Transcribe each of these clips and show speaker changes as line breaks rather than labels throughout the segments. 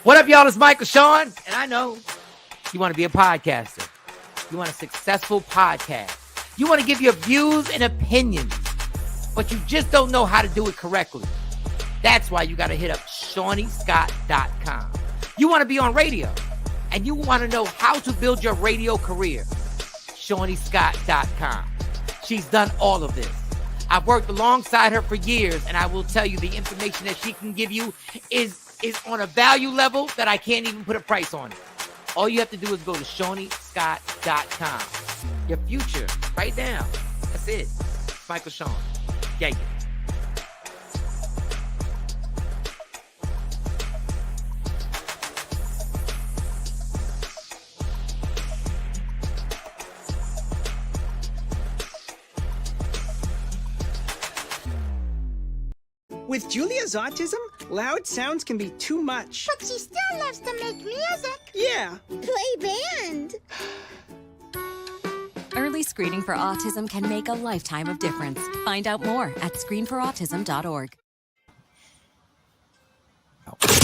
What up, y'all? It's Michael Sean, and I know you want to be a podcaster. You want a successful podcast. You want to give your views and opinions, but you just don't know how to do it correctly. That's why you got to hit up ShawneeScott.com. You want to be on radio, and you want to know how to build your radio career. ShawneeScott.com. She's done all of this. I've worked alongside her for years, and I will tell you the information that she can give you is on a value level that I can't even put a price on it. All you have to do is go to ShawneeScott.com. Your future, right now. That's it. Michael Sean. Yeah.
With Julia's autism, loud sounds can be too much.
But she still loves to make music.
Yeah.
Play band.
Early screening for autism can make a lifetime of difference. Find out more at screenforautism.org.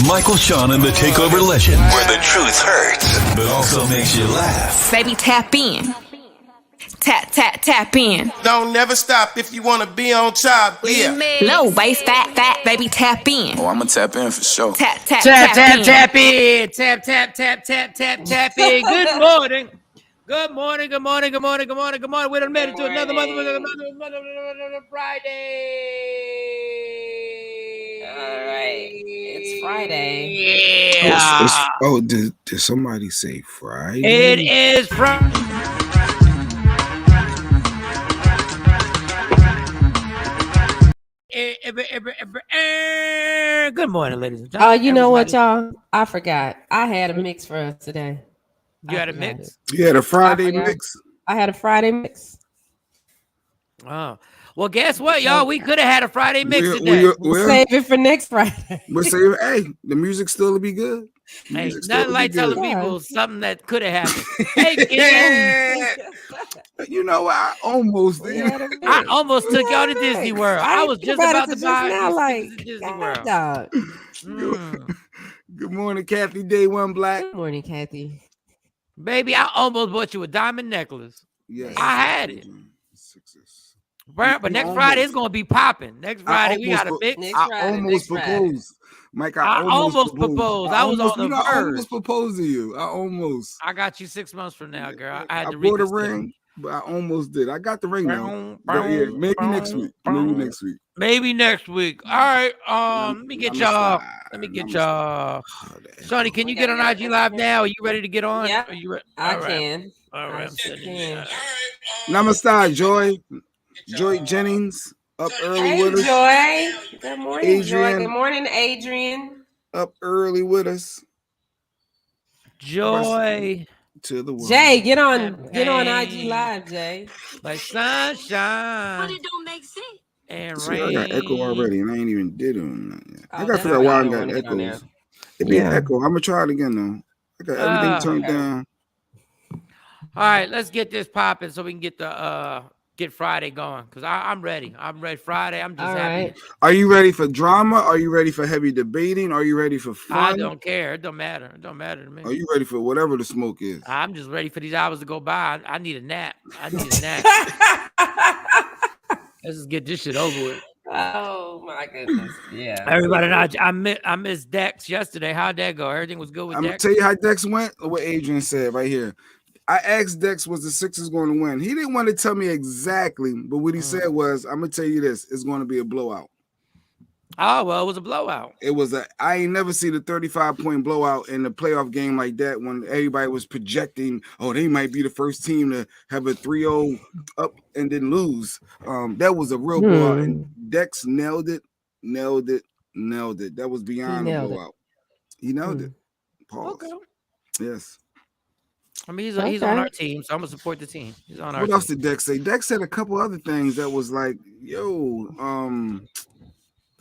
Michael Sean and the Takeover Legend, where the truth hurts, but also makes you laugh.
Baby, tap in. Tap, tap, tap in.
Don't never stop if you want to be on top. Yeah.
Low waist, fat, baby, tap in.
Oh, I'm going to tap in for sure.
Tap, tap,
Tap,
tap,
tap, tap in. Tap, tap, tap, tap, tap, tap in. Good morning. Good morning, good morning, good morning, good morning, good morning. We done made it to another Friday.
All right. It's Friday.
Yeah.
Did somebody say Friday?
It is Friday. Good morning, ladies and gentlemen.
You know what, y'all? I forgot. I had a mix for us today.
You had a mix?
You had a Friday mix?
I had a Friday mix.
Oh. Well, guess what, y'all? We could have had a Friday mix today.
We'll save it for next Friday.
We'll save it. Hey, the music still will be good.
Hey, nothing like telling people something that could have happened. Hey, kid.
You know, I almost took
y'all to Disney World. I was just about to buy
like
Disney World.
Good morning, Kathy. Day One Black.
Good morning, Kathy.
Baby, I almost bought you a diamond necklace.
Yes,
I had it. But next Friday it's gonna be popping. Next Friday we got a mix.
I almost proposed. Mike,
I almost proposed. I was on the verge.
I almost proposed to you.
I got you 6 months from now, girl. I had to
bought a ring, but I almost did. I got the ring now. Maybe next week.
Maybe next week. All right. Let me get y'all. Shawnee, can you get on IG Live now? Are you ready to get on?
Yeah,
I
can.
All right.
Namaste, Joy Jennings up early with us.
Joy. Good morning,
Adrian.
Joy. Good morning, Adrian.
Up early with us.
Joy
to the world.
Jay, get on IG Live, Jay.
Like sunshine.
But it don't make sense.
And
See,
rain.
I got echo already, and I ain't even did it. I gotta figure out why I got echoes. It be an echo. I'm gonna try it again though. I got everything turned down.
All right, let's get this popping so we can get Friday going. Because I'm ready. I'm ready Friday. I'm just happy.
Right.
Are you ready for drama? Are you ready for heavy debating? Are you ready for fun?
I don't care. It don't matter. It don't matter to me.
Are you ready for whatever the smoke is?
I'm just ready for these hours to go by. I need a nap. Let's just get this shit over with.
Oh my goodness. Yeah.
Everybody, I missed Dex yesterday. How'd that go? Everything was good with
I'm
Dex?
gonna tell you how Dex went. What Adrian said right here. I asked Dex, was the Sixers going to win? He didn't want to tell me exactly, but what he said was, I'm gonna tell you this: it's going to be a blowout.
Oh well, it was a blowout.
I ain't never seen a 35-point blowout in a playoff game like that when everybody was projecting, oh, they might be the first team to have a 3-0 up and then lose. That was a real blowout, and Dex nailed it. That was beyond a blowout. He nailed it. Pause. Okay. Yes.
I mean, he's on our team, so I'm gonna support the team. He's on our team.
What else did Dex say? Dex said a couple other things that was like, I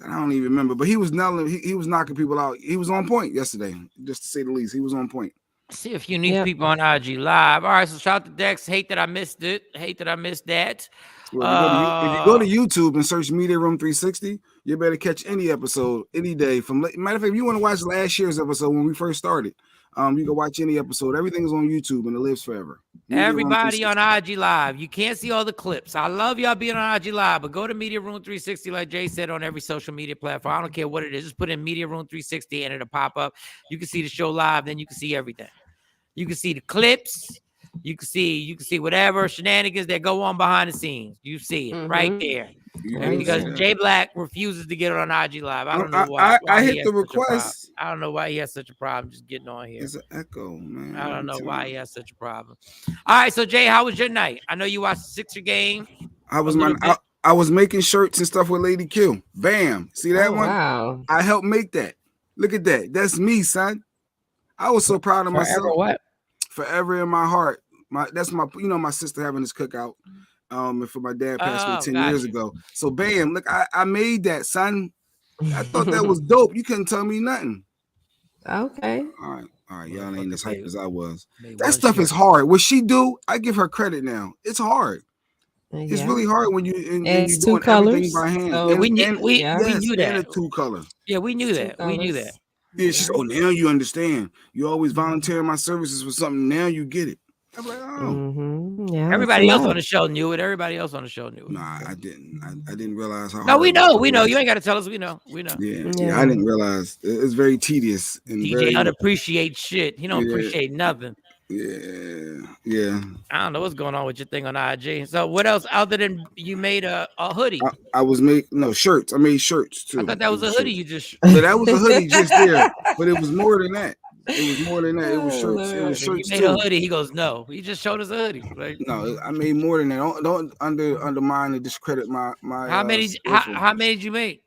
don't even remember, but he was knocking people out. He was on point yesterday, just to say the least. He was on point.
See a few new people on IG Live. All right, so shout out to Dex. Hate that I missed it. Hate that I missed that.
Well, if you go to YouTube and search Media Room 360, you better catch any episode any day. Matter of fact, if you want to watch last year's episode when we first started, you can watch any episode. Everything is on YouTube and it lives forever.
Everybody on IG Live. You can't see all the clips. I love y'all being on IG Live, but go to Media Room 360, like Jay said, on every social media platform. I don't care what it is. Just put in Media Room 360 and it'll pop up. You can see the show live, then you can see everything. You can see the clips. You can see whatever shenanigans that go on behind the scenes. You see it right there. Because Jay Black refuses to get on IG Live. I don't know why.
I hit the request.
I don't know why he has such a problem just getting on here.
It's an echo, man.
I don't know why he has such a problem. All right, so Jay, how was your night? I know you watched the Sixer game.
I was making shirts and stuff with Lady Q. Bam. See that one?
Wow.
I helped make that. Look at that. That's me, son. I was so proud of myself.
Forever what?
Forever in my heart. That's my my sister having this cookout. And for my dad passed away 10 years ago. So bam, look, I made that, son. I thought that was dope. You couldn't tell me nothing.
Okay.
All right. Y'all ain't as hype as I was. That stuff is hard. What she do, I give her credit now. It's hard. It's really hard when you doing everything by hand.
So we knew that.
And a 2 color.
Yeah, we knew that. We knew that.
Yeah, she's now you understand. You always volunteering my services for something. Now you get it. I'm like, oh.
Yeah.
Everybody else on the show knew it. Everybody else on the show knew it.
Nah, I didn't. I didn't realize how.
No, we know. We know. You ain't got to tell us. We know.
Yeah, I didn't realize. It's very tedious and
DJ don't appreciate shit. He don't appreciate nothing.
Yeah.
I don't know what's going on with your thing on IG. So what else other than you made a hoodie?
I was making shirts. I made shirts too.
I thought that was a hoodie you just.
So that was a hoodie just there, but it was more than that. It was more than that. It was shirts. It was shirts
you made a hoodie. He goes, no. He just showed us a hoodie. Like,
no, I made more than that. Don't undermine and discredit my.
How many did you make?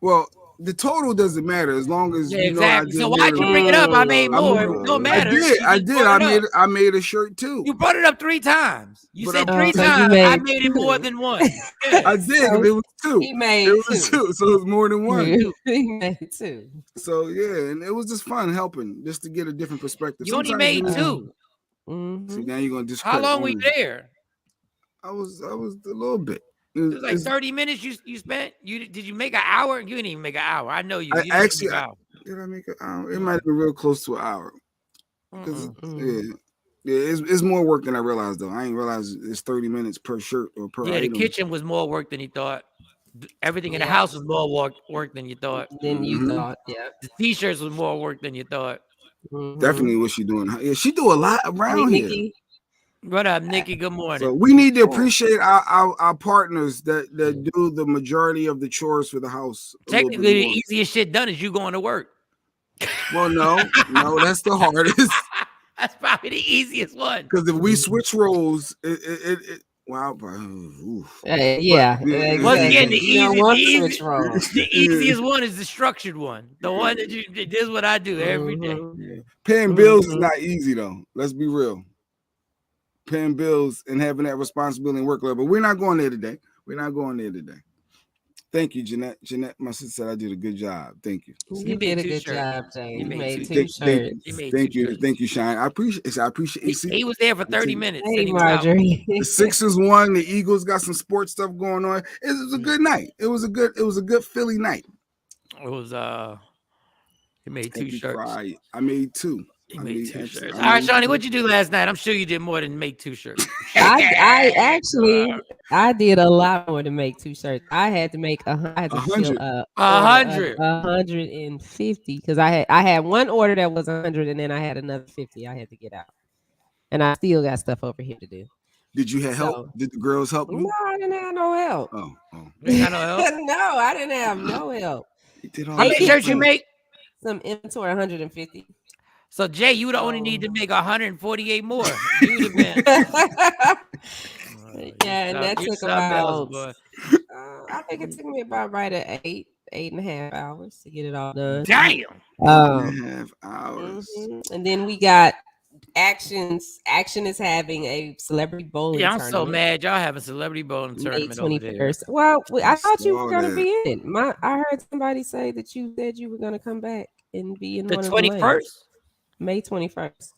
Well, the total doesn't matter as long as
you exactly. So why'd you bring it up? I made more. It don't matter.
I did. I made a shirt too.
You brought it up 3 times. You said 3 times. I made it more than one.
I did. It was 2.
He made
it was 2, so it was more than 1.
He made 2.
So yeah, and it was just fun helping, just to get a different perspective.
You only made 2.
See, now you're gonna discredit.
How long were you there?
I was a little bit.
It was like 30 minutes you spent. Did you make an hour? You didn't even make an hour. I know you.
Did I make an hour? It might have been real close to an hour. It's more work than I realized though. I ain't realized it's 30 minutes per shirt or per item.
The kitchen was more work than you thought. Everything in the house was more work than you thought.
The
t-shirts was more work than you thought.
Definitely what she doing. Yeah, she do a lot around here.
Nikki.
What up, Nikki? Good morning.
So we need to appreciate our partners that do the majority of the chores for the house.
Technically, the easiest shit done is you going to work.
Well, no, that's the hardest.
That's probably the easiest one.
Because if we switch roles, wow.
Exactly.
Once again, the easiest one is the structured one. The one that this is what I do every day.
Yeah. Paying bills is not easy though. Let's be real. Paying bills and having that responsibility and workload, but we're not going there today. Thank you, Jeanette. My sister said I did a good job. Thank you.
You did a good job, Jay. You made 2 shirts.
Thank you, Shine. I appreciate it.
He was there for 30 minutes.
Hey, Marjorie.
The Sixers won. The Eagles got some sports stuff going on. It was a good night. It was a good Philly night.
It was he made 2 shirts.
I made 2.
He made 2 shirts. All right, Shawnee, what'd you do last night? I'm sure you did more than make 2 shirts.
I actually did a lot more to make 2 shirts. I had to make 150 because I had one order that was 100 and then I had another 50 I had to get out, and I still got stuff over here to do.
Did you have help? Did the girls help you?
No, I didn't have no help.
Oh.
You got no help?
No, I didn't have no help.
How many shirts you make?
Some inventory, 150.
So Jay, you would only need to make 148 more. You would have been.
And that took about. I think it took me about at 8.5 hours to get it all done.
Damn.
8.5 hours.
And then we got Action is having a celebrity bowling tournament.
I'm so mad y'all have a celebrity bowling tournament over there.
Well, I thought you were going to be in it. I heard somebody say that you said you were going to come back and be in
the
one
21st.
May 21st.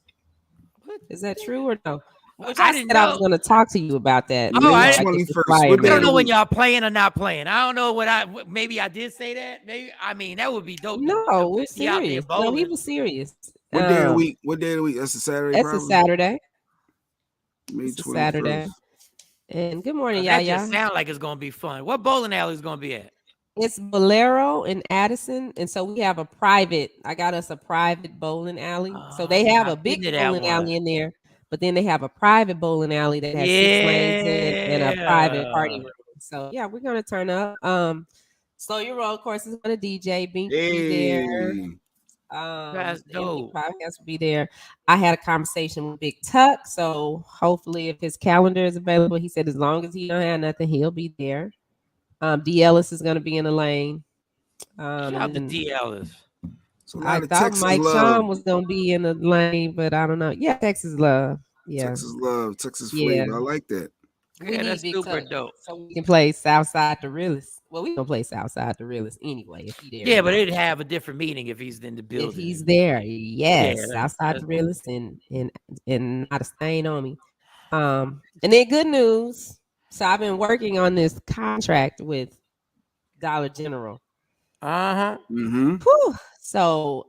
What? Is that true or no? Which
I
I
didn't
said I was
know.
going to talk to you about that.
Oh,
Maybe
I-
I get
21st.
fired
What
I
day
don't
of
know
the
when
week?
y'all playing or not playing. I don't know maybe I did say that. Maybe I mean that would be dope.
No, we're
Be out there
serious. No, he
bowling.
was serious.
What day of the week? What day of the week? That's a Saturday,
That's
probably.
a Saturday.
May
It's a
21st.
Saturday. And good morning,
That
Yaya.
just sounds like it's gonna be fun. What bowling alley is gonna be at?
It's Bolero in Addison, and so we have a private. I got us a private bowling alley. So they have a big
been to that
bowling
one.
alley in there, but then they have a private bowling alley that has 6 lanes in it and a private party
Yeah.
room. So yeah, we're gonna turn up. Slow Your Roll, of course, is gonna DJ. Bink will be there.
Hey.
That's
MD
dope.
Podcast will be there. I had a conversation with Big Tuck, so hopefully, if his calendar is available, he said as long as he don't have nothing, he'll be there. D. Ellis is going to be in the lane.
Shout out to
And
D. Ellis.
So a
I
lot of
thought
Texas
Mike
love.
Sean was going to be in the lane, but I don't know. Yeah, Texas love. Yeah,
Texas love, Texas
Yeah.
flavor. I like that.
we
Yeah,
need
that's
Big
super
Tuck
dope.
so we can play Southside the Realest. Well, we gonna play Southside the Realest anyway if he there.
Yeah, but it'd have a different meaning if he's in the
if
building.
he's there, yes,
Yeah,
Southside
that's
the Realest and not a stain on me. And then good news. So I've been working on this contract with Dollar General.
Uh-huh.
Mm-hmm.
Whew. So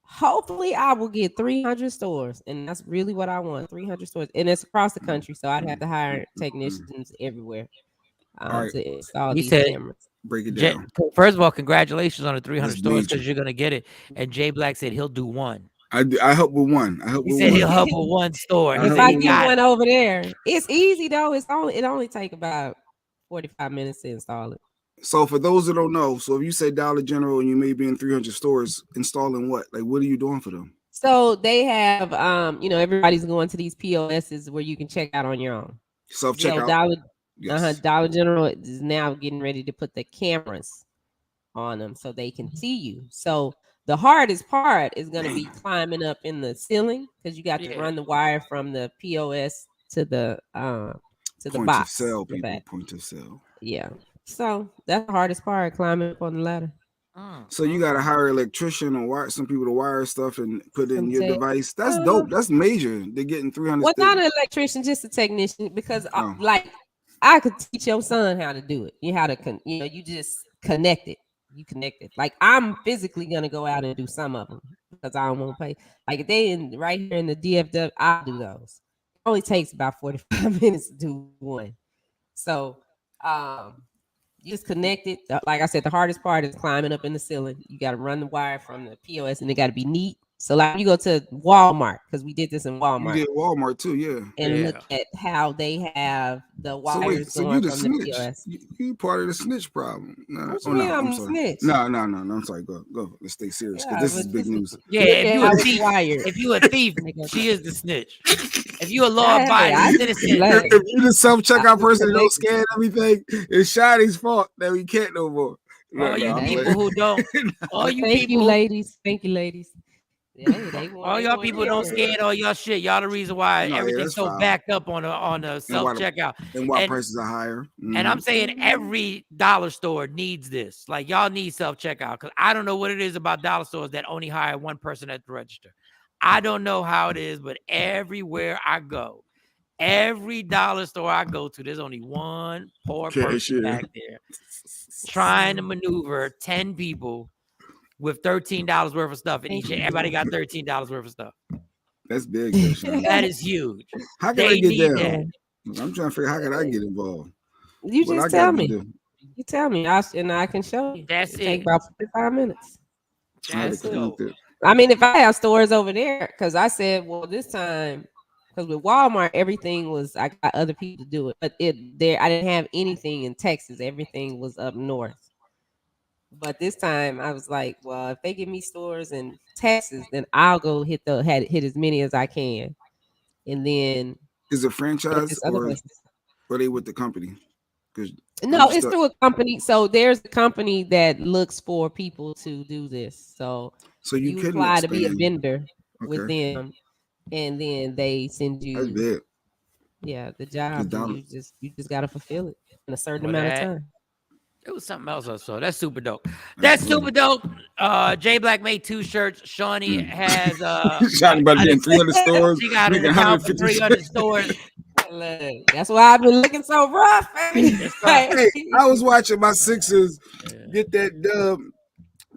hopefully I will get 300 stores, and that's really what I want. 300 stores, and it's across the country, so I'd have to hire technicians everywhere
Alright.
to install
He
these
said-
cameras.
Break it
Jay,
down.
first of all, congratulations on the 300
That's
stores
major.
because you're gonna get it. And Jay Black said he'll do one.
I help with one. I help
He
with
said
one.
he'll help with one store.
I
He
If
know
said
I
he
we
get
got
one
it.
over there, it's easy though. It only take about 45 minutes to install it.
So for those that don't know, so if you say Dollar General and you may be in 300 stores, installing what? Like, what are you doing for them?
So they have, everybody's going to these POSs where you can check out on your own.
Self
So
checkout. Yes.
Dollar General is now getting ready to put the cameras on them so they can see you. So the hardest part is going to be climbing up in the ceiling because you got to
Yeah.
run the wire from the POS to the
Point
box.
of sale,
the
people.
back.
Point of sale.
Yeah. So that's the hardest part, climbing up on the ladder.
So you gotta hire an electrician or wire some people to wire stuff and put it in
Some
your
tech.
device. That's dope. That's major. They're getting 300.
Well, not an electrician, just a technician, because
Oh.
like I could teach your son how to do it. You how to you just connect it. You connect it. Like I'm physically gonna go out and do some of them because I don't want to pay. Like if they right here in the DFW, I'll do those. It only takes about 45 minutes to do one. So you just connect it. Like I said, the hardest part is climbing up in the ceiling. You got to run the wire from the POS, and it got to be neat. So like you go to Walmart, because we did this in
You
Walmart,
did Walmart too, yeah.
and
Yeah.
look at how they have the
So
wires
wait, so you
going
the
from the
snitch?
POS.
You part of the snitch problem? No,
What you mean I'm
I'm
the
sorry.
snitch?
No. I'm sorry. Go. Let's stay serious because
Yeah,
this is
but
big
this is-
news.
Yeah,
Look
if
at
you
how
a
it's
thief,
wired.
if you a thief, she is the snitch. If you a law-abiding
I
citizen,
like-
If you the self checkout person that don't
Like-
scan everything, it's Shotty's fault that we can't no more.
all you
I'm
people
playing.
who don't, all you
Thank you,
people,
ladies. Thank you, ladies. Yeah, they want-
all
they
y'all
want
people
it.
don't scan all y'all shit. Y'all the reason why
No, yeah,
everything's
that's
so
foul.
backed up on the self checkout.
And why
And-
prices are higher.
And I'm saying every dollar store needs this. Like y'all need self checkout because I don't know what it is about dollar stores that only hire one person at the register. I don't know how it is, but everywhere I go, every dollar store I go to, there's only one poor
Cashier.
person back there trying to maneuver 10 people with $13 worth of stuff, and everybody got $13 worth of stuff.
That's big. Though, Sean.
That is huge.
How can
They
I get
need
down?
that.
I'm trying to figure out how can I get involved.
You
What I
just tell
gotta
me.
do?
You tell me, and I can show you.
That's
It take
it.
about 45 minutes.
I had
That's
to
dope.
connect it.
I mean, if I have stores over there, because I said, well, this time, because with Walmart, everything was I got other people to do it, but I didn't have anything in Texas. Everything was up north. But this time, I was like, well, if they give me stores in Texas, then I'll go hit as many as I can, and then
Is it
hit
franchise
this other
or
places.
are they with the company? Because
No,
I'm
it's
stuck.
through a company. So there's a company that looks for people to do this. So
So you
you
can
apply to be a
expand.
vendor with
Okay.
them, and then they send
That's
you
big.
the job.
Dollar-
And you just got to fulfill it in a certain
Well,
amount of
that-
time.
It was something else I saw. That's super dope. That's super dope. J Black made 2 shirts. Shawnee has
Shot about getting 300 stores.
She got an
making
account for
150
300 stores.
That's why I've been looking so rough. Baby.
Hey, I was watching my Sixers get that dub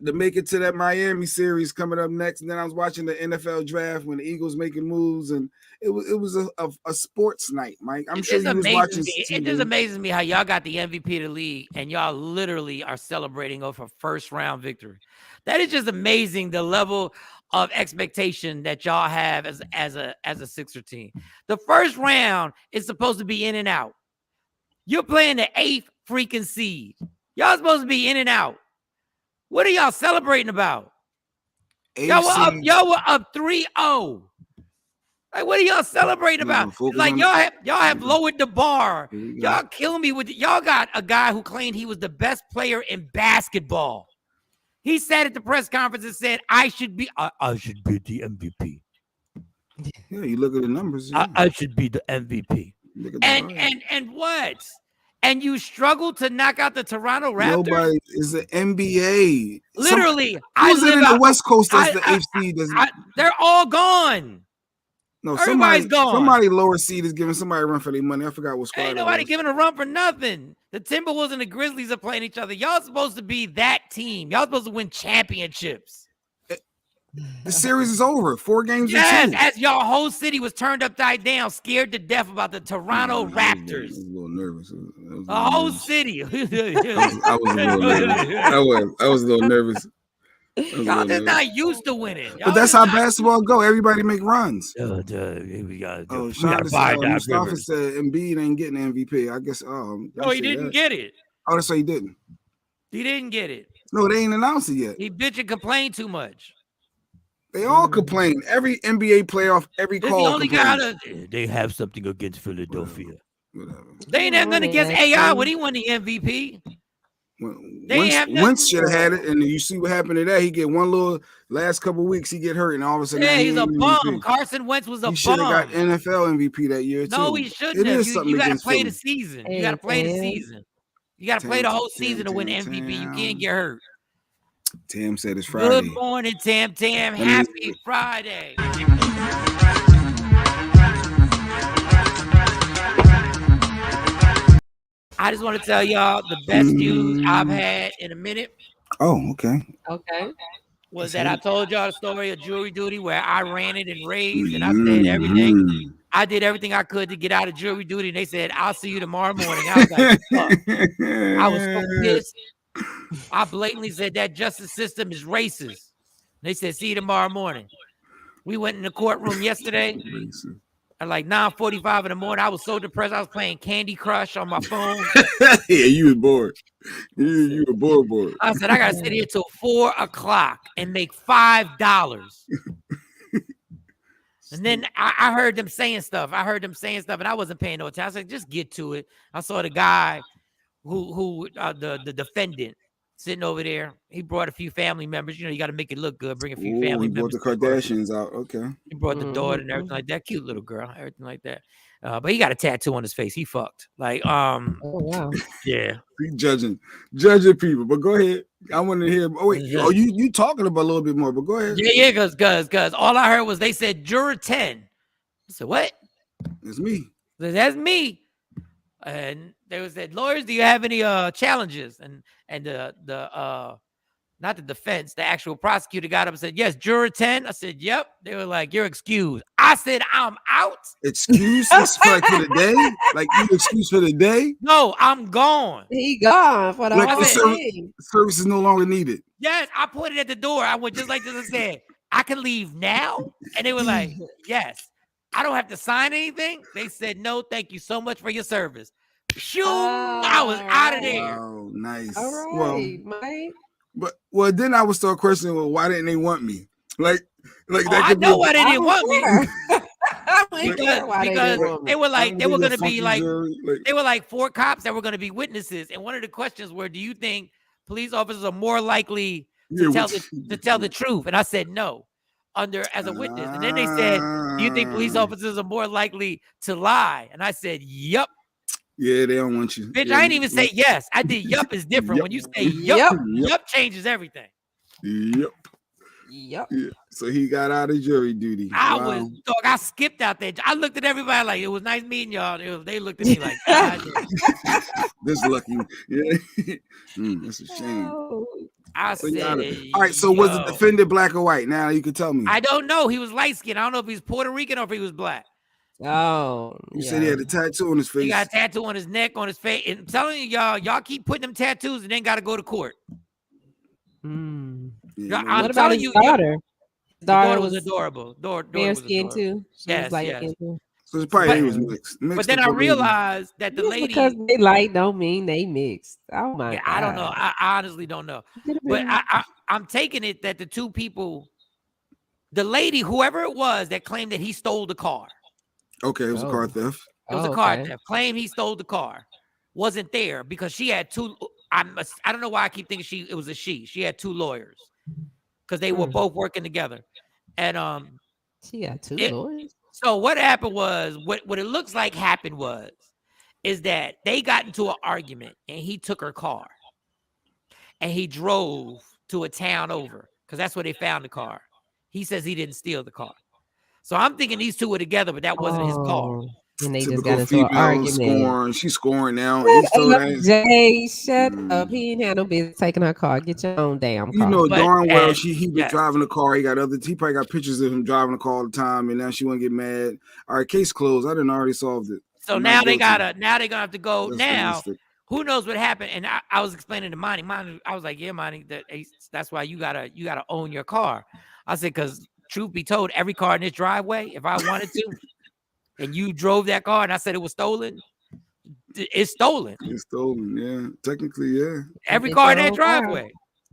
to make it to that Miami series coming up next, and then I was watching the NFL draft when the Eagles making moves, and it was a sports night, Mike. I'm sure you was watching.
It just amazes me how y'all got the MVP of the league, and y'all literally are celebrating over a first round victory. That is just amazing. The level of expectation that y'all have as a Sixer team. The first round is supposed to be in and out. You're playing the 8th freaking seed. Y'all supposed to be in and out. What are y'all celebrating about? Y'all were up 3-0. Like, what are y'all celebrating about? Like, y'all have lowered the bar. Y'all killing me with y'all got a guy who claimed he was the best player in basketball. He said at the press conference and said, I should be the MVP.
Yeah, you look at the numbers.
Yeah. I should be the MVP. And what? And you struggle to knock out the Toronto Raptors?
Nobody is the NBA.
Literally.
Who's in the West Coast as the FC?
They're all gone.
No,
everybody's gone.
Somebody lower seed is giving somebody a run for their money. I forgot what squad.
Ain't nobody giving a run for nothing. The Timberwolves and the Grizzlies are playing each other. Y'all supposed to be that team. Y'all supposed to win championships.
The series is over. 4 games.
Yes, as y'all whole city was turned upside down, scared to death about the Toronto Raptors.
I was a little nervous.
The whole city.
I was a little nervous.
Y'all just not used to winning.
But that's how basketball go. Everybody make runs. Mustafa said Embiid ain't getting the MVP. I guess.
No, he didn't get it.
Oh, that's why he didn't.
He didn't get it.
No, they ain't announced it yet.
He bitch and complained too much.
They all complain. Every NBA playoff, every call.
The only guy they have something against Philadelphia. Whatever. They ain't have nothing against AI when he won the MVP.
Wentz should have had it, and you see what happened to that. He get one little last couple of weeks, he get hurt, and all of a sudden,
he's a bum. Carson Wentz was a bum. He
should have got NFL MVP that year too.
No, he shouldn't have. You got to play the season. You got to play the season. You got to play the whole season to win MVP. You can't get hurt.
Tam said it's Friday.
Good morning, Tam. Happy Friday. I just want to tell y'all the best news I've had in a minute.
Oh, okay.
Okay.
Was that I told y'all the story of Jury Duty where I ran it and raised and I said everything. I did everything I could to get out of jury duty. And they said, I'll see you tomorrow morning. I was like, fuck. I was so pissed. I blatantly said that justice system is racist. They said, see you tomorrow morning. We went in the courtroom yesterday at like 9:45 in the morning. I was so depressed. I was playing Candy Crush on my phone.
Yeah, you was bored. You were bored.
I said, I got to sit here till 4 o'clock and make $5. And then I heard them saying stuff. And I wasn't paying no attention. I said, just get to it. I saw the guy who the defendant sitting over there. He brought a few family members. You know, you got to make it look good. Bring a few family members.
He brought the Kardashians out. Okay.
He brought the daughter and everything like that. Cute little girl, everything like that. But he got a tattoo on his face. He fucked. Like,
oh wow.
Yeah.
He judging people. But go ahead. I want to hear. Oh wait. Oh, you talking about a little bit more? But go ahead.
Yeah. Because all I heard was they said juror 10. I said what?
It's me.
That's me. And they said, lawyers, do you have any challenges? And the not the defense, the actual prosecutor got up and said, yes, juror 10. I said, yep. They were like, you're excused. I said, I'm out.
Excuse for the day? Like you excuse for the day?
No, I'm gone.
He gone for the whole
service is no longer needed.
Yes, I put it at the door. I went just like this and said, I can leave now? And they were like, yes. I don't have to sign anything. They said, no, thank you so much for your service. Shoo, I was out of there.
Oh, nice.
All right, Mike.
But then I would start questioning, well, why didn't they want me? Like that
I know why they didn't want me.
because
they were like, they were going to be like, they were like 4 cops that were going to be witnesses. And one of the questions were, do you think police officers are more likely to tell the truth? And I said, no, as a witness. And then they said, do you think police officers are more likely to lie? And I said, yep.
Yeah, they don't want you.
Bitch,
Yeah,
I ain't even say yes. I did yup is different.
Yup.
When you say yup, yup changes everything.
Yep.
Yep.
Yeah. So he got out of jury duty.
I skipped out there. I looked at everybody like, it was nice meeting y'all. They looked at me like, God,
this lucky. Yeah. That's a shame.
I said,
all right, so was the defendant black or white? Now you can tell me.
I don't know. He was light skinned. I don't know if he's Puerto Rican or if he was black.
Oh,
you said he had a tattoo on his face.
He got a tattoo on his neck, on his face. And I'm telling you, y'all keep putting them tattoos and then got to go to court.
Yeah,
I'm telling you,
daughter.
The daughter was adorable.
Fair skin too.
Yes.
So it's probably he was mixed.
But then I realized that the lady,
because they light don't mean they mixed. Oh my God.
I don't know. I honestly don't know. But I'm taking it that the two people, the lady, whoever it was that claimed that he stole the car.
Okay, it was a car theft.
It was a car theft. Claimed he stole the car. Wasn't there because she had two. I don't know why I keep thinking it was a she. She had two lawyers because they were both working together. And
she had two lawyers.
So what happened was what it looks like happened is that they got into an argument and he took her car and he drove to a town over because that's where they found the car. He says he didn't steal the car. So I'm thinking these two were together, but that wasn't his car.
And they just got into an argument.
Scoring. She's scoring now.
Jay, shut up. He ain't had no business taking her car. Get your own damn car.
You know darn well he was driving the car. He probably got pictures of him driving the car all the time, and now she won't get mad. All right, case closed. I didn't already solved it.
So now they're gonna have to go. Now who knows what happened? And I was explaining to Monty. I was like, yeah, Monty, that's why you gotta own your car. I said, because truth be told, every car in this driveway, if I wanted to. And you drove that car, and I said it was stolen. It's stolen.
It's stolen, yeah. Technically, yeah.
Every car in that driveway.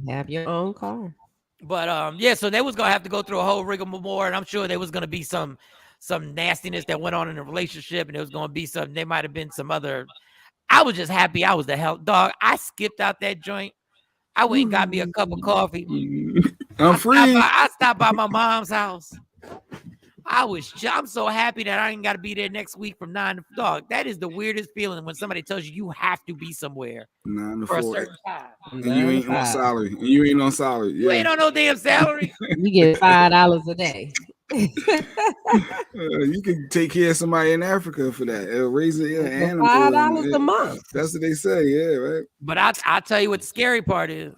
Have your own car.
But yeah, so they was gonna have to go through a whole rigmarole, and I'm sure there was gonna be some nastiness that went on in the relationship, and there was gonna be there might have been some other. I was just happy I was the hell dog. I skipped out that joint. I went and got me a cup of coffee.
I'm free.
I stopped by my mom's house. I'm so happy that I ain't got to be there next week from 9 to dog. That is the weirdest feeling when somebody tells you have to be somewhere
9 to
for
4.
A certain time.
And you ain't on salary. You ain't on salary. Yeah.
You ain't on no damn salary.
You get $5 a day.
You can take care of somebody in Africa for that. Raise an animal.
$5 a month.
That's what they say. Yeah, right.
But I'll tell you what the scary part is.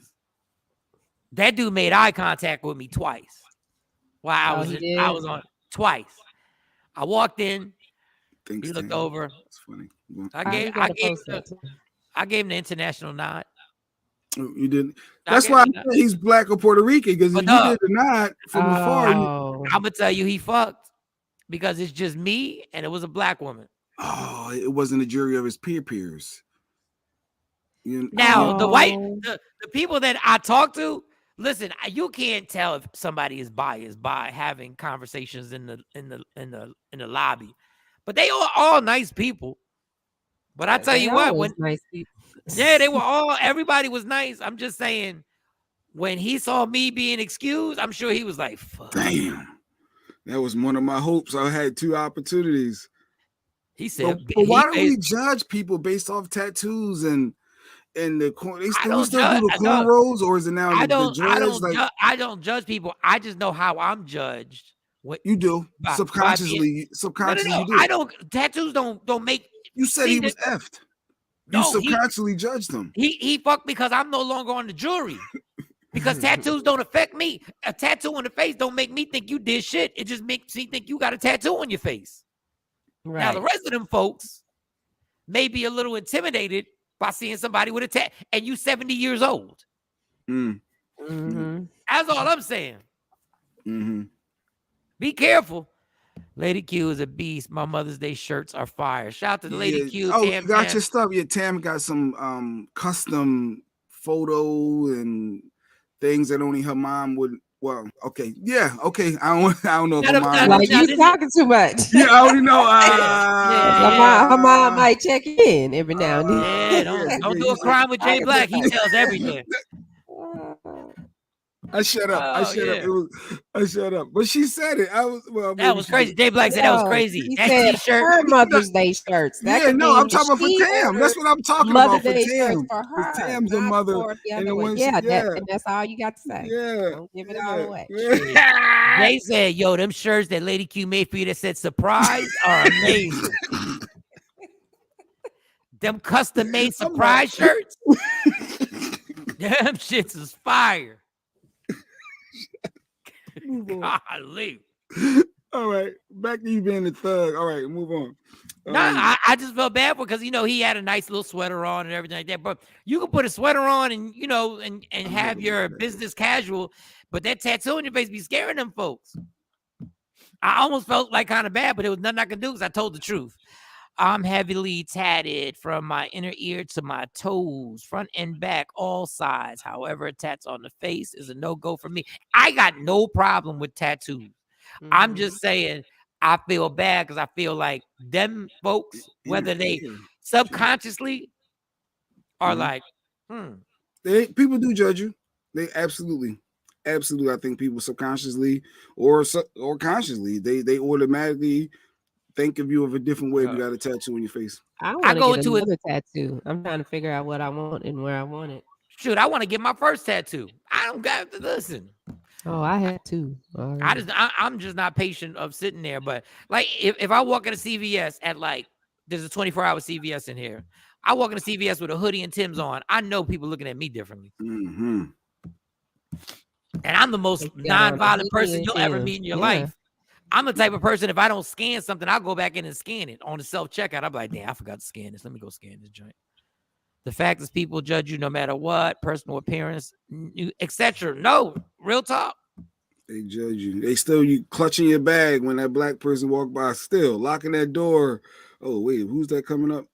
That dude made eye contact with me twice while I was on. Twice. I walked in. He looked over.
It's funny.
I gave him the international nod.
You didn't. That's why he's black or Puerto Rican, because if you did the nod from afar.
I'm gonna tell you he fucked because it's just me and it was a black woman.
Oh, it wasn't a jury of his peers.
Now the people that I talk to. Listen, you can't tell if somebody is biased by having conversations in the lobby, but they are all nice people. But I tell you what,
nice people.
They were everybody was nice. I'm just saying, when he saw me being excused, I'm sure he was like, "Fuck."
Damn, that was one of my hopes. I had 2 opportunities.
He said,
but why do we judge people based off tattoos and? In the corner, they still do the cornrows, or is it now? I
don't judge people. I just know how I'm judged.
What you do subconsciously?
No,
you do.
I don't. Tattoos don't make.
You said he was effed. You subconsciously judged him.
He fucked because I'm no longer on the jury. Because tattoos don't affect me. A tattoo on the face don't make me think you did shit. It just makes me think you got a tattoo on your face. Right. Now the rest of them folks may be a little intimidated by seeing somebody with a tat, and you 70 years old.
Mm-hmm.
That's all I'm saying.
Mm-hmm.
Be careful. Lady Q is a beast. My Mother's Day shirts are fire. Shout out to the Lady Q.
Oh, Tam, you got your stuff. Yeah, Tam got some custom photo and things that only her mom would. Well, okay, yeah, okay. I don't know if her mom.
Like you talking too much.
Yeah, I already know.
Her mom might check in every now and then.
Yeah, don't do a crime with Jay Black. He tells everything.
I shut up. I
Oh,
shut up.
yeah.
It was. I shut up. But she said it. I was. Well,
That was crazy. Jay Black said that was
No,
crazy.
he
That
said
T-shirt.
her Mother's Day shirts. That
Yeah,
could
no,
mean
I'm talking about for
she
Tam.
ordered
That's what I'm talking
Mother's
about for
Day shirts
Tam.
for her.
Tam's a
not
mother.
for the
and
other
the
one.
ones,
Yeah,
yeah,
and that's all you got to say.
yeah.
Don't give it all away.
Yeah.
They said, yo, them shirts that Lady Q made for you that said surprise are amazing. Them custom made surprise shirts. Them shits is fire. Golly.
All right, back to you being the thug. All right, move on.
Nah, I just felt bad because he had a nice little sweater on and everything like that. But you can put a sweater on and and have your business casual, but that tattoo on your face be scaring them folks. I almost felt like kind of bad, but there was nothing I could do because I told the truth. I'm heavily tatted from my inner ear to my toes, front and back, all sides. However, tats on the face is a no-go for me. I got no problem with tattoos. I'm just saying I feel bad because I feel like them folks, whether they subconsciously are like,
people do judge you. They absolutely. I think people subconsciously or consciously, they automatically think of you of a different way if you got a tattoo on your face.
I go into another tattoo. I'm trying to figure out what I want and where I want it.
Shoot, I want to get my first tattoo. I don't got to listen.
Oh, I had two.
I'm just not patient of sitting there. But like, if I walk into CVS at there's a 24-hour CVS in here. I walk into CVS with a hoodie and Tim's on. I know people looking at me differently.
Mm-hmm.
And I'm the most nonviolent person you'll ever meet in your life. I'm the type of person, if I don't scan something, I'll go back in and scan it on the self-checkout. I'm like, damn, I forgot to scan this. Let me go scan this joint. The fact is people judge you no matter what, personal appearance, etc. No, real talk.
They judge you. They still you clutching your bag when that black person walk by, still locking that door. Oh, wait, who's that coming up?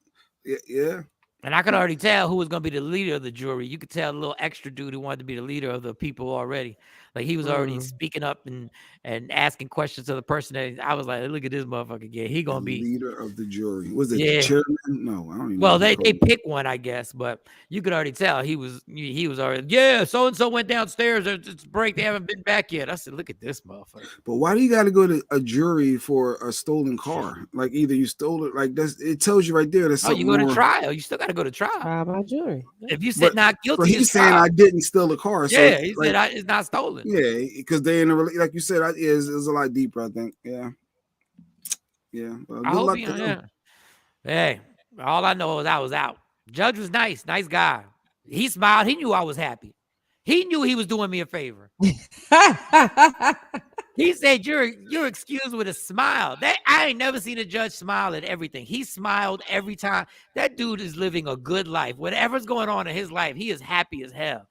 Yeah.
And I could already tell who was going to be the leader of the jury. You could tell a little extra dude who wanted to be the leader of the people already. Like he was already speaking up and asking questions to the person. That I was like, look at this motherfucker. Yeah, he going to be
leader of the jury. Was it the chairman? No, I don't even know.
Well, they pick one, I guess, but you could already tell he was already, so-and-so went downstairs. It's a break. They haven't been back yet. I said, look at this motherfucker.
But why do you got to go to a jury for a stolen car? Like either you stole it, like it tells you right there. That's
you go to trial. You still got to go to trial.
Trial by jury.
If you said not guilty,
but he's saying I didn't steal a car. So
yeah, he said it's not stolen.
Yeah, because they in a like you said, it's a lot deeper. I think. Yeah. Well, good luck to them.
Hey, all I know is I was out. Judge was nice guy. He smiled. He knew I was happy. He knew he was doing me a favor. He said, "You're excused with a smile." That I ain't never seen a judge smile at everything. He smiled every time. That dude is living a good life. Whatever's going on in his life, he is happy as hell.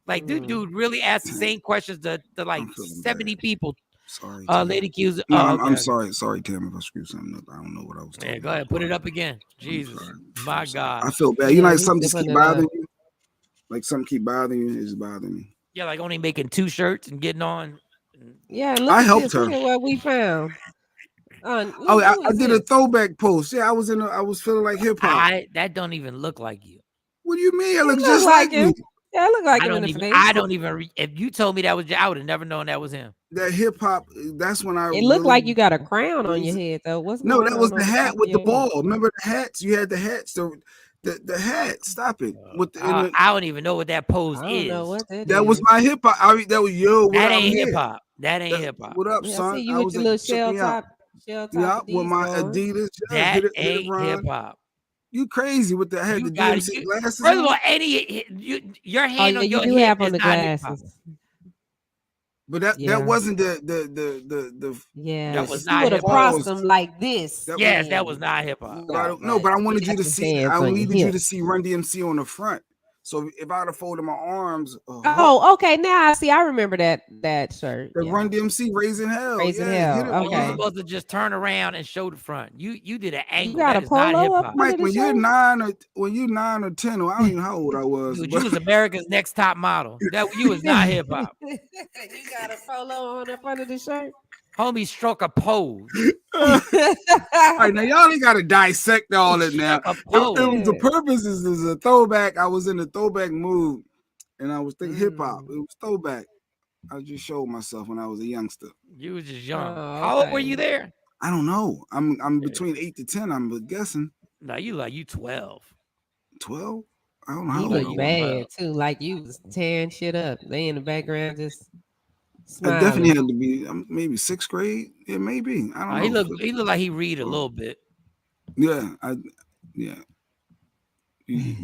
Like, dude really asked the same questions to like 70 people.
Sorry,
Lady Q's.
I'm sorry, Tim, if I screwed something up. I don't know what I was talking
go ahead, put it up again. Jesus, my God.
I feel bad. You know, like something just keep bothering you. Like something keep bothering you, it's bothering me.
Yeah, like only making 2 shirts and getting on.
Yeah,
I helped her.
Look at what we found.
I did a throwback post. Yeah, I was feeling like hip hop.
That don't even look like you.
What do you mean? It looks just like me.
Yeah, I look like him in the face.
I don't even. If you told me that was, I would have never known that was him.
That hip hop. That's when I.
It looked like you got a crown on your head, though.
No, that was the hat with the ball. Remember the hats? You had the hats. The hat. Stop it.
I don't even know what that pose is.
That was my hip hop. That was
That ain't hip hop. That ain't hip hop.
What up, son?
I see you with your little shell top.
Yeah, with my Adidas.
That ain't hip hop.
You crazy with the head? The DMC glasses.
First of all, your hand on your head
on the glasses.
But that wasn't the
that was
not hip hop. Crossed them like this.
That was not hip hop.
But I wanted you to see. I needed you to see Run DMC on the front. So if I'd have folded my arms.
Okay. Now I see. I remember that shirt.
The Run DMC Raising Hell.
Raising Hell. Okay.
You're supposed to just turn around and show the front. You did an angle.
You got
that
a
is not hip hop.
Mike, when you're 9 or 10, or I don't even know how old I was.
Dude, you was America's Next Top Model. That you was not hip hop.
You got a polo on up under the shirt.
Homie struck a pose.
All right, now y'all ain't got to dissect all it now. The purpose is a throwback. I was in a throwback mood, and I was thinking hip hop. It was throwback. I just showed myself when I was a youngster.
You was just young.
Oh,
How old
okay.
were you there?
I don't know. I'm between 8 to 10. I'm guessing
No, you 12.
12. I don't know
You
how old
look
I was.
bad too, like you was tearing shit up. They in the background just
I definitely
smiling.
had to be maybe 6th grade. Yeah, maybe. I don't know.
He looked like he read a little bit.
Yeah, you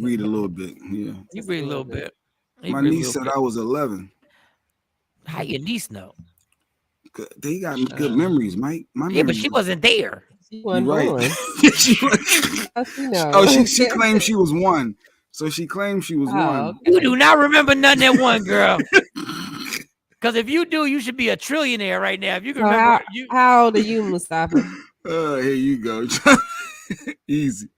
read a little bit. Yeah.
He read a little bit.
My niece said I was 11.
How your niece know?
They got good memories, Mike. My
Yeah, but she wasn't there.
She
You're
wasn't
right.
born.
She claimed she was 1. So she claimed she was 1.
Okay.
You do not remember nothing that one, girl. Because if you do, you should be a trillionaire right now. If you can
So
remember,
how old are you, Mustafa?
Here you go. Easy.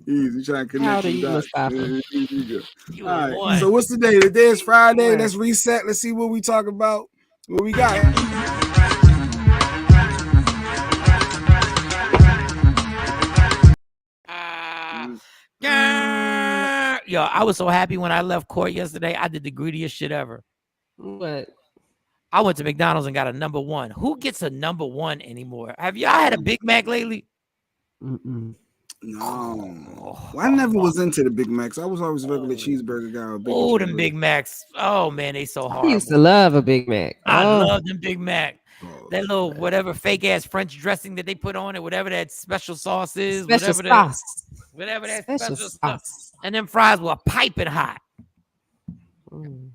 Trying to
How
connect
old are
the
you,
dots.
Mustafa?
Here you go.
you
All right.
one.
So what's the day? The day is Friday.
Right.
Let's reset. Let's see what we talk about. What we got?
Yo, I was so happy when I left court yesterday. I did the greediest shit ever.
What?
I went to McDonald's and got a number 1. Who gets a number 1 anymore? Have y'all had a Big Mac lately?
Mm-mm.
No. Well, I never was into the Big Macs. I was always a regular cheeseburger guy. Or bacon
Oh, them
cheeseburger.
Big Macs. Oh, man, they so
I
hard.
used to love a Big Mac.
I
Oh,
love them Big Mac.
Oh,
That little whatever fake ass French dressing that they put on it, whatever that special sauce is,
special
whatever
sauce.
whatever that
Special
special stuff.
sauce.
And them fries were piping hot.
Mm.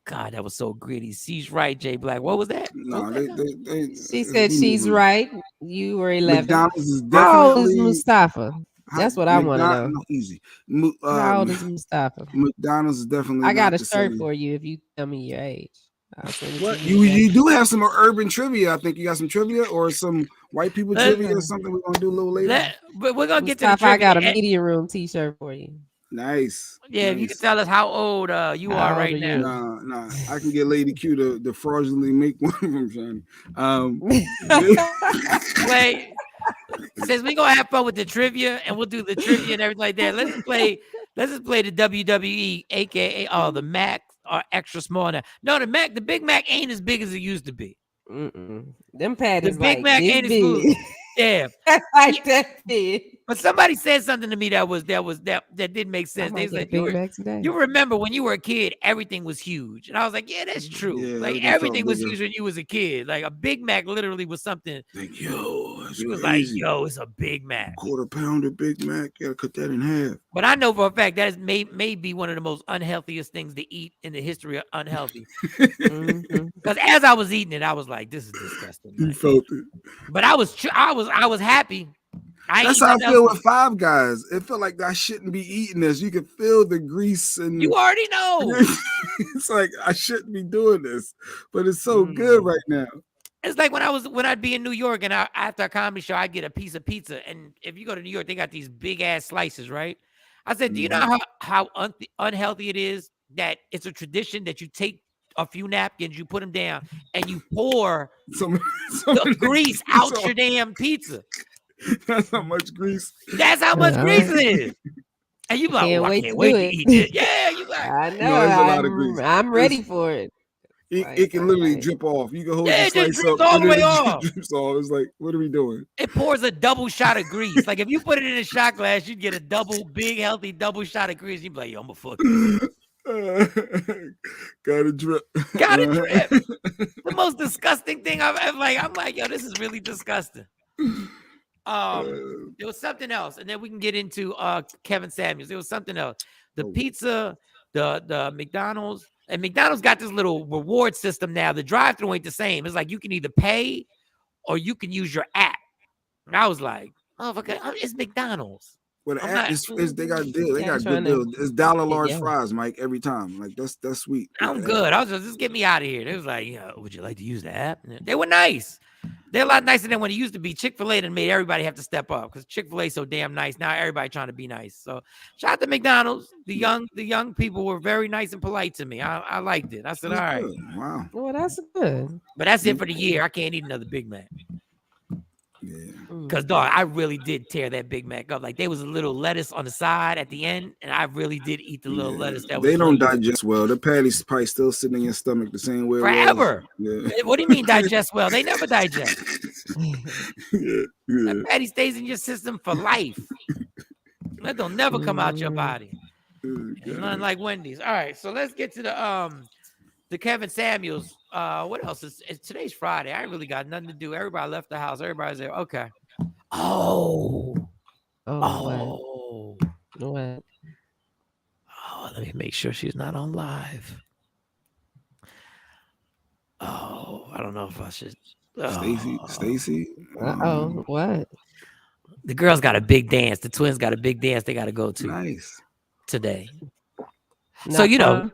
God, that was so greedy. She's right, Jay Black. What was that?
No, they
She said she's right. You were 11.
McDonald's is
How old is
definitely
Mustafa? That's what I want to know.
No, easy.
How old is Mustafa?
McDonald's is definitely.
I got
not
a
the
shirt
same.
for you if you tell me your age. I'll send it to
What
you.
you do have some urban trivia. I think you got some trivia or some white people trivia or
Listen.
something we're gonna do a little later.
But we're gonna get to the
Mustafa, I got a
trivia.
media room T-shirt for you.
Nice.
Yeah, if you
nice.
can tell us how old you
How
are
old
right
are
now.
you?
Nah. I can get Lady Q to fraudulently make one from Johnny.
Wait, since we're gonna have fun with the trivia and we'll do the trivia and everything like that, let's just play the WWE, aka the Mac are extra small now. No, the Big Mac ain't as big as it used to be.
Mm-mm. Them patties
The Big
like
Mac
this
ain't as
big.
good. Yeah.
Like that big.
But somebody said something to me that didn't make
I
sense. They
might
was
get
like,
Big Mac today.
you remember when you were a kid, everything was huge. And I was like, yeah, that's true.
Yeah,
like
everything felt
everything was
bigger.
huge when you was a kid. Like a Big Mac literally was something.
Like, yo, that's
He was
crazy.
like, yo, it's a Big Mac.
Quarter pounder Big Mac. You gotta cut that in half.
But I know for a fact that is may be one of the most unhealthiest things to eat in the history of unhealthy.
Mhm.
Because as I was eating it, I was like, this is disgusting.
You
like.
felt it.
But I was happy.
That's how I feel with Five Guys. It felt like I shouldn't be eating this. You can feel the grease and
You already know.
it's like I shouldn't be doing this, but it's so good right now.
It's like when I'd be in New York and after a comedy show, I'd get a piece of pizza. And if you go to New York, they got these big ass slices, right? I said, do you know how unhealthy it is that it's a tradition that you take a few napkins, you put them down, and you pour the grease out your damn pizza.
That's how much grease.
That's how much grease it is. And you be like,
Can't
oh, I
wait
can't
to
wait
do
to
it.
eat this. Yeah, you like,
I know.
there's a lot of grease.
I'm ready for it.
It can literally drip off. You can hold
Yeah,
the
it just
slice
drips
up
all
and
the
then
way
it
off.
drips off. It's like, what are we doing?
it pours a double shot of grease. Like if you put it in a shot glass, you'd get a big, healthy double shot of grease. You'd be like, yo, I'm gonna fuck you.
Gotta drip.
Gotta drip. The most disgusting thing I've ever I'm like, yo, this is really disgusting. There was something else, and then we can get into Kevin Samuels. There was something else. The pizza, the McDonald's, and McDonald's got this little reward system now. The drive-thru ain't the same. It's like you can either pay or you can use your app. And I was like, oh, okay, it's McDonald's.
Well, the
I'm
app
not-
is they got deal. They
Yeah,
got
trying
good
to
deals. It's dollar large
yeah.
fries, Mike, every time. Like that's sweet.
I'm good. I was just get me out of here. They was like, yeah, would you like to use the app? And they were nice. They're a lot nicer than when it used to be. Chick-fil-A done made everybody have to step up because Chick-fil-A so damn nice. Now everybody trying to be nice. So shout out to McDonald's. The young people were very nice and polite to me. I liked it. I said, all right.
Wow.
Well, that's good.
But that's it for the year. I can't eat another Big Mac.
Yeah.
Because dog, I really did tear that Big Mac up. Like there was a little lettuce on the side at the end, and I really did eat the little lettuce. That
They
was
don't
left.
digest well. The patty's probably still sitting in your stomach the same way.
Forever.
Yeah.
What do you mean digest well? They never digest.
Yeah.
That patty stays in your system for life. That don't never come out your body. It's nothing like Wendy's. All right, so let's get to the Kevin Samuels. What else is today's Friday? I ain't really got nothing to do. Everybody left the house. Everybody's there. Okay.
What?
Let me make sure she's not on live. I don't know if I should.
Stacy.
What?
The girls got a big dance. The twins got a big dance they got to go to.
Nice.
Today.
Not
So you know,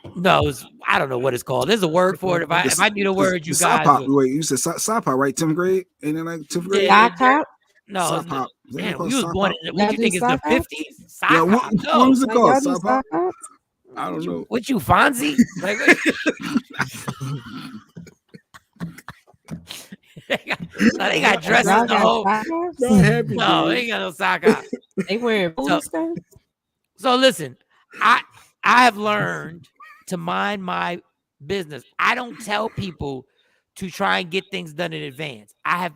fun?
no, I don't know what it's called. There's a word for it. If I knew the word, you guys.
Wait, you said sock pop, right? 10th grade? Ain't it like 10th grade?
Yeah.
Sock hop?
No,
Sock pop.
man, you was born. What
Y'all
you
do
think is the
sock hop?
50s?
Yeah, what was it
Like,
called?
y'all do
Sock pop?
sock hop?
I don't know.
What you Fonzie? Like, they got dresses.
Y'all
The
got
whole.
sock hops?
No, they ain't got no sock out.
They wearing
So-
booty skirts?
So listen, I have learned to mind my business. I don't tell people to try and get things done in advance. I've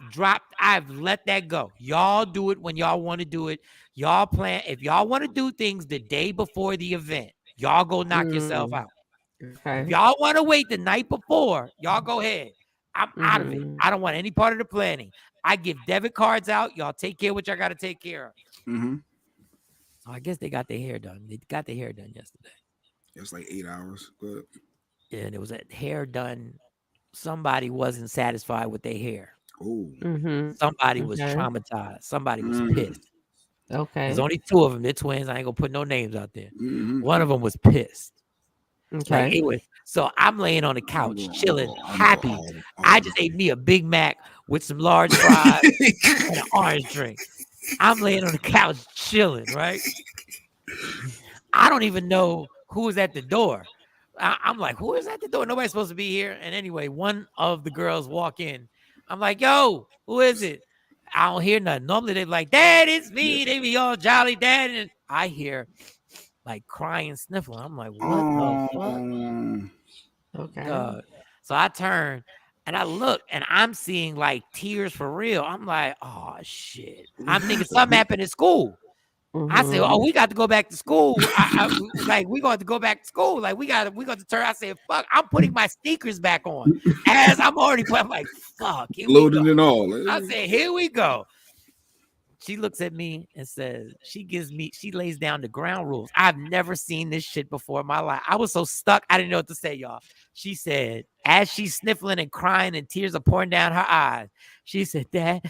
let that go. Y'all do it when y'all want to do it. Y'all plan. If y'all want to do things the day before the event, y'all go knock yourself out.
Okay.
If y'all want to wait the night before, y'all go ahead. I'm out of it. I don't want any part of the planning. I give debit cards out. Y'all take care of what y'all got to take care of.
Mm-hmm.
So I guess they got their hair done. They got their hair done yesterday.
It's like 8 hours. Good.
And it was a hair done. Somebody wasn't satisfied with their hair.
Oh.
Somebody was
Okay.
traumatized. Somebody was pissed.
Okay.
There's only two of them. They're twins. I ain't gonna put no names out there.
Mm-hmm.
One of them was pissed.
Okay.
Like, it was, so I'm laying on the couch, chilling, happy. I just ate me a Big Mac with some large fries and an orange drink. I'm laying on the couch, chilling, right? I don't even know who was at the door. I'm like, who is at the door? Nobody's supposed to be here. And anyway, one of the girls walk in. I'm like, yo, who is it? I don't hear nothing. Normally they're like, Dad, it's me. They be all jolly, Dad. And I hear like crying, sniffling. I'm like, what the fuck?
Okay.
So I turn and I look and I'm seeing like tears for real. I'm like, oh shit. I'm thinking something happened in school. I said, oh, we got to go back to school. Like, we got to go back to school. Like, we got to turn. I said, fuck, I'm putting my sneakers back on. As I'm already putting, I'm like, fuck.
Loaded and all.
I said, here we go. She looks at me and says, she lays down the ground rules. I've never seen this shit before in my life. I was so stuck. I didn't know what to say, y'all. She said, as she's sniffling and crying and tears are pouring down her eyes, she said, Dad,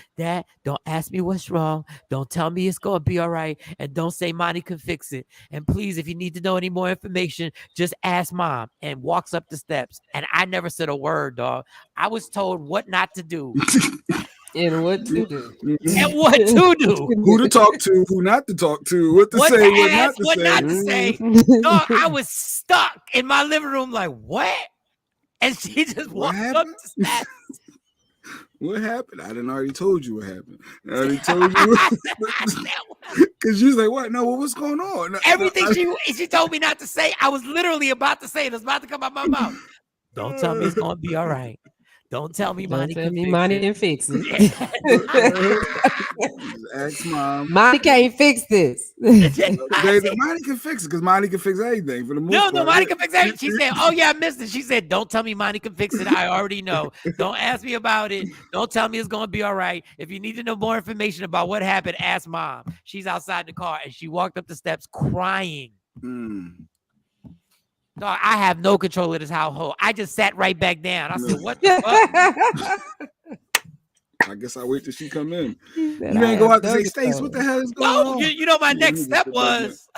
don't ask me what's wrong. Don't tell me it's going to be all right. And don't say Monty can fix it. And please, if you need to know any more information, just ask Mom. And walks up the steps. And I never said a word, dog. I was told what not to do.
And what to do.
And what to do.
Who to talk to, who not to talk to, what to
What
say,
to ask,
what not to say.
Dog, I was stuck in my living room like, what? And she just walked up the steps.
What happened? I didn't already told you what happened. I already told you. Because she's like, what? No, what's going on?
Everything she told me not to say, I was literally about to say it. It was about to come out my mouth. Don't tell me it's going to be all right. Don't tell me Monty can fix it.
Ask Mom.
Monty can't fix this.
Monty can fix it because Monty can fix anything for the most part.
No, Monty can fix it. She said, oh yeah, I missed it. She said, don't tell me Monty can fix it. I already know. Don't ask me about it. Don't tell me it's going to be all right. If you need to know more information about what happened, ask Mom. She's outside the car and she walked up the steps crying. Dog, I have no control of this household. I just sat right back down. I said, what the fuck?
I guess I'll wait till she come in. You ain't go out to say, Stace, what the hell is going on?
You know my next step was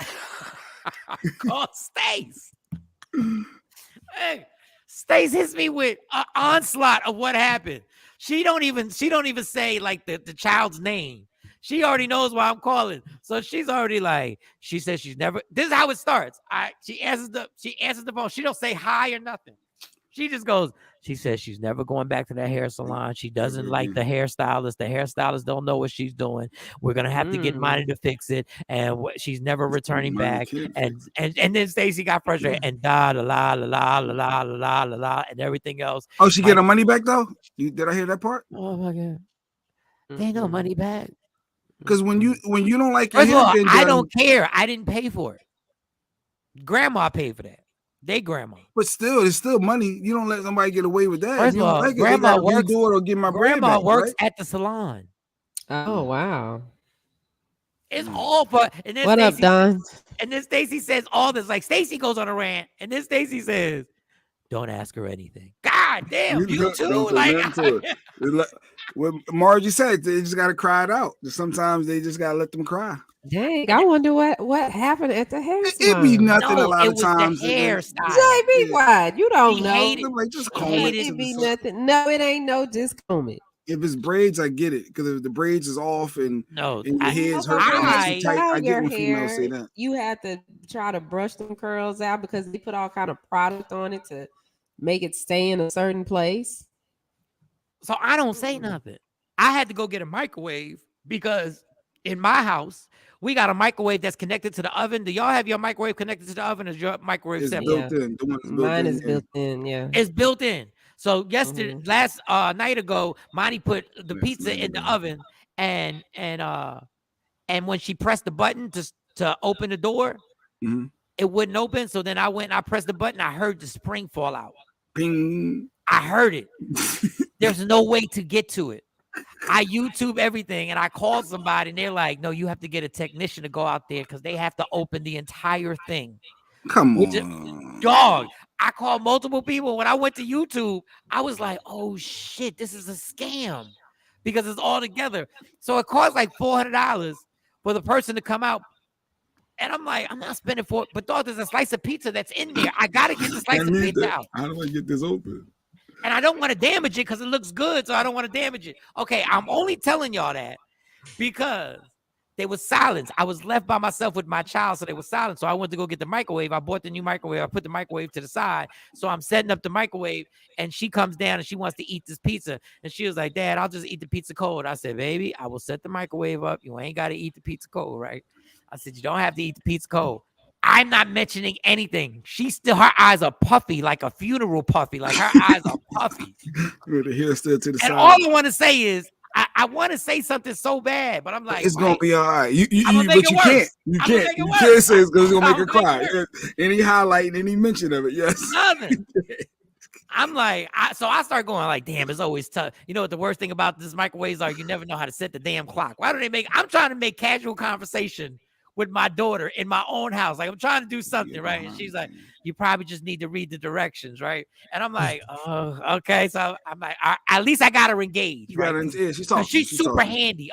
call Stace. Hey, Stace hits me with an onslaught of what happened. She don't even say like the child's name. She already knows why I'm calling. So she's already like, she says she's never, this is how it starts. She answers the phone. She don't say hi or nothing. She just goes, She says she's never going back to that hair salon. She doesn't like the hairstylist. The hairstylist don't know what she's doing. We're gonna have to get money to fix it, and she's never returning back. And then Stacey got frustrated and la la la la la la la la la and everything else.
Oh, she get her money back though? Did I hear that part?
Oh my god, they ain't no money back.
Because when you don't like your
First of all,
hair,
I don't care. I didn't pay for it. Grandma paid for that. They grandma.
But still, it's still money. You don't let somebody get away with that.
First of all,
like
grandma works.
Do it or get my bread
Grandma
back,
works
right?
at the salon.
Oh wow.
It's all for. And then
What up, Don?
And then Stacey says all this. Like Stacey goes on a rant, and then Stacey says, "Don't ask her anything." God damn, you too.
Like what Margie said, they just gotta cry it out. Sometimes they just gotta let them cry.
Dang, I wonder what happened at the hair salon.
It be nothing a lot of times.
The hairstyle.
JB, why? You don't know.
Like, just comb
It be nothing. No, it ain't no just comb it.
If it's braids, I get it. Because if the braids is off and your head's hurt,
I
get when females say that.
You have to try to brush them curls out because they put all kind of product on it to make it stay in a certain place.
So I don't say nothing. I had to go get a microwave because in my house, we got a microwave that's connected to the oven. Do y'all have your microwave connected to the oven? Or is your microwave separate?
Built in.
Mine is built in, yeah.
It's built in. So yesterday, last night ago, Monty put the pizza in the oven, and when she pressed the button to open the door, it wouldn't open. So then I went and I pressed the button. I heard the spring fall out.
Ping.
I heard it. There's no way to get to it. I YouTube everything and I called somebody and they're like, no, you have to get a technician to go out there because they have to open the entire thing.
Come on.
Dog. I called multiple people. When I went to YouTube, I was like, oh shit, this is a scam because it's all together. So it cost like $400 for the person to come out. And I'm like, I'm not spending for it. But dog, there's a slice of pizza that's in there. I got to get the slice of pizza out.
How do I get this open?
And I don't want to damage it because it looks good, so I don't want to damage it. Okay, I'm only telling y'all that because they was silent. I was left by myself with my child, so they were silent. So I went to go get the microwave. I bought the new microwave. I put the microwave to the side. So I'm setting up the microwave, and she comes down, and she wants to eat this pizza. And she was like, Dad, I'll just eat the pizza cold. I said, baby, I will set the microwave up. You ain't got to eat the pizza cold, right? I said, you don't have to eat the pizza cold. I'm not mentioning anything. Her eyes are puffy, like a funeral puffy. Like her eyes are puffy.
With the hair still to the side.
And all I want to say is, I want to say something so bad, but I'm like,
it's gonna be all right. You can't say it's gonna make her cry. Any highlight, any mention of it, yes.
Nothing. I'm like, so I start going like, damn, it's always tough. You know what the worst thing about this microwaves are? You never know how to set the damn clock. Why do they make? I'm trying to make casual conversation with my daughter in my own house. Like I'm trying to do something, right? And she's like, you probably just need to read the directions, right? And I'm like, oh, okay. So I'm like, at least I got her engaged. Right? She's super handy.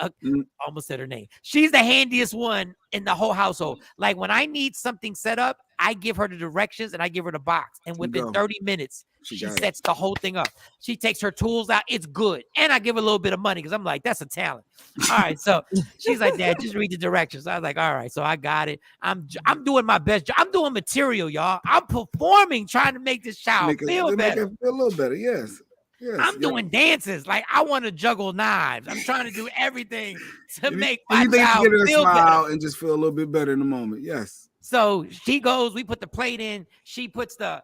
Almost said her name. She's the handiest one in the whole household. Like when I need something set up, I give her the directions and I give her the box. And within 30 minutes, she sets the whole thing up. She takes her tools out. It's good. And I give her a little bit of money because I'm like, that's a talent. All right. So she's like, Dad, just read the directions. I was like, all right. So I got it. I'm doing my best. I'm doing material, y'all. I'm performing, trying to make this child feel better.
Feel a little better. Yes.
I'm doing dances. Like I want to juggle knives. I'm trying to do everything to make my child feel
smile
better
and just feel a little bit better in the moment. Yes.
So she goes, we put the plate in, she puts the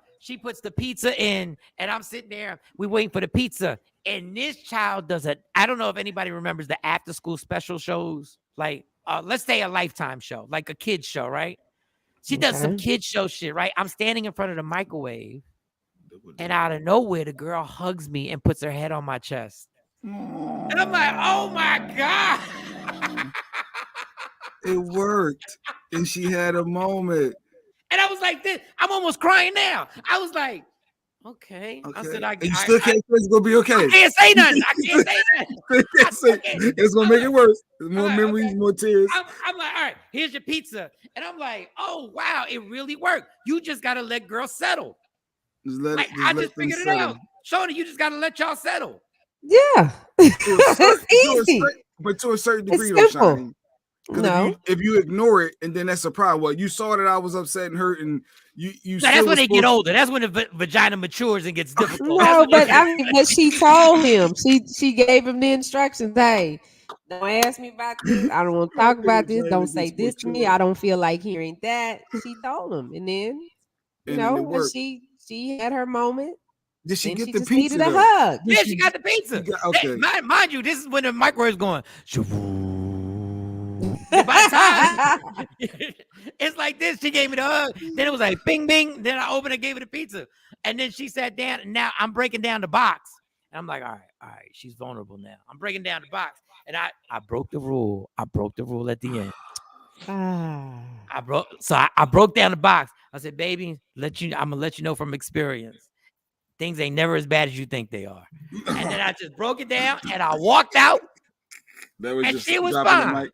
pizza in, and I'm sitting there, we waiting for the pizza. And this child does it. I don't know if anybody remembers the after school special shows, like let's say a Lifetime show, like a kid's show, right? She does some kid show shit, right? I'm standing in front of the microwave, and out of nowhere, the girl hugs me and puts her head on my chest. And I'm like, oh my God.
It worked. And she had a moment.
And I was like, this, I'm almost crying now. I was like, okay. I said,
you still can't say it's gonna be okay.
I can't say nothing. I can't say nothing.
It's gonna make it worse. More memories, more tears.
I'm like, all right, here's your pizza. And I'm like, oh wow, it really worked. You just gotta let girls settle. I just figured it out. Shona, you just gotta let y'all settle.
Yeah.
It's easy. But to a certain degree, though, Shani,
No.
If you ignore it and then that's a problem. Well, you saw that I was upset and hurt, and you.
That's when they get older. That's when the vagina matures and gets difficult.
No, but but she told him. She gave him the instructions. Hey, don't ask me about this. I don't want to talk about this. Don't say this to me. I don't feel like hearing that. She told him, and then when she had her moment.
Did she get the
just
pizza?
Needed a hug.
Yeah, she got the pizza.
Okay.
Mind you, this is when the microwave's going. By the time it's like this, she gave me the hug. Then it was like bing, bing. Then I opened and gave her the pizza. And then she sat down. And now I'm breaking down the box. And I'm like, all right. She's vulnerable now. I'm breaking down the box. And I broke the rule. I broke the rule at the end. I broke down the box. I said, baby, I'm gonna let you know from experience. Things ain't never as bad as you think they are. And then I just broke it down and I walked out. And she was fine.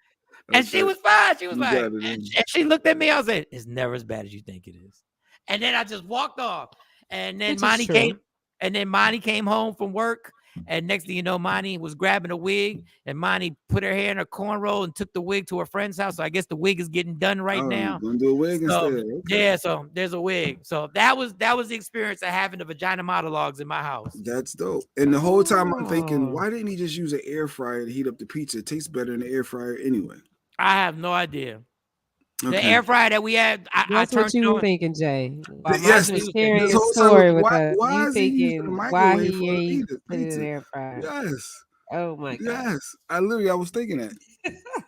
And she was fine. She was fine. And she looked at me. I said, it's never as bad as you think it is. And then I just walked off. And then Monty came. And then Monty came home from work. And next thing you know, Monty was grabbing a wig. And Monty put her hair in a cornrow and took the wig to her friend's house. So I guess the wig is getting done right now.
Gonna do a wig instead. Okay.
Yeah, so there's a wig. So that was the experience of having the vagina monologues in my house.
That's dope. And the whole time I'm thinking, why didn't he just use an air fryer to heat up the pizza? It tastes better in the air fryer anyway.
I have no idea. Okay. The air fryer that we had,
that's what you were thinking, Jay.
Yes,
sharing a story with us. You thinking why he ain't put it in the air fryer?
Yes.
Oh my God.
Yes, I was thinking that.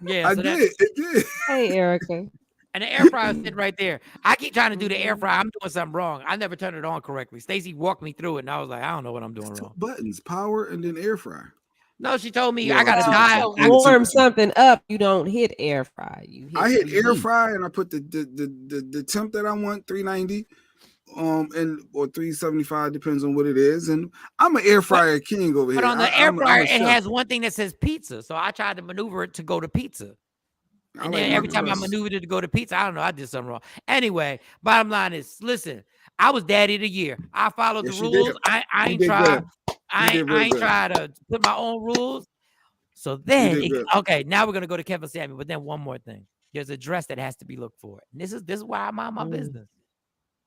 Yeah,
I did. It did.
Hey, Erica.
And the air fryer sitting right there. I keep trying to do the air fryer. I'm doing something wrong. I never turned it on correctly. Stacey walked me through it, and I was like, I don't know what I'm doing wrong.
Buttons, power, and then air fryer.
No, she told me I got to die.
Warm something up. You don't hit air fry.
I hit air fry and I put the temp that I want, 390, or 375, depends on what it is. And I'm an air fryer king over here.
But on the air fryer, it has one thing that says pizza. So I tried to maneuver it to go to pizza. And then every time I maneuvered it to go to pizza, I don't know, I did something wrong. Anyway, bottom line is, listen, I was daddy of the year. I followed the rules. I ain't tried. I ain't try to put my own rules. So then, okay, now we're gonna go to Kevin Samuel. But then one more thing: there's a dress that has to be looked for. And this is why I mind my business.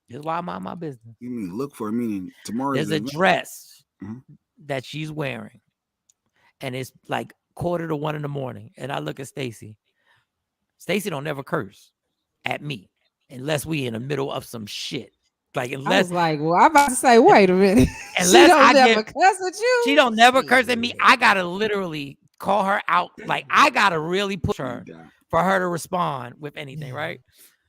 This is why I mind my business.
You mean look for? Meaning tomorrow?
There's a dress that she's wearing, and it's like 1:45 in the morning. And I look at Stacey. Stacey don't never curse at me unless we in the middle of some shit. Like unless
I was like, well, I'm about to say, wait a minute.
Unless
she don't never cuss at you.
She don't never curse at me. I gotta literally call her out. Like I gotta really push her for her to respond with anything, right?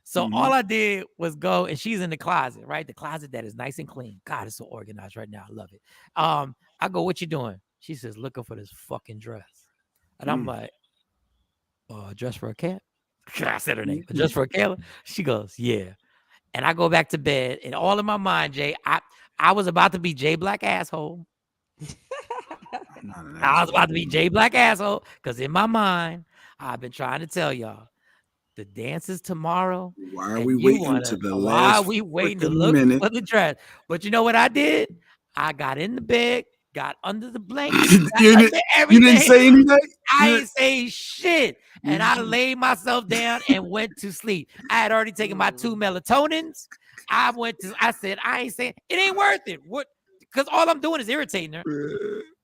So all I did was go, and she's in the closet, right? The closet that is nice and clean. God, it's so organized right now. I love it. I go, what you doing? She says, looking for this fucking dress. And I'm like, dress for a cat? I said her name. Dress for a cat? She goes, yeah. And I go back to bed, and all in my mind, Jay, I was about to be Jay Black asshole. I was about to be Jay Black asshole, because in my mind, I've been trying to tell y'all, the dance is tomorrow.
Why are we waiting to the last?
Why are we waiting to look for the dress? But you know what I did? I got in the bed, got under the blanket.
You didn't say anything?
I didn't say shit. And I laid myself down and went to sleep. I had already taken my 2 melatonins. I said, I ain't saying it ain't worth it. What? Because all I'm doing is irritating her.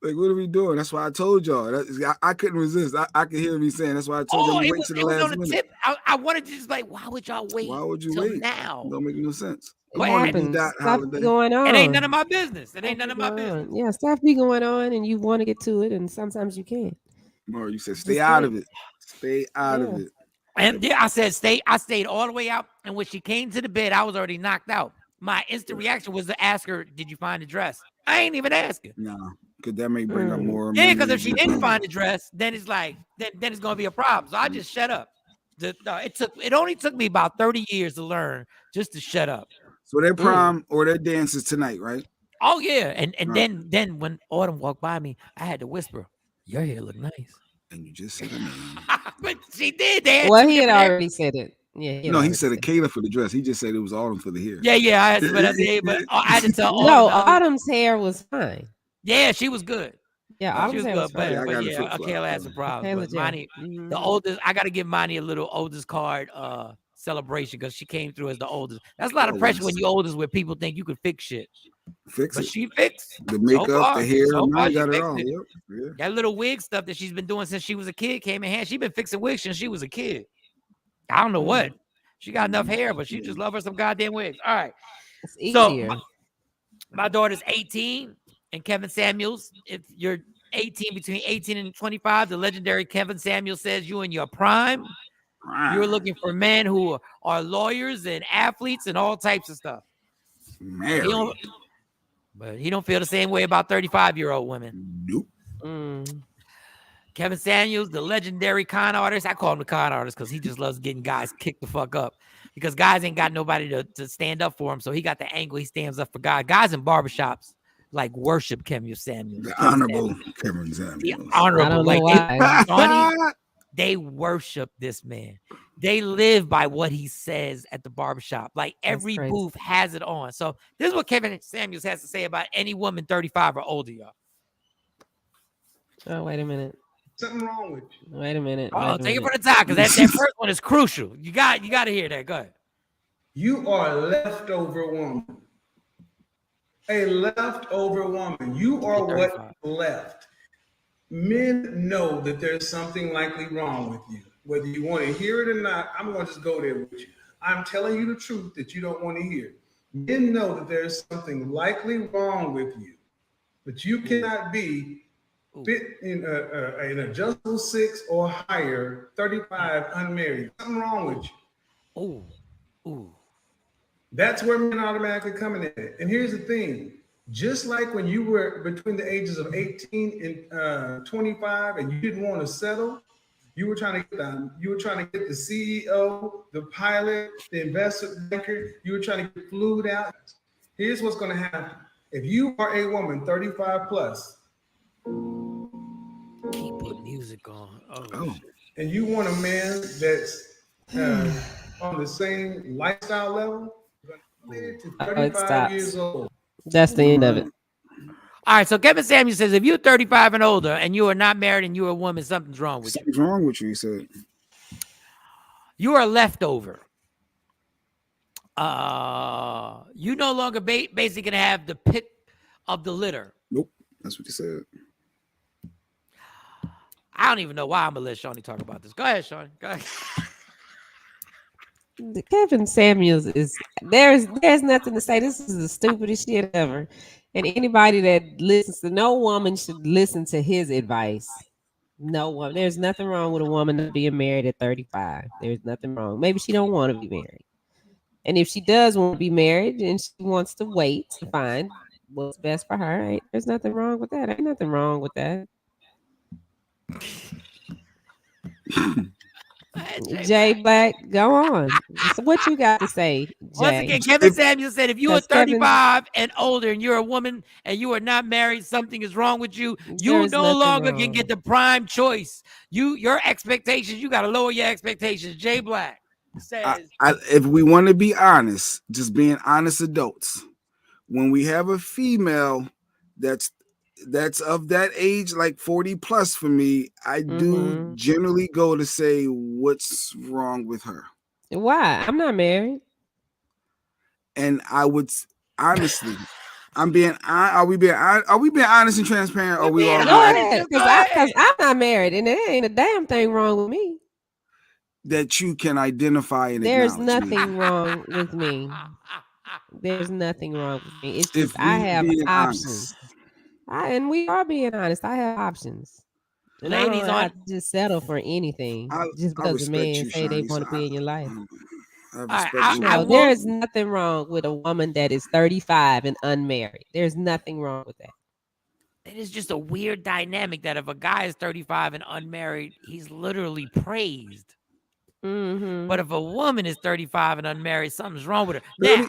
Like, what are we doing? That's why I told y'all. I couldn't resist. I could hear me saying, that's why I told you wait to the last minute.
Tip. I wanted to just like, why would y'all wait?
Why would you wait
now?
Don't make no sense.
What happened? Stuff going on.
It ain't none of my business. It ain't none of my business.
Yeah, stuff be going on, and you want to get to it, and sometimes you can't.
Or you said, stay out of it. Stay out of it.
And yeah, I said, stay. I stayed all the way out. And when she came to the bed, I was already knocked out. My instant reaction was to ask her, did you find the dress? I ain't even asking.
No, because that may bring up more.
Yeah, because if she didn't find the dress, then it's like, then it's gonna be a problem. So I just shut up. It only took me about 30 years to learn just to shut up.
So their prom or their dance is tonight, right?
Oh yeah, and then when Autumn walked by me, I had to whisper, "Your hair look nice."
And you just said her name.
But she did.
Well, he had already said it. Yeah.
No, he said Kayla for the dress. He just said it was Autumn for the hair.
Yeah. I had to tell Autumn.
No, Autumn's hair was fine.
Yeah, she was good.
Yeah,
She was
Olive's hair was
good, but,
Yeah, I
fine.
got
but
the
yeah,
flip-flop.
Kayla had some problems. But
Kayla J.
Monty, the oldest, I got to give Monty a little oldest card celebration because she came through as the oldest. That's a lot of pressure when you're oldest where people think you can fix shit.
Fix
But
it.
she fixed
The makeup, the hair,
So far,
I
she
got it
fixed
all.
it.
Yep. Yeah.
That little wig stuff that she's been doing since she was a kid came in handy. She's been fixing wigs since she was a kid. I don't know what. She got enough hair, but she just love her some goddamn wigs. All right.
It's easier.
So my daughter's 18, and Kevin Samuels, if you're 18, between 18 and 25, the legendary Kevin Samuels says you in your prime. You're looking for men who are lawyers and athletes and all types of stuff. But he don't feel the same way about 35-year-old women.
Nope.
Kevin Samuels, the legendary con artist. I call him the con artist because he just loves getting guys kicked the fuck up. Because guys ain't got nobody to stand up for him. So he got the angle. He stands up for guys. Guys in barbershops like worship Kevin Samuels.
The honorable Kevin Samuels.
The honorable.
I don't know
like
why.
they worship this man. They live by what he says at the barbershop. Like every booth has it on. So this is what Kevin Samuels has to say about any woman 35 or older, y'all.
Oh, wait a minute.
Something wrong with you.
Wait a minute.
Oh, take it from the top because that first one is crucial. You got to hear that. Go ahead.
You are a leftover woman. A leftover woman. You are what left. Men know that there's something likely wrong with you. Whether you want to hear it or not, I'm going to just go there with you. I'm telling you the truth that you don't want to hear. Men know that there's something likely wrong with you, but you cannot be fit in an adjustable 6 or higher, 35, unmarried. Something wrong with you.
Ooh.
That's where men automatically come in at. And here's the thing. Just like when you were between the ages of 18 and 25 and you didn't want to settle, you were trying to get the CEO, the pilot, the investment banker, you were trying to get flued out. Here's what's going to happen. If you are a woman 35 plus,
keep putting music on.
And you want a man that's on the same lifestyle level, to 35 years old.
That's the end of it.
All right, so Kevin Samuels says if you're 35 and older and you are not married and you're a woman, something's wrong with you.
Something's wrong with you, he said.
You are leftover. You no longer basically gonna have the pick of the litter.
Nope, that's what he said.
I don't even know why I'm gonna let Shawnee talk about this. Go ahead, Shawnee. Go ahead.
Kevin Samuels is there's nothing to say. This is the stupidest shit ever. And anybody that listens to, no woman should listen to his advice. No one. There's nothing wrong with a woman not being married at 35. There's nothing wrong. Maybe she don't want to be married. And if she does want to be married and she wants to wait to find what's best for her, there's nothing wrong with that. Ain't nothing wrong with that. Jay Black, go on. So what you got to say, Jay?
Once again, Kevin Samuels said if you are 35 and older and you're a woman and you are not married, something is wrong with you. You no longer can get the prime choice. Your expectations, you got to lower your expectations. Jay Black says,
if we want to be honest, just being honest adults, when we have a female that's of that age, like 40 plus for me, I do generally go to say what's wrong with her.
Why? I'm not married.
And I would honestly, are we being honest and transparent? Or we all
right? Because I'm not married and there ain't a damn thing wrong with me.
That you can identify and
there's nothing wrong with me. There's nothing wrong with me. It's just I have options. And we are being honest. I have options. And ladies, I don't have to just settle for anything just because a man say they want to be in your life. There is nothing wrong with a woman that is 35 and unmarried. There's nothing wrong with that.
It is just a weird dynamic that if a guy is 35 and unmarried, he's literally praised. But if a woman is 35 and unmarried, something's wrong with her. Now,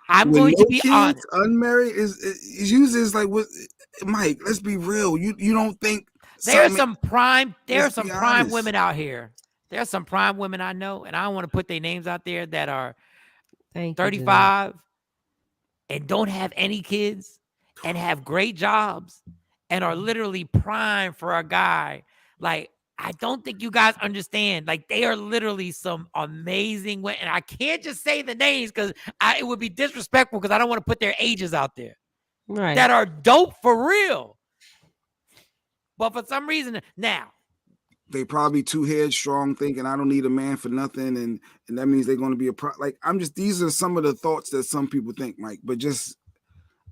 I'm going to be honest.
Unmarried is used as like what, Mike? Let's be real. You don't think
there are some prime women out here. There are some prime women I know, and I don't want to put their names out there that are 35 and don't have any kids and have great jobs and are literally primed for a guy. Like, I don't think you guys understand. Like, they are literally some amazing women. And I can't just say the names because it would be disrespectful because I don't want to put their ages out there.
Right.
That are dope for real. But for some reason, now.
They probably too headstrong, thinking I don't need a man for nothing. And that means they're going to be these are some of the thoughts that some people think, Mike. But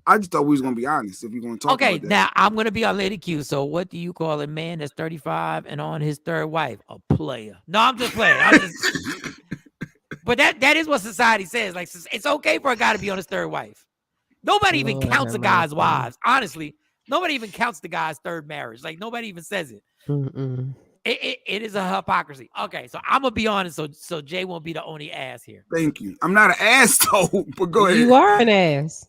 I just thought we was going to be honest if you're going to talk about that.
Okay, now I'm going to be on Lady Q. So what do you call a man that's 35 and on his third wife? A player. No, I'm just playing. But that is what society says. Like, it's okay for a guy to be on his third wife. Nobody even counts a guy's wives. Honestly, nobody even counts the guy's third marriage. Like, nobody even says it. It is a hypocrisy. Okay, so I'm gonna be honest, so Jay won't be the only ass here.
Thank you. I'm not an ass though, but go ahead.
You are an ass.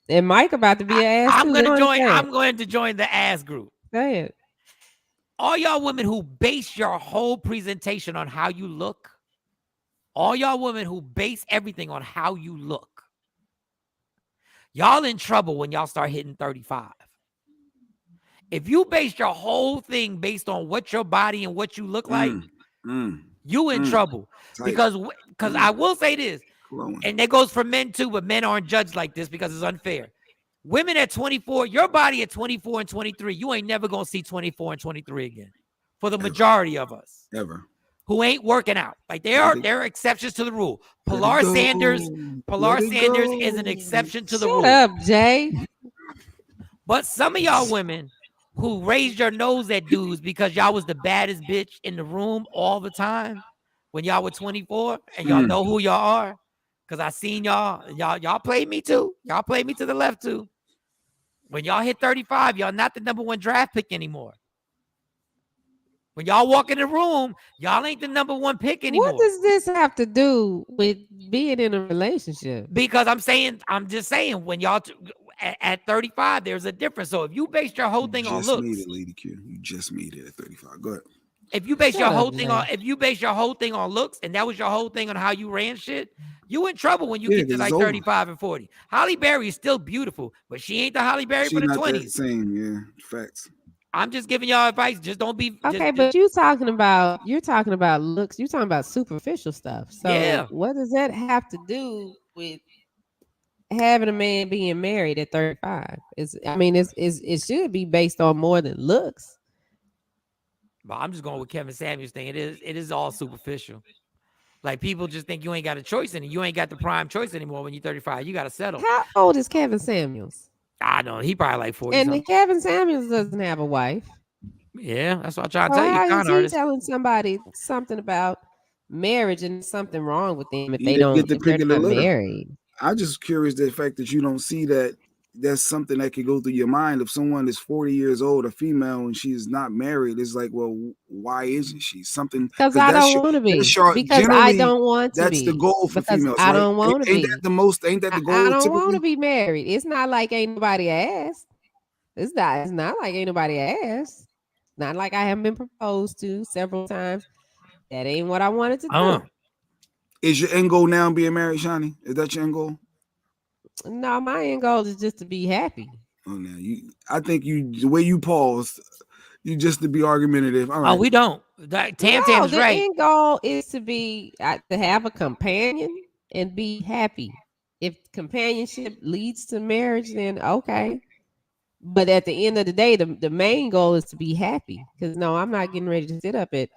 And Mike about to be an ass.
I'm going to join the ass group.
Go ahead.
All y'all women who base your whole presentation on how you look, all y'all women who base everything on how you look, y'all in trouble when y'all start hitting 35. If you base your whole thing based on what your body and what you look like, you in trouble. Because I will say this, and that goes for men too, but men aren't judged like this because it's unfair. Women at 24, your body at 24 and 23, you ain't never going to see 24 and 23 again for the majority of us.
Ever.
Who ain't working out. Like, there are exceptions to the rule. Pilar Sanders is an exception to the rule.
Shut up, Jay.
But some of y'all women who raised your nose at dudes because y'all was the baddest bitch in the room all the time when y'all were 24, and y'all know who y'all are, because I seen y'all played me too. Y'all played me to the left too. When y'all hit 35, y'all not the number one draft pick anymore. When y'all walk in the room, y'all ain't the number one pick anymore.
What does this have to do with being in a relationship?
Because I'm just saying, when y'all at 35, there's a difference. So if you base your whole thing on looks,
made it, Lady Q. You just made it at 35. Go ahead.
If you base your whole thing on looks, and that was your whole thing on how you ran shit, you in trouble when you get to like 35 and 40. Holly Berry is still beautiful, but she ain't the Holly Berry for the 20s.
Same, yeah, facts.
I'm just giving y'all advice. Just don't be
okay. But you're talking about looks. You're talking about superficial stuff. So
yeah.
What does that have to do with having a man being married at 35? It should be based on more than looks.
But I'm just going with Kevin Samuels thing. It is all superficial. Like, people just think you ain't got a choice in it. You ain't got the prime choice anymore when you're 35. You got to settle.
How old is Kevin Samuels?
I don't know. He probably like 40.
And Kevin Samuels doesn't have a wife.
Yeah, that's what I try to tell you.
How is he telling somebody something about marriage and something wrong with them if they're not married?
I'm just curious the fact that you don't see that that's something that could go through your mind. If someone is 40 years old, a female, and she's not married, it's like, well, why isn't she? Something
because I don't want to be. Because I don't want to be.
That's the goal for females.
I don't want to be.
Ain't that the goal?
I don't want to be married. It's not like ain't nobody asked. It's not like ain't nobody asked. Not like I haven't been proposed to several times. That ain't what I wanted to do.
Is your end goal now being married, Shani? Is that your end goal?
No, my end goal is just to be happy.
Oh, now I think the way you paused, you just to be argumentative. All right.
Oh, we don't. Tam's
the
right.
end goal is to have a companion and be happy. If companionship leads to marriage, then okay. But at the end of the day, the main goal is to be happy. Because no, I'm not getting ready to sit up at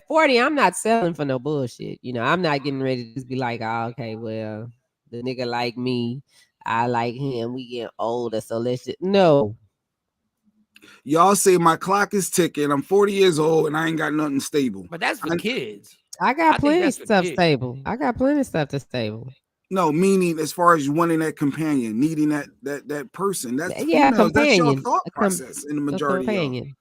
40. I'm not selling for no bullshit. I'm not getting ready to just be like, oh, okay, well, the nigga like me, I like him. We get older, so let's just no.
Y'all say my clock is ticking. I'm 40 years old and I ain't got nothing stable.
But that's for kids.
I got plenty of stuff stable. I got plenty of stuff that's stable.
No, meaning as far as wanting that companion, needing that person. That's
companion.
That's your thought process in the majority.
Companion.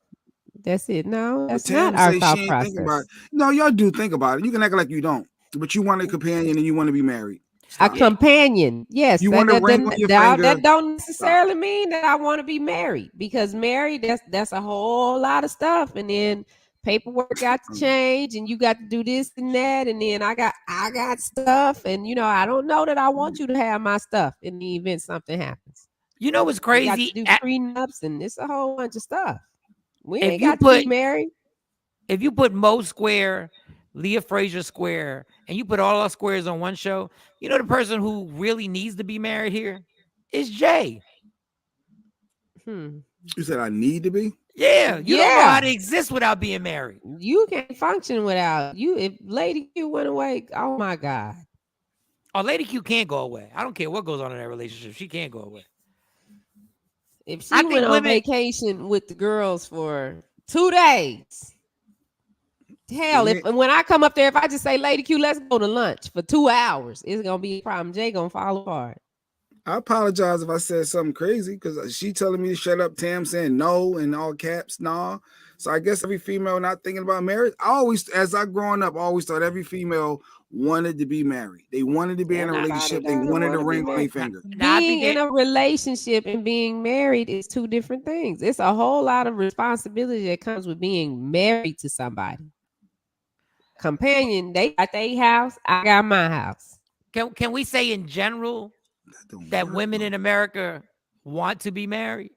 That's it. No, that's not our thought process.
No, y'all do think about it. You can act like you don't, but you want a companion and you want to be married.
Stop. A companion, yes.
You want to ring on your finger.
That don't necessarily mean that I want to be married, because married, that's a whole lot of stuff, and then paperwork got to change, and you got to do this and that, and then I got stuff, and I don't know that I want you to have my stuff in the event something happens.
You know what's
We got
crazy?
to do prenups and it's a whole bunch of stuff. We
If
ain't
you
got to
put-
be married.
If you put Mo Square, Leah Frazier Square, and you put all our squares on one show, you know the person who really needs to be married here is Jay.
You said I need to be?
Yeah, you don't know how to exist without being married.
You can't function without you. If Lady Q went away, oh my God.
Oh, Lady Q can't go away. I don't care what goes on in that relationship. She can't go away.
If she went on vacation with the girls for 2 days, hell, when I come up there, if I just say, Lady Q, let's go to lunch for 2 hours, it's gonna be a problem. Jay gonna fall apart.
I apologize if I said something crazy because she telling me to shut up. Tam saying no in all caps, nah. So I guess every female not thinking about marriage. I always, as I growing up, I always thought every female wanted to be married. They wanted to be in a relationship. They wanted a ring on their finger.
Being in a relationship and being married is two different things. It's a whole lot of responsibility that comes with being married to somebody. Companion, they got their house, I got my house.
Can we say in general that women in America want to be married?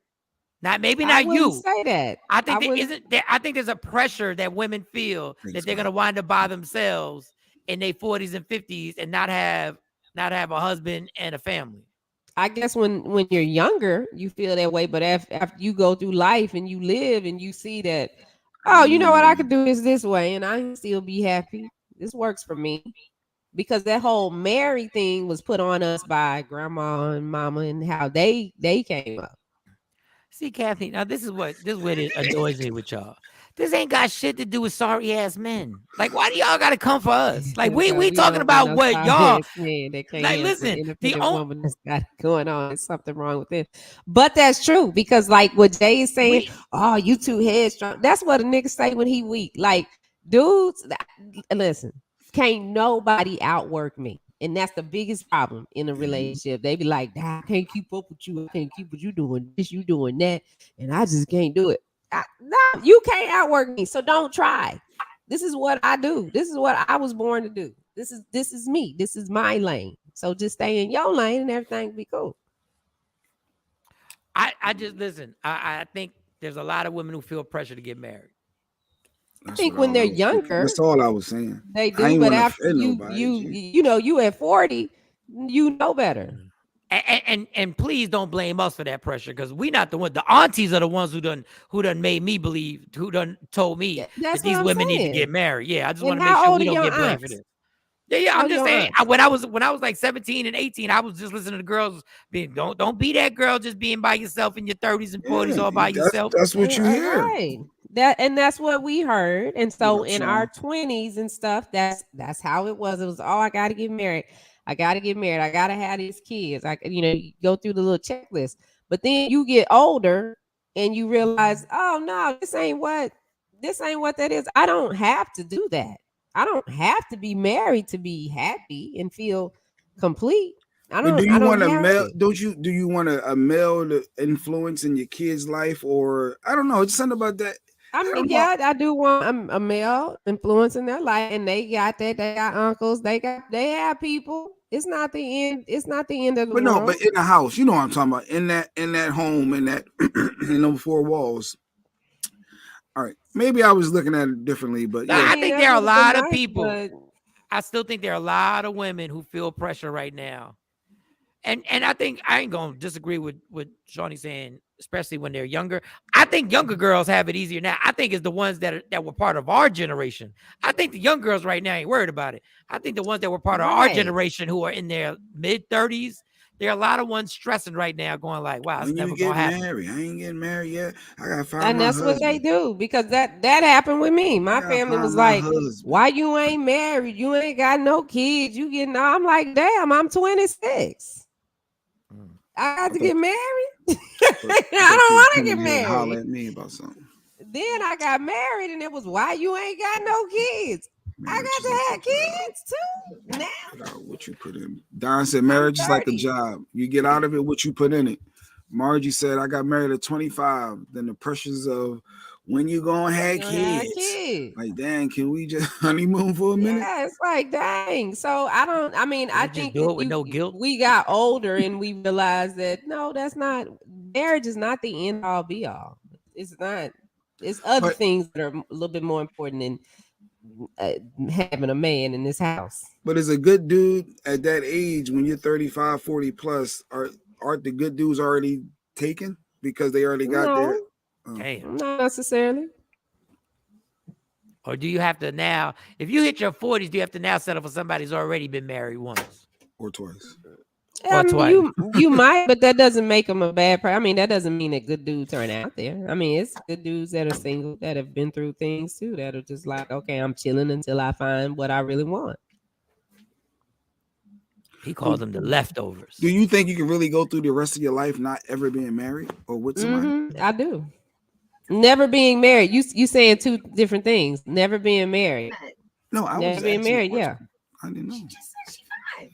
Maybe not you.
Say that.
I think there's a pressure that women feel that they're gonna wind up by themselves in their 40s and 50s and not have a husband and a family.
I guess when you're younger, you feel that way, but after you go through life and you live and you see that, oh, you know what, I could do this way and I can still be happy. This works for me. Because that whole married thing was put on us by grandma and mama and how they came up.
See, Kathy, now this is what it annoys me with y'all. This ain't got shit to do with sorry ass men. Like, why do y'all gotta come for us? Like, we talking about what y'all like. Listen, the only
woman that's got it going on, there's something wrong with it. But that's true because, like, what Jay is saying, oh, you too headstrong. That's what a nigga say when he weak. Like, dudes, listen, can't nobody outwork me. And that's the biggest problem in a relationship. They be like, I can't keep up with you. I can't keep what you doing this, you doing that. And I just can't do it. No, you can't outwork me. So don't try. This is what I do. This is what I was born to do. This is me. This is my lane. So just stay in your lane and everything will be cool.
I just listen. I think there's a lot of women who feel pressure to get married.
I think when they're younger,
that's all I was saying.
They do, but after you at 40, you know better.
And please don't blame us for that pressure because we not the one. The aunties are the ones who done made me believe, who done told me that these women need to get married. Yeah, I just want to make sure we don't get blamed for this. Yeah. I'm just saying. When I was like 17 and 18, I was just listening to girls being don't be that girl just being by yourself in your 30s and 40s all by yourself.
That's what you hear.
Right. That's what we heard. And so in our 20s and stuff, that's how it was. It was, I got to get married. I got to get married. I got to have these kids. You go through the little checklist. But then you get older and you realize, oh no, this ain't what that is. I don't have to do that. I don't have to be married to be happy and feel complete.
Do you want a male? Do you want a male to influence in your kid's life, or I don't know? It's something about that.
I mean, I do want a male influence in their life, and they got that. They got uncles. They have people. It's not the end. It's not the end of the world.
No, but in the house, you know what I'm talking about. In that home, in that in those four walls. All right, maybe I was looking at it differently, but yeah.
I think there are a lot of people. I still think there are a lot of women who feel pressure right now. And I think I ain't gonna disagree with what Shawnee saying, especially when they're younger. I think younger girls have it easier now. I think it's the ones that were part of our generation. I think the young girls right now ain't worried about it. I think the ones that were part of our generation who are in their mid-30s, there are a lot of ones stressing right now, going like, "Wow, it's never gonna happen."
Married. I ain't getting married yet. I gotta find
and that's what they do because that happened with me. My family was like, "Why you ain't married? You ain't got no kids. You getting?" I'm like, "Damn, I'm 26." I got to get married. I don't want to get married.
Holler at me about something.
Then I got married, and it was why you ain't got no kids. I got to have kids too now.
What you put in? Don said marriage is like a job. You get out of it what you put in it. Margie said I got married at 25. Then the pressures of when you gonna have kids.
is.
Like, dang, can we just honeymoon for a minute?
Yeah, it's like, dang. So I think
do it with no guilt.
we got older and we realized that no, that's not, marriage is not the end all be all. It's not. It's other things that are a little bit more important than having a man in this house.
But as a good dude at that age, when you're 35, 40 plus, aren't the good dudes already taken because they already got there?
Damn.
Not necessarily.
Or do you have to now, if you hit your 40s, do you have to now settle for somebody who's already been married once
or twice?
You might, but that doesn't make them a bad person. I mean, that doesn't mean that good dudes aren't out there. I mean, it's good dudes that are single that have been through things too, that are just like, okay, I'm chilling until I find what I really want.
He calls them the leftovers.
Do you think you can really go through the rest of your life not ever being married or with somebody?
I do. Never being married. You saying two different things. Never being married.
No, I
never
was
being married. Yeah.
I didn't know.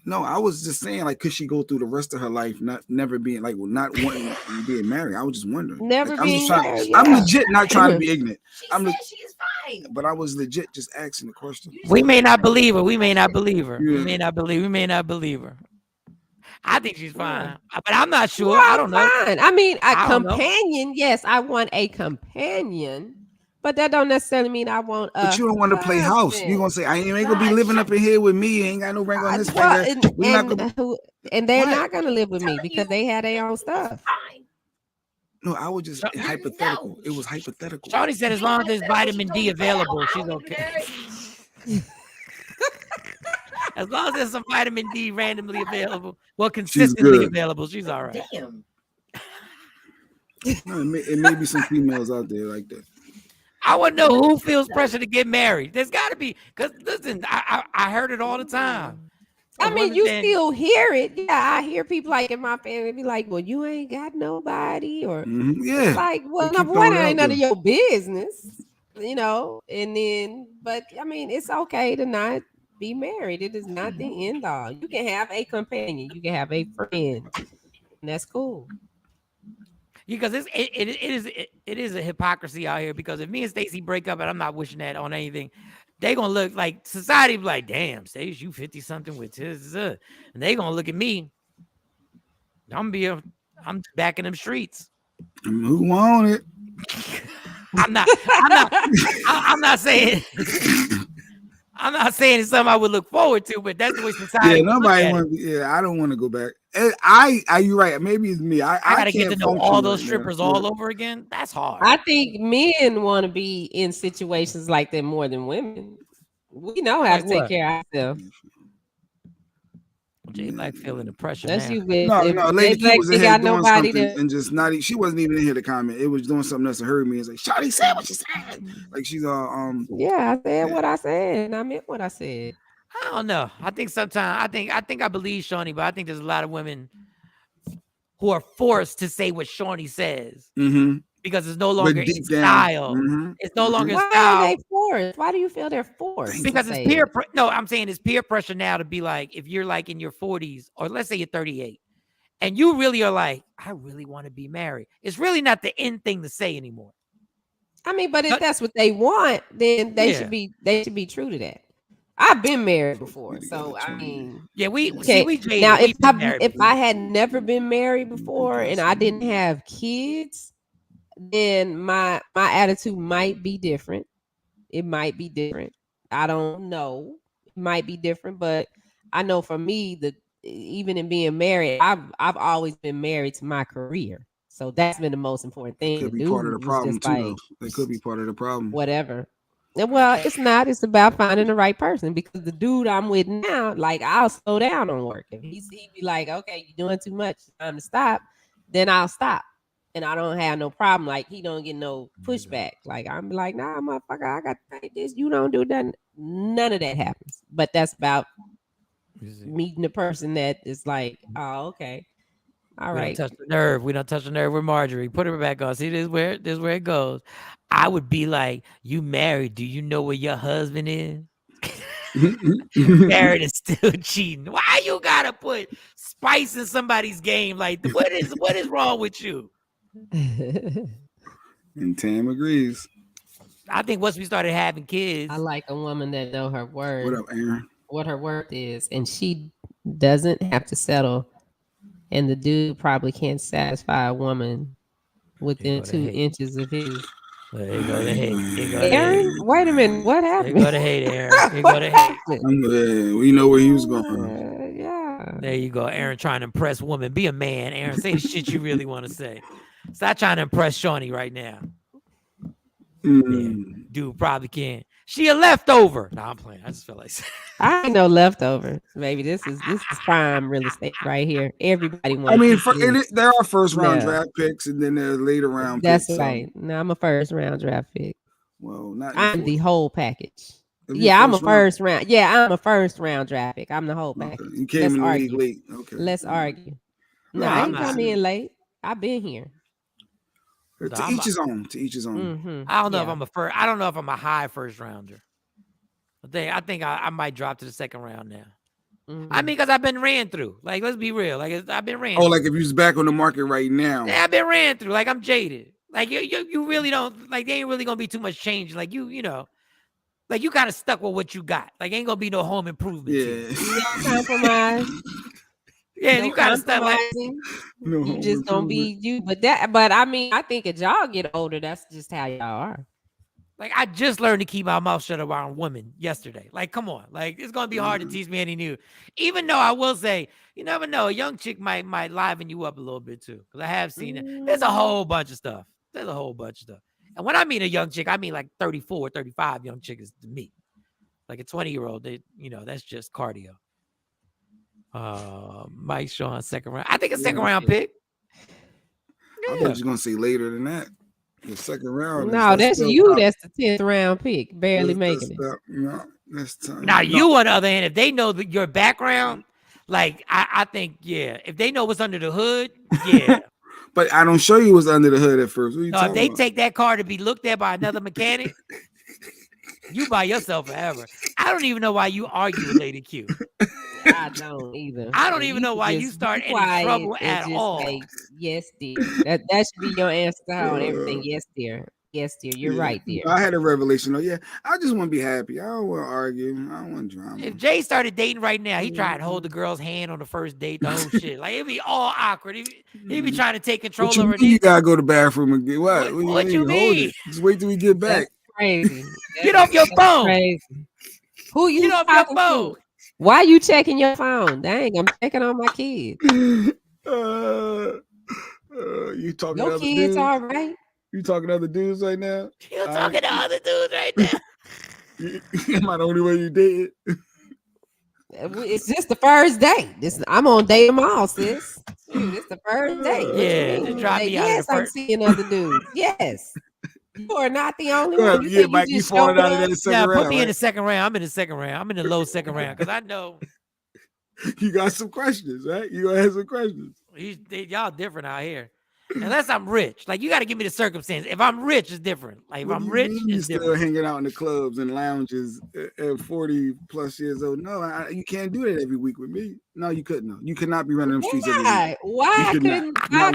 No, I was just saying, like, could she go through the rest of her life never being like, not wanting to be married? I was just wondering.
Never
like,
being married. Yeah.
I'm legit not trying to be ignorant.
She's fine.
But I was legit just asking the question.
We may not believe her. We may not believe her. Yeah. We may not believe her. I think she's fine, but I'm not sure.
Well,
I don't know.
Fine. I mean, a companion. Yes, I want a companion, but that don't necessarily mean I want.
But you don't want to play house. You're gonna say I ain't gonna be living up in here with me. Ain't got no ring on this finger.
And they're not gonna live with me because they had their own stuff.
No, I was just hypothetical. It was hypothetical.
Shawty said as long as there's vitamin D available, she's okay. As long as there's some vitamin D randomly available, consistently available, she's all right.
Damn.
No, it may be some females out there like that.
I want to know who feels pressure to get married. There's got to be, because listen, I heard it all the time.
I mean, you still hear it. Yeah, I hear people like in my family be like, well, you ain't got nobody. Or
yeah.
Like, well, number one, it ain't none of your business, you know. And then, but I mean, it's okay to not be married. It is not the end all. You can have a companion, you can have a friend, and that's cool.
Because it is a hypocrisy out here. Because if me and Stacey break up, and I'm not wishing that on anything, they gonna look like society be like, damn, Stacey, you 50 something with this, and they gonna look at me. I'm back in them streets.
Who want it?
I'm not saying. I'm not saying it's something I would look forward to, but that's the way society.
Yeah, nobody want. Yeah, I don't want to go back. You're right. Maybe it's me. I
gotta get to know all those strippers all over again. That's hard.
I think men want to be in situations like that more than women. We know how to take care of ourselves.
J Black feeling the pressure.
That's
now.
you, bitch.
No, Lady Q was in here
got
doing
nobody
something and just not. She wasn't even in here to comment. It was doing something else and heard me and like, "Shawty said what she said." Like she's
Yeah, I said what I said, and I meant what I said.
I don't know. I think sometimes I think I believe Shawnee, but I think there's a lot of women who are forced to say what Shawnee says because it's no longer in style. It's no longer
Why
style.
are they forced? Why do you feel they're forced?
Because it's peer. No, I'm saying it's peer pressure now to be like, if you're like in your 40s, or let's say you're 38, and you really are like, I really want to be married. It's really not the end thing to say anymore.
I mean, but if that's what they want, then they should be true to that. I've been married before, so I mean,
yeah, we
now if I had never been married before and I didn't have kids, then my attitude might be different. It might be different. I don't know. It might be different, but I know for me, even in being married, I've always been married to my career, so that's been the most important thing.
Could be part of the problem too. They could be part of the problem.
Whatever. Well, it's not. It's about finding the right person, because the dude I'm with now, like, I'll slow down on work. If he be like, okay, you're doing too much, time to stop, then I'll stop. And I don't have no problem. Like, he don't get no pushback. Like, I'm like, nah, motherfucker, I got to take this. You don't do that. None of that happens. But that's about meeting the person that is like, oh, okay. All right.
We don't touch the nerve. We don't touch the nerve with Marjorie. Put her back on. See, this is where it goes. I would be like, you married. Do you know where your husband is? Married and still cheating. Why you gotta put spice in somebody's game? Like, what is wrong with you?
And Tam agrees.
I think once we started having kids,
I like a woman that know her worth.
What up, Aaron?
What her worth is, and she doesn't have to settle. And the dude probably can't satisfy a woman within 2 inches of his.
Well, there you go to hate.
Aaron, wait a minute. What happened?
There you go to hate, Aaron. There you go to hate.
We know where he was going.
Yeah.
There you go, Aaron. Trying to impress women. Be a man, Aaron. Say the shit you really want to say. Stop trying to impress Shawnee right now. Yeah, dude probably can. She a leftover. No, I'm playing. I just feel like
I ain't no leftover. Maybe this is prime real estate right here. Everybody wants.
I mean, there are first round draft picks, and then there's later round
picks.
That's
right. So. No, I'm a first round draft pick.
Well,
I'm the whole package. Yeah, I'm a first round. Yeah, I'm a first round draft pick. I'm the whole package.
You came in the league late. Okay.
Let's argue. No, I ain't come in late. I've been here.
To each his own. To each his own.
Mm-hmm. I don't know if I'm a first. I don't know if I'm a high first rounder. I think I might drop to the second round now. Mm-hmm. I mean, because I've been ran through. Like, let's be real. Like, I've been ran.
Oh, like if you was back on the market right now.
Yeah, I've been ran through. Like, I'm jaded. Like, you really don't. Like, there ain't really gonna be too much change. Like, you know, like you kind of stuck with what you got. Like, ain't gonna be no home improvement.
Yeah.
You don't compromise.
Yeah, you gotta start like
you just gonna be you. But I mean, I think as y'all get older, that's just how y'all are.
Like, I just learned to keep my mouth shut around women yesterday. Like, come on. Like, it's gonna be hard to teach me any new. Even though I will say, you never know, a young chick might liven you up a little bit too. Because I have seen it. There's a whole bunch of stuff. And when I mean a young chick, I mean like 34, 35 young chicks to me. Like a 20-year-old, that's just cardio. Mike Sean, second round. I think a second round pick.
I thought you were gonna say later than that. The second round.
No, that's you. That's the 10th round pick. Barely making it.
No, that's time.
Now you, on the other hand, if they know your background, like I think, yeah, if they know what's under the hood, yeah.
But I don't show you what's under the hood at first.
No, if they take that car to be looked at by another mechanic, you by yourself forever. I don't even know why you argue with Lady Q.
I don't either.
I don't even know why you start any trouble at all.
Say, yes, dear. That should be your answer to how and everything. Yes, dear. Yes, dear. You're right, dear.
I had a revelation. Oh, yeah. I just want to be happy. I don't want to argue. I don't want drama.
If Jay started dating right now, he tried to hold the girl's hand on the first date, the whole shit. Like, it'd be all awkward. He'd be trying to take control of her.
You gotta go to the bathroom and get what?
What you mean?
Just wait till we get back.
That's crazy.
Get off your phone.
Crazy. Who you
get off your phone?
To? Why you checking your phone? Dang, I'm checking on my kids.
You talking
your
to other
kids
dudes?
All right?
You talking to other dudes right now?
You talking to other dudes right now?
Am I the only way you did it?
It's just the first date. I'm on date them all, sis. Shoot, it's the first date.
Yeah, just drop me out.
Yes, I'm seeing other dudes. Yes. You are not the only one.
Yeah, Mike, you falling out of that second round.
Put me in the second round. I'm in the second round. I'm in the low second round because I know
you got some questions, right? You gonna have some questions.
Y'all different out here. Unless I'm rich. Like, you got to give me the circumstance. If I'm rich, it's different. Like, if I'm rich, it's
still
different.
Hanging out in the clubs and lounges at 40 plus years old. No, you can't do that every week with me. No, you couldn't. No. You could not be running them streets every week.
Why couldn't I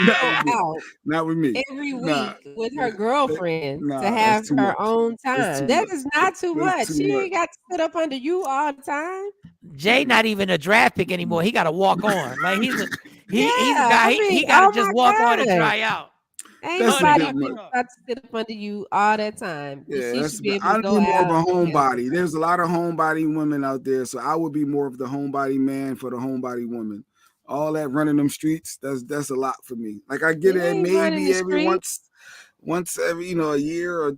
go out
not with me
every week with her girlfriend to have her own time? That is not too much. She ain't got to sit up under you all the time.
Jay not even a draft pick anymore. He got to walk on. Like, he's a guy. He got to just walk on and try out.
Ain't nobody about to sit up under you all that time.
Yeah, I'd be more of a homebody. There's a lot of homebody women out there, so I would be more of the homebody man for the homebody woman. All that running them streets, that's a lot for me. Like, I get it maybe every once every a year or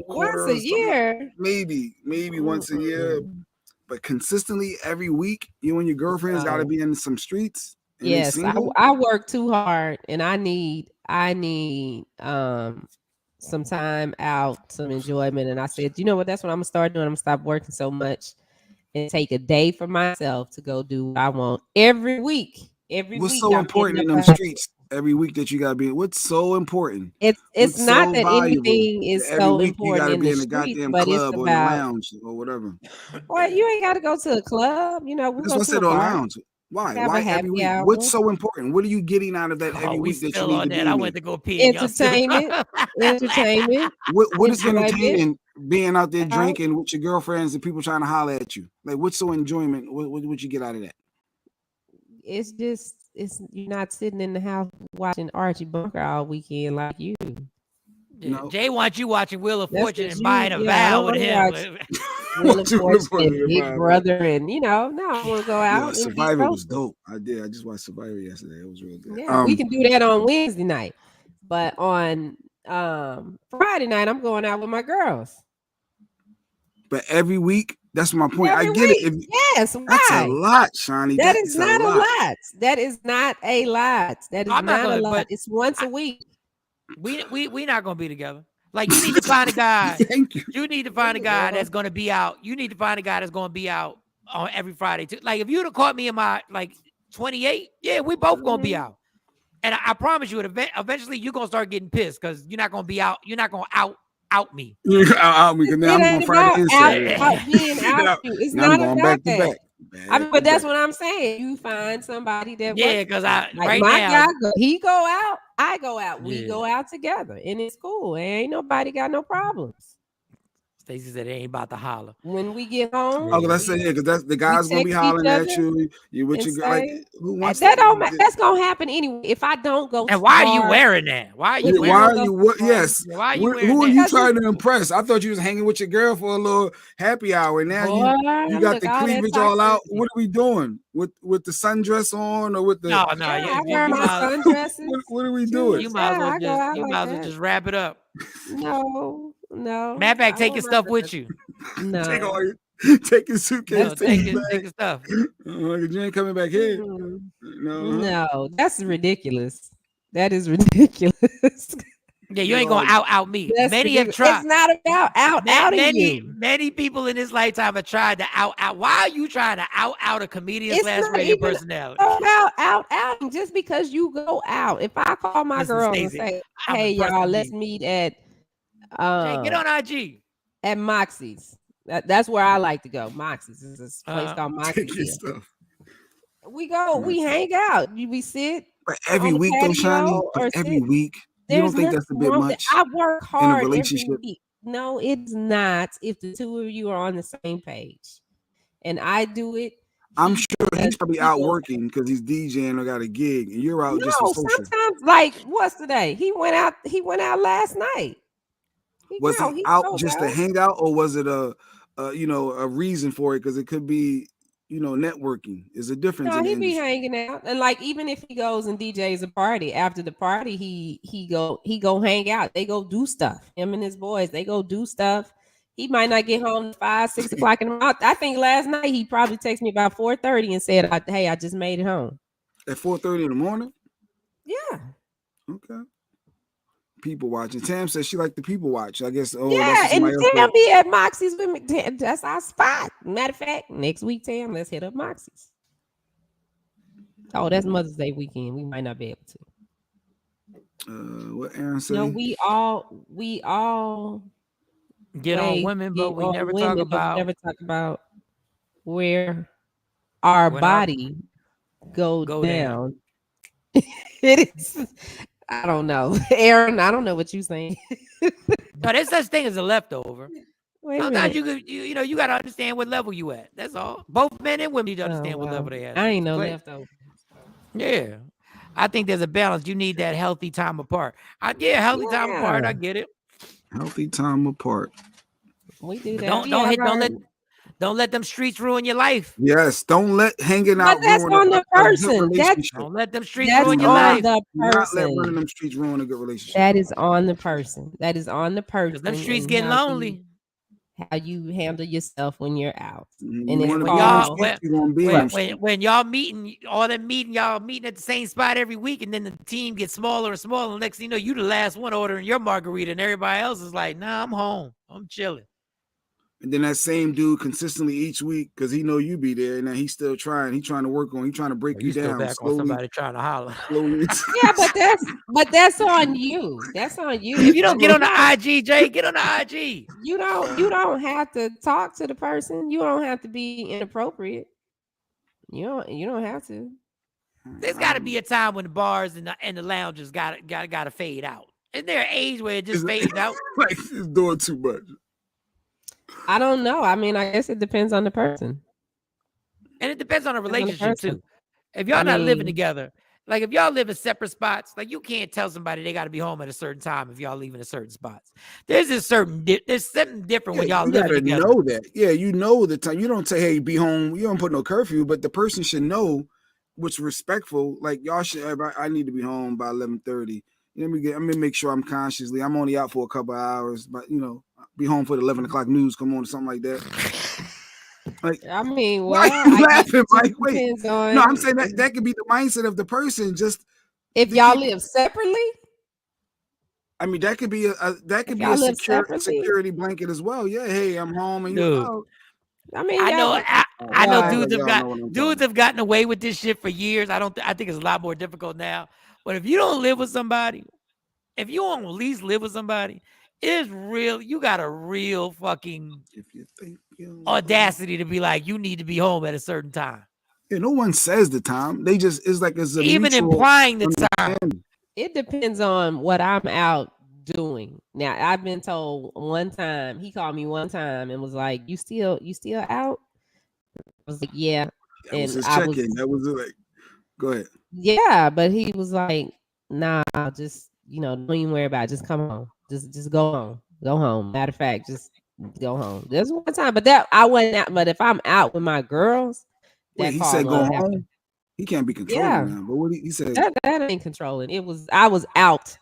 once a year,
maybe once a year, but consistently every week, you and your girlfriends got to be in some streets.
Yes, I work too hard, and I need some time out, some enjoyment. And I said, you know what? That's what I'm gonna start doing. I'm gonna stop working so much and take a day for myself to go do what I want every week.
What's so important in them streets every week that you gotta be? What's so important?
It's not that anything is so important in the streets, but it's about
or the lounge or whatever.
Well, you ain't got to go to a club.
That's what I said, a lounge. Why?
Have a
Why
happy
every week?
hour.
What's so important? What are you getting out of that every
we
week that you
still
need
on
to
that.
be
I
in
went
there?
to go pee. and y'all still-
Entertainment.
What is
Enjoyment.
entertaining? Being out there
Out.
drinking with your girlfriends and people trying to holler at you. Like, what's so enjoyment? What you get out of that?
It's just you're not sitting in the house watching Archie Bunker all weekend like you.
Yeah,
No.
Jay wants you watching Wheel of
That's
Fortune
'cause
and
you-
buying a
yeah, I
vow
don't
with
wanna
him.
Wheel of
What you
Fortune
wanna
and
put in
Big
your
Brother, and no, I want to go out
Yeah,
and
Survivor
be
was
social.
dope. I did. I just watched Survivor yesterday. It was real good.
Yeah, we can do that on Wednesday night, but on Friday night I'm going out with my girls.
But every week, that's my point.
Every
I get
week.
it. If,
Yes,
that's
why?
a lot, Shawnee.
That is not a
lot.
lot. That is not a lot. That is
I'm not
not a
gonna-
lot.
but
It's once a week.
We not gonna be together. Like you need to find a guy.
Thank you.
You need to find a guy that's gonna be out. You need to find a guy that's gonna be out on every Friday too. Like if you'd have caught me in my like 28, yeah, we both gonna be out. And I promise you, eventually you're gonna start getting pissed because you're not gonna be out. You're not gonna out me.
You're out me because now I'm going Friday and Saturday.
out being out you. It's
Now I'm
not
going
about
back to
that.
back.
I mean, but that's what I'm saying. You find somebody that
Yeah,
works.
because I
Like
right
my
now.
guy, he go out, I go out. We
Yeah.
go out together, and it's cool. Ain't nobody got no problems.
Stacey said it ain't about to holler.
When we get home,
Oh, because I said, yeah, because that's the guys gonna be
text
hollering
each
at
other
you. You with
and
your girl, like
say,
who wants
that
to-
don't that's gonna happen anyway. If I don't go,
And why are
to
you
the bar,
wearing that? Why are you
Yeah,
wearing
why
that?
are you? What? Yes.
Yeah, why are you
Who
wearing
are
that?
you trying to impress? I thought you was hanging with your girl for a little happy hour. Now
Boy,
you got
look,
the
all that
cleavage all out.
toxicity.
What are we doing with the sundress on or with the?
No,
Yeah,
you,
I
you,
wear
you
my
might,
sundresses.
What are we doing?
you might as
Yeah,
well
I go out
just
like that.
just wrap it up.
No.
Matter of fact,
I
take
want
your
my
stuff with
dress.
you.
No.
Take all your, take your suitcase.
No,
take
take
your
your stuff.
You ain't coming back here.
Mm,
No.
No, that's ridiculous. That is ridiculous.
Yeah, you ain't gonna out me.
That's
Many have
ridiculous.
tried.
It's not about outing you.
Many people in this lifetime have tried to out. Why are you trying to out a comedian
It's
slash
not
radio
even
personality?
about outing. Just because you go out. If I call my
Listen,
girls and
Stacey,
say,
I'm
"Hey,
impressed
y'all,
with
let's
you.
meet at
Jay, get on IG.
at Moxie's." That's where I like to go. Moxie's is this place called
Take your
Moxie's.
stuff.
We go, we hang out. We sit
But every
on the
week though,
patio
Shani.
or
But every
sit-
week, you
There's
don't think that's a bit
nothing wrong with
much
that. I work
in a
hard every
relationship?
week. No, it's not. If the two of you are on the same page, and I do it,
I'm
he
sure
does
he's probably
it.
out working because he's DJing or got a gig, and you're out just
No,
for social.
sometimes like what's today? He went out last night.
Was
No,
he
he
out
sold
just to
out.
hang out, or was it a reason for it? Because it could be, networking. Is a difference.
No,
in the
he be
industry.
hanging out, and like even if he goes and DJs a party, after the party, he go hang out. They go do stuff. Him and his boys, they go do stuff. He might not get home 5, 6 o'clock in the morning. I think last night he probably texted me about 4:30 and said, "Hey, I just made it home."
At 4:30 in the morning.
Yeah,
Okay. People watching. Tam says she liked the people watch. I guess. Oh,
yeah,
that's what
and
somebody else
Tam
said.
be at Moxie's with me. That's our spot. Matter of fact, next week, Tam, let's hit up Moxie's. Oh, that's Mother's Day weekend. We might not be able to.
What Aaron said.
No, we all
Get on women, but we never talk
about where our
When our-
body go down. It is. I don't know, Aaron. I don't know what you're saying.
No, there's such thing as a leftover.
Wait a
Sometimes
minute.
you got to understand what level you at. That's all. Both men and women need to understand what
wow.
level they at.
I ain't no
Like,
leftover.
Yeah, I think there's a balance. You need that healthy time apart. Healthy time apart. I
Yeah.
get it.
Healthy time apart.
We do that.
Don't let them streets ruin your life.
Yes. Don't let hanging out.
But that's
ruin
on the
a good
person.
relationship.
Don't let them streets
That's
ruin your
on
life.
the
Not let
person.
running them streets ruin a good relationship.
That is on the person. That is on the person.
Because them streets
and
get
how
lonely.
how you handle yourself when you're out.
Mhm.
And
You
it's
wanna be
When
on them
y'all,
streets, you gonna be on them streets.
when y'all meeting, y'all meeting at the same spot every week, and then the team gets smaller and smaller. And next thing you know, you the last one ordering your margarita, and everybody else is like, "Nah, I'm home. I'm chilling."
And then that same dude consistently each week, because he know you be there, and then he's still trying. He trying to work on. He trying to break you
still
down
back on
slowly.
somebody trying to holler.
Slowly.
Yeah, but that's on you. That's on you.
If you don't get on the IG, Jay, get on the IG.
You don't have to talk to the person. You don't have to be inappropriate. You don't have to.
There's got to be a time when the bars and the lounges got to fade out. Is there an age where it just fades out?
Like it's doing too much.
I don't know. I mean, I guess it depends on the person.
And it depends on the relationship too. If y'all not living together, like if y'all live in separate spots, like you can't tell somebody they got to be home at a certain time if y'all leaving a certain spots. There's something different when y'all living together.
You know that. Yeah, you know the time. You don't say, hey, be home. You don't put no curfew, but the person should know what's respectful. Like y'all should, I need to be home by 11:30. I'm gonna make sure I'm only out for a couple of hours, but be home for the 11 o'clock news come on or something like that. Like,
I mean,
why are you laughing, Mike? Wait, no, I'm saying that could be the mindset of the person. Just
if y'all live separately.
I mean, that could be a security blanket as well. Yeah, hey, I'm home, and
I mean,
I know dudes have gotten away with this shit for years. I think it's a lot more difficult now. But if you don't live with somebody, if you don't at least live with somebody, it's real. You got a real fucking audacity to be like, you need to be home at a certain time.
Yeah, no one says the time. They just it's
even implying the time.
It depends on what I'm out doing. Now, I've been told one time, he called me one time and was like, you still out? I was like, yeah.
That was like, go ahead.
Yeah, but he was like, nah, just don't even worry about it. Just come home. Just go home. Matter of fact, just go home. There's one time, but that I wasn't out. But if I'm out with my girls,
he said go home. He can't be controlling now. But what he said
that ain't controlling. I was out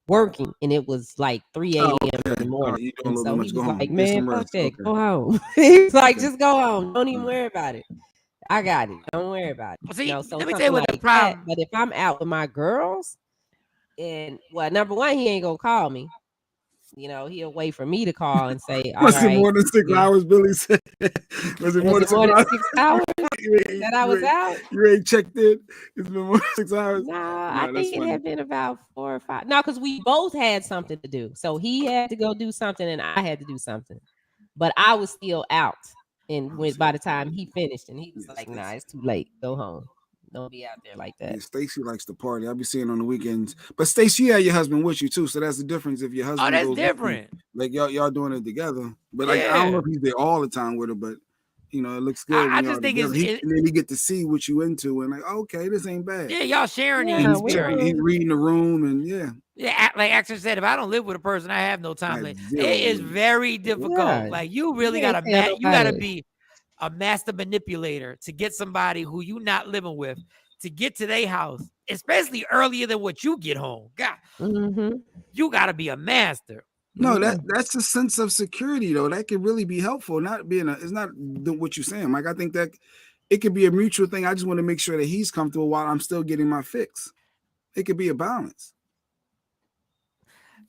working, and it was like 3 a.m. in the morning. And so he was like, man, fuck that. Go home. He's like, just go home. Don't even worry about it. I got it. Don't worry about it.
See,
so
let me tell you what the problem.
But if I'm out with my girls, and number one, he ain't gonna call me. He'll wait for me to call and say,
was it more than 6 hours, Billy said? Was it more than 6
hours that I was out?
You ain't checked in? It's been more than 6 hours?
No, I think it had been about 4 or 5. No, because we both had something to do. So he had to go do something and I had to do something. But I was still out. And by the time he finished, and he was like, nah, it's too late. Go home. Don't be out there like that.
Yeah, Stacy likes to party. I'll be seeing on the weekends. But Stacy, you had your husband with you too, so that's the difference. If your husband,
that's different.
Like y'all doing it together. But like I don't know if he's there all the time with her, but it looks good.
I just think
and then you get to see what you into, and like, okay, this ain't bad.
Yeah, y'all sharing the
experience. He's reading the room, and
yeah. Like Axel said, if I don't live with a person, I have no time. It is very difficult. Yeah. Like you really gotta be a master manipulator to get somebody who you not living with to get to their house, especially earlier than what you get home. God, you got to be a master.
No, that's a sense of security though. That could really be helpful. It's not what you're saying, Mike. I think that it could be a mutual thing. I just want to make sure that he's comfortable while I'm still getting my fix. It could be a balance.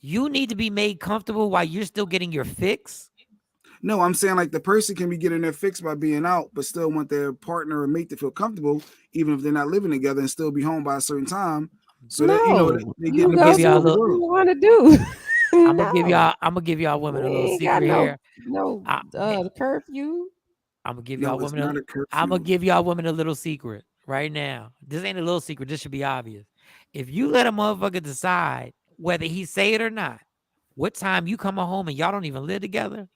You need to be made comfortable while you're still getting your fix.
No, I'm saying like the person can be getting their fix by being out, but still want their partner or mate to feel comfortable, even if they're not living together, and still be home by a certain time. So that they get
what you want to do.
I'm gonna give y'all women a little secret here.
The curfew.
I'm gonna give y'all women. I'm gonna give y'all women a little secret right now. This ain't a little secret. This should be obvious. If you let a motherfucker decide whether he say it or not, what time you come home and y'all don't even live together.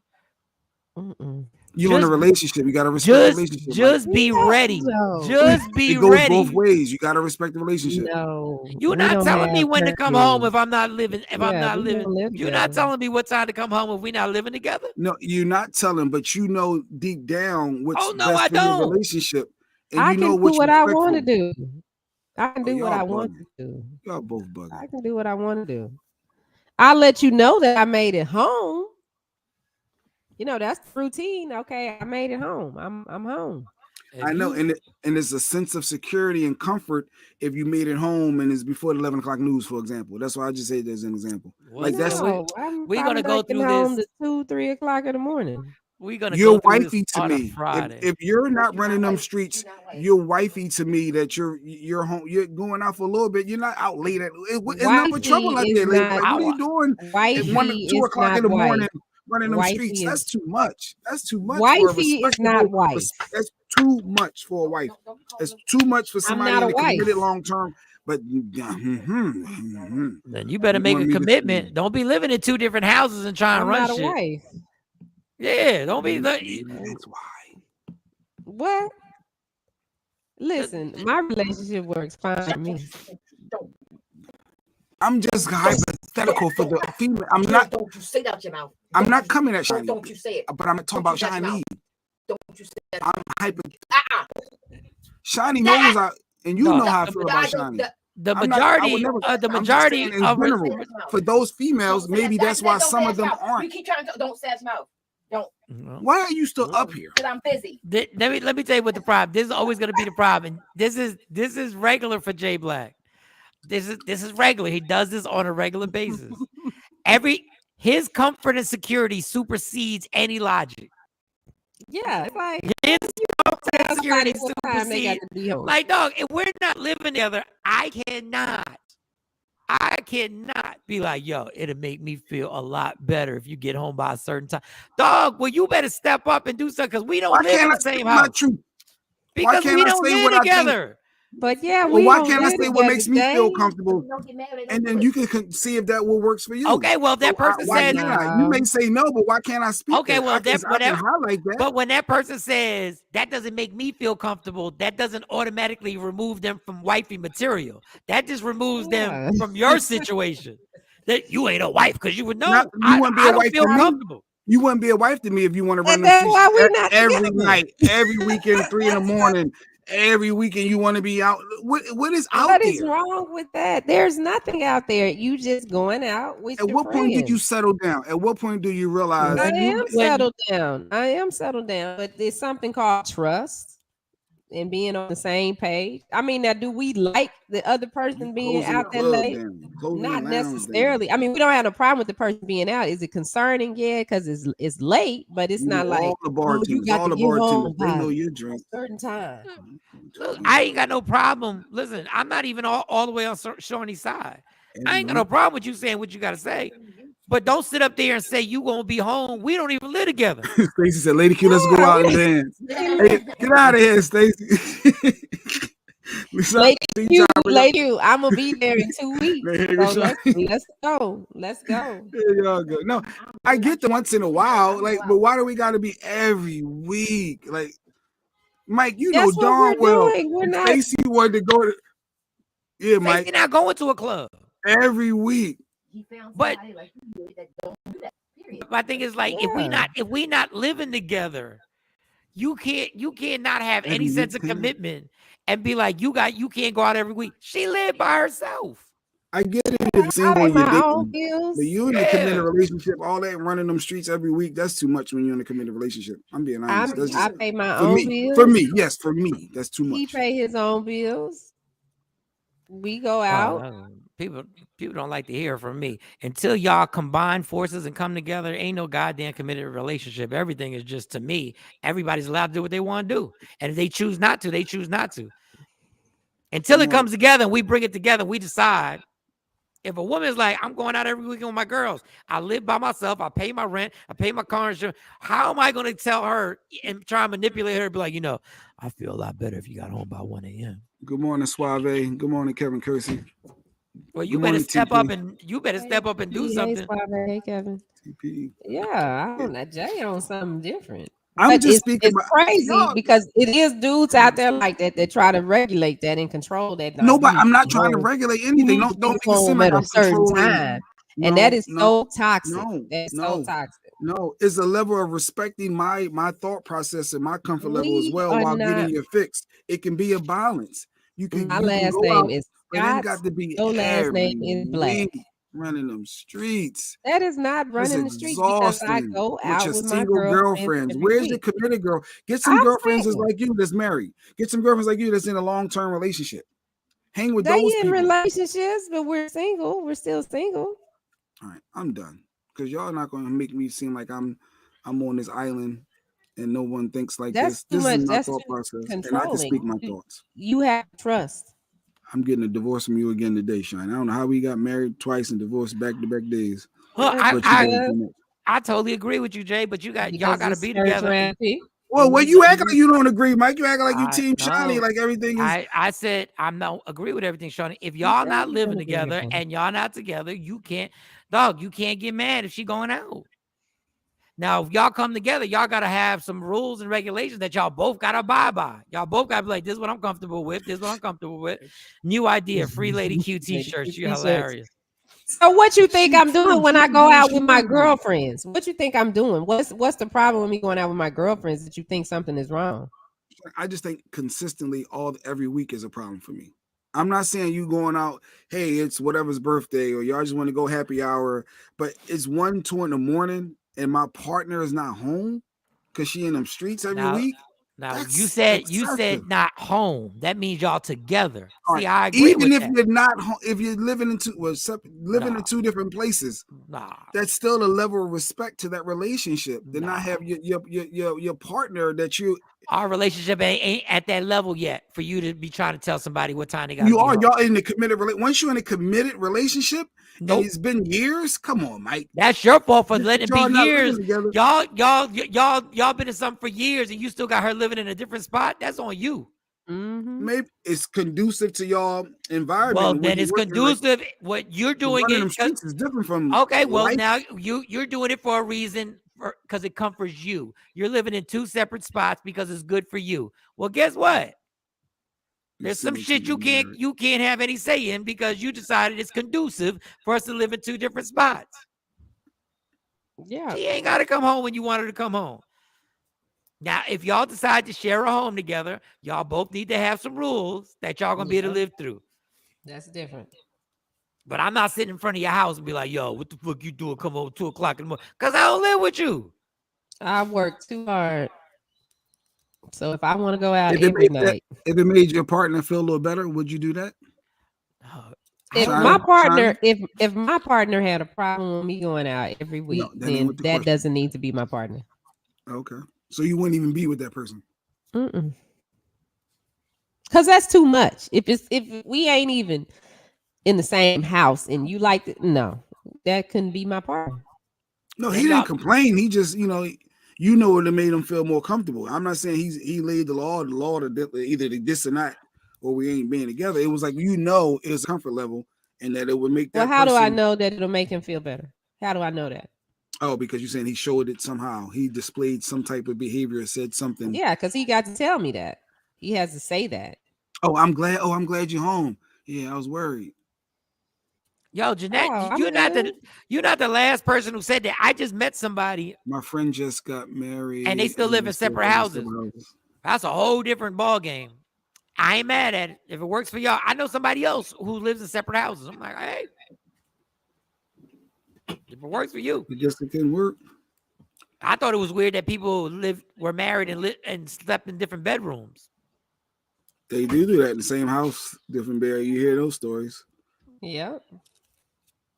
You're in a relationship. You gotta respect the relationship.
Just be ready. Just be
it goes
ready.
Both ways. You gotta respect the relationship.
No,
you're not telling me when to come home if I'm not living. You're not telling me what time to come home if we're not living together.
No, you're not telling, but you know deep down what's best
I
for the relationship. And
I
you know
can do what I want to do. I can do what I
bugging.
want to do.
Y'all both bugging.
I can do what I want to do. I'll let you know that I made it home. That's the routine. Okay, I made it home. I'm home.
I know, and it's a sense of security and comfort if you made it home and it's before the 11 o'clock news, for example. That's why I just say there's an example.
We're gonna go through
home
this
to 2-3 o'clock in the morning.
You're wifey to me. If you're not running them streets, you're wifey to me. That you're home. You're going out for a little bit. You're not out late. It's not trouble out there. Like, what are you doing at 1 or 2 o'clock in the morning running them
Wifey
streets.
is-
That's too much. That's too much.
Wifey is not wife.
That's too much for a wife. It's too much for somebody
not a
in the committed
wife.
long term. But
Then you better make
want
a
me to
commitment.
see?
Don't be living in two different houses and trying
I'm
to run
not a
shit.
wife.
Yeah, don't be.
That's why.
What? Listen, my relationship works fine for me.
I'm just hypothetical for the female. I'm not.
Don't you say that out your mouth.
I'm not coming at Shiny.
Don't you say it.
But I'm talking about
Don't you shut your
Shiny.
Don't you say that.
I'm hyper.
Uh-uh.
Shiny knows I, and you
No,
know how I feel about Shiny.
The
I'm not- I would
majority,
never-
the
I'm just
majority
saying in
of
general, for those females, maybe that's why some of them
You
aren't.
keep trying to don't say it out. Don't.
Why are you still up here?
Because I'm busy.
Let me tell you what the problem. This is always going to be the problem. This is regular for Jay Black. This is regular. He does this on a regular basis. His comfort and security supersedes any logic.
Yeah, it's like
His comfort and security
what time they got
supersedes.
to be home.
Like, dog, if we're not living together, I cannot be like, yo, it'll make me feel a lot better if you get home by a certain time. Dog, well, you better step up and do something because we don't
Why
live in
can't I
the
say
same
my
house.
truth?
Because
can't
we
I
don't
say
live
what I think?
together.
But yeah,
Well,
we
why
don't
can't I
live
say what
together
makes me feel
today.
comfortable?
Don't get mad at
And then you can see if that will works for you.
Okay, well, if that person
why
says,
can't I? You may say no, but why can't I speak?
okay,
that?
well,
I can highlight that.
but when that person says that doesn't make me feel comfortable, that doesn't automatically remove them from wifey material. That just removes
Yeah.
them from your situation. That you ain't a wife because you would know.
Not- you
I
wouldn't be a
don't
wife
feel
to me?
comfortable.
You wouldn't be a wife to me if you want to run
And
them
that's
streets
why we're not
every
together.
night, every weekend, 3 a.m. Every weekend you want to be out. What is out
What
there?
is wrong with that? There's nothing out there. You just going out with
At
your
what point did you
friends.
settle down? At what point do you realize?
I
When
am settled down. I am settled down, but there's something called trust and being on the same page. I mean, now, do we like the other person being
Closing
out
the
that
club
late?
down, closing the
Not
lounge down.
necessarily. I mean, we don't have a problem with the person being out. Is it concerning? Yeah, because it's late, but it's
You
not
know,
like
all the
oh,
bartenders,
you got
all
to
the
get home
bartenders, they
by
know
a
your drink.
certain time.
Look, I ain't got no problem. Listen, I'm not even all the way on Shawnee's side. I ain't got no problem with you saying what you got to say. But don't sit up there and say you gonna be home. We don't even live together.
Stacey said, "Lady Q, let's go
Yeah,
out
we-
and dance." Hey, get out of here, Stacey.
Lady, I'm gonna be there in 2 weeks.
Hey,
So
Rashad.
let's go. Let's go.
There y'all go. No, I get the once in a while, like, but why do we got to be every week? Like, Mike, you
That's
know
what
darn
we're
well,
doing. We're
if
not.
Stacey wanted to go to, yeah, Mike,
You're not going to a club.
every week.
He found
But-
somebody like you that don't do that. Period.
My thing is like
Yeah.
if we not living together, you cannot have any
Every
sense of
weekend.
commitment and be like you can't go out every week. She lived by herself.
I get it if you're
I
single
pay
and you're
my own
dating,
bills.
but you in a
Yeah.
committed relationship, all that running them streets every week, that's too much when you're in a committed relationship. I'm being honest. That's
I
just
pay my
for
own
me.
bills.
For me, yes, for me, that's too
He
much.
pay his own bills. We go out.
People don't like to hear from me. Until y'all combine forces and come together, ain't no goddamn committed relationship. Everything is just, to me, everybody's allowed to do what they want to do. And if they choose not to, they choose not to. Until it comes together and we bring it together, we decide. If a woman's like, I'm going out every weekend with my girls, I live by myself, I pay my rent, I pay my car insurance, how am I going to tell her and try and manipulate her and be like, I feel a lot better if you got home by 1 a.m.
Good morning, Suave. Good morning, Kevin Kersey.
Well, you
Good
better
morning,
step
TP.
up and do
Hey,
something.
Suave. Hey, Kevin.
TP.
Yeah, I don't know. Jay on something different.
I'm
But
just
it's
speaking.
it's crazy
Y'all-
because it is dudes out there like that try to regulate that and control that.
No, but I'm not
You
trying to
home-
regulate
you
anything.
need
No,
to
don't
be
make it seem
home
like
at a
I'm
certain
controlling.
time.
No,
And that is
no,
so toxic.
no,
That's
no.
so toxic.
No, it's a level of respecting my thought process and my comfort level as
We
well
are
while getting
not-
your fix. It can be a balance. You can.
My
you can
last
go
name
out,
is
but it
Scott.
ain't got to be
Your last name
every
is Black.
week running them streets.
That is not
It's
running the streets because I
exhausting
go
with
out
your
with my
single girlfriends.
girlfriends. every
Where's your
week.
committed girl? Get some
I'm
girlfriends that's
single.
like you that's married. Get some girlfriends like you that's in a long-term relationship. Hang with
They
those
in
people.
relationships, but we're single. We're still single.
All right, I'm done. Because y'all not gonna make me seem like I'm on this island and no one thinks like
That's
this.
too
This is
much.
my
That's
thought
too
process. And I can speak my
controlling.
thoughts.
You have trust.
I'm getting a divorce from you again today, Shine. I don't know how we got married twice and divorced back-to-back days.
Huh,
But you
I,
doing too much.
I totally agree with you, Jay. But y'all
Because
got to
it's
be
first
together.
round pick.
Well, you act like you don't agree, Mike. You act like you team
No.
Shawnee, like everything is.
I said I'm not agree with everything, Shawnee. If y'all not living together and y'all not together, you can't get mad if she going out. Now, if y'all come together, y'all got to have some rules and regulations that y'all both got to abide by. Y'all both got to be like, this is what I'm comfortable with. This is what I'm comfortable with. New idea, free Lady Q t-shirts. You're hilarious.
So what you think I'm doing when I go out with my girlfriends? What you think I'm doing? What's the problem with me going out with my girlfriends that you think something is wrong?
I just think consistently every week is a problem for me. I'm not saying you going out, hey, it's whatever's birthday, or y'all just want to go happy hour, but it's 1, 2 in the morning and my partner is not home because she in them streets every week.
Now you said not home. That means y'all together. See, I agree
even
with
if
that.
you're not home, if you're living in two different places, that's still a level of respect to that relationship. To not have your partner that you.
Our relationship ain't at that level yet for you to be trying to tell somebody what time they got.
Y'all in the committed once you're in a committed relationship, and it's been years. Come on, Mike.
That's your fault for letting it be years.
Together.
Y'all been in something for years, and you still got her living in a different spot. That's on you.
Mm-hmm.
Maybe it's conducive to y'all environment.
Well, then it's conducive. Like, what you're doing
is different from.
Okay, well
life.
now you're doing it for a reason. Because it comforts you. You're living in two separate spots because it's good for you. Well, guess what? There's some shit you can't have any say in because you decided it's conducive for us to live in two different spots.
Yeah.
She ain't got to come home when you want her to come home. Now, if y'all decide to share a home together, y'all both need to have some rules that y'all gonna be able to live through.
That's different.
But I'm not sitting in front of your house and be like, yo, what the fuck you doing? Come home 2 o'clock in the morning. Because I don't live with you.
I work too hard. So if I want to go out every night.
If it made your partner feel a little better, would you do that?
If my partner had a problem with me going out every week, then that doesn't need to be my partner.
Okay. So you wouldn't even be with that person?
Because that's too much. If we ain't even in the same house and you like it, no, that couldn't be my partner.
No, he didn't complain. He just, what it made him feel more comfortable. I'm not saying he laid the law to either this or not, or we ain't being together. It was like, it's a comfort level and that it would make that.
Well, how do I know that it'll make him feel better? How do I know that?
Oh, because you're saying he showed it somehow. He displayed some type of behavior, said something.
Yeah, because he got to tell me that. He has to say that.
Oh, I'm glad you're home. Yeah, I was worried.
Yo, Jeanette, you're not the last person who said that. I just met somebody.
My friend just got married.
And they still live in separate houses. That's a whole different ball game. I ain't mad at it. If it works for y'all, I know somebody else who lives in separate houses. I'm like, hey, if it works for you.
I guess it can work.
I thought it was weird that people were married and slept in different bedrooms.
They do that in the same house, different bed. You hear those stories.
Yep.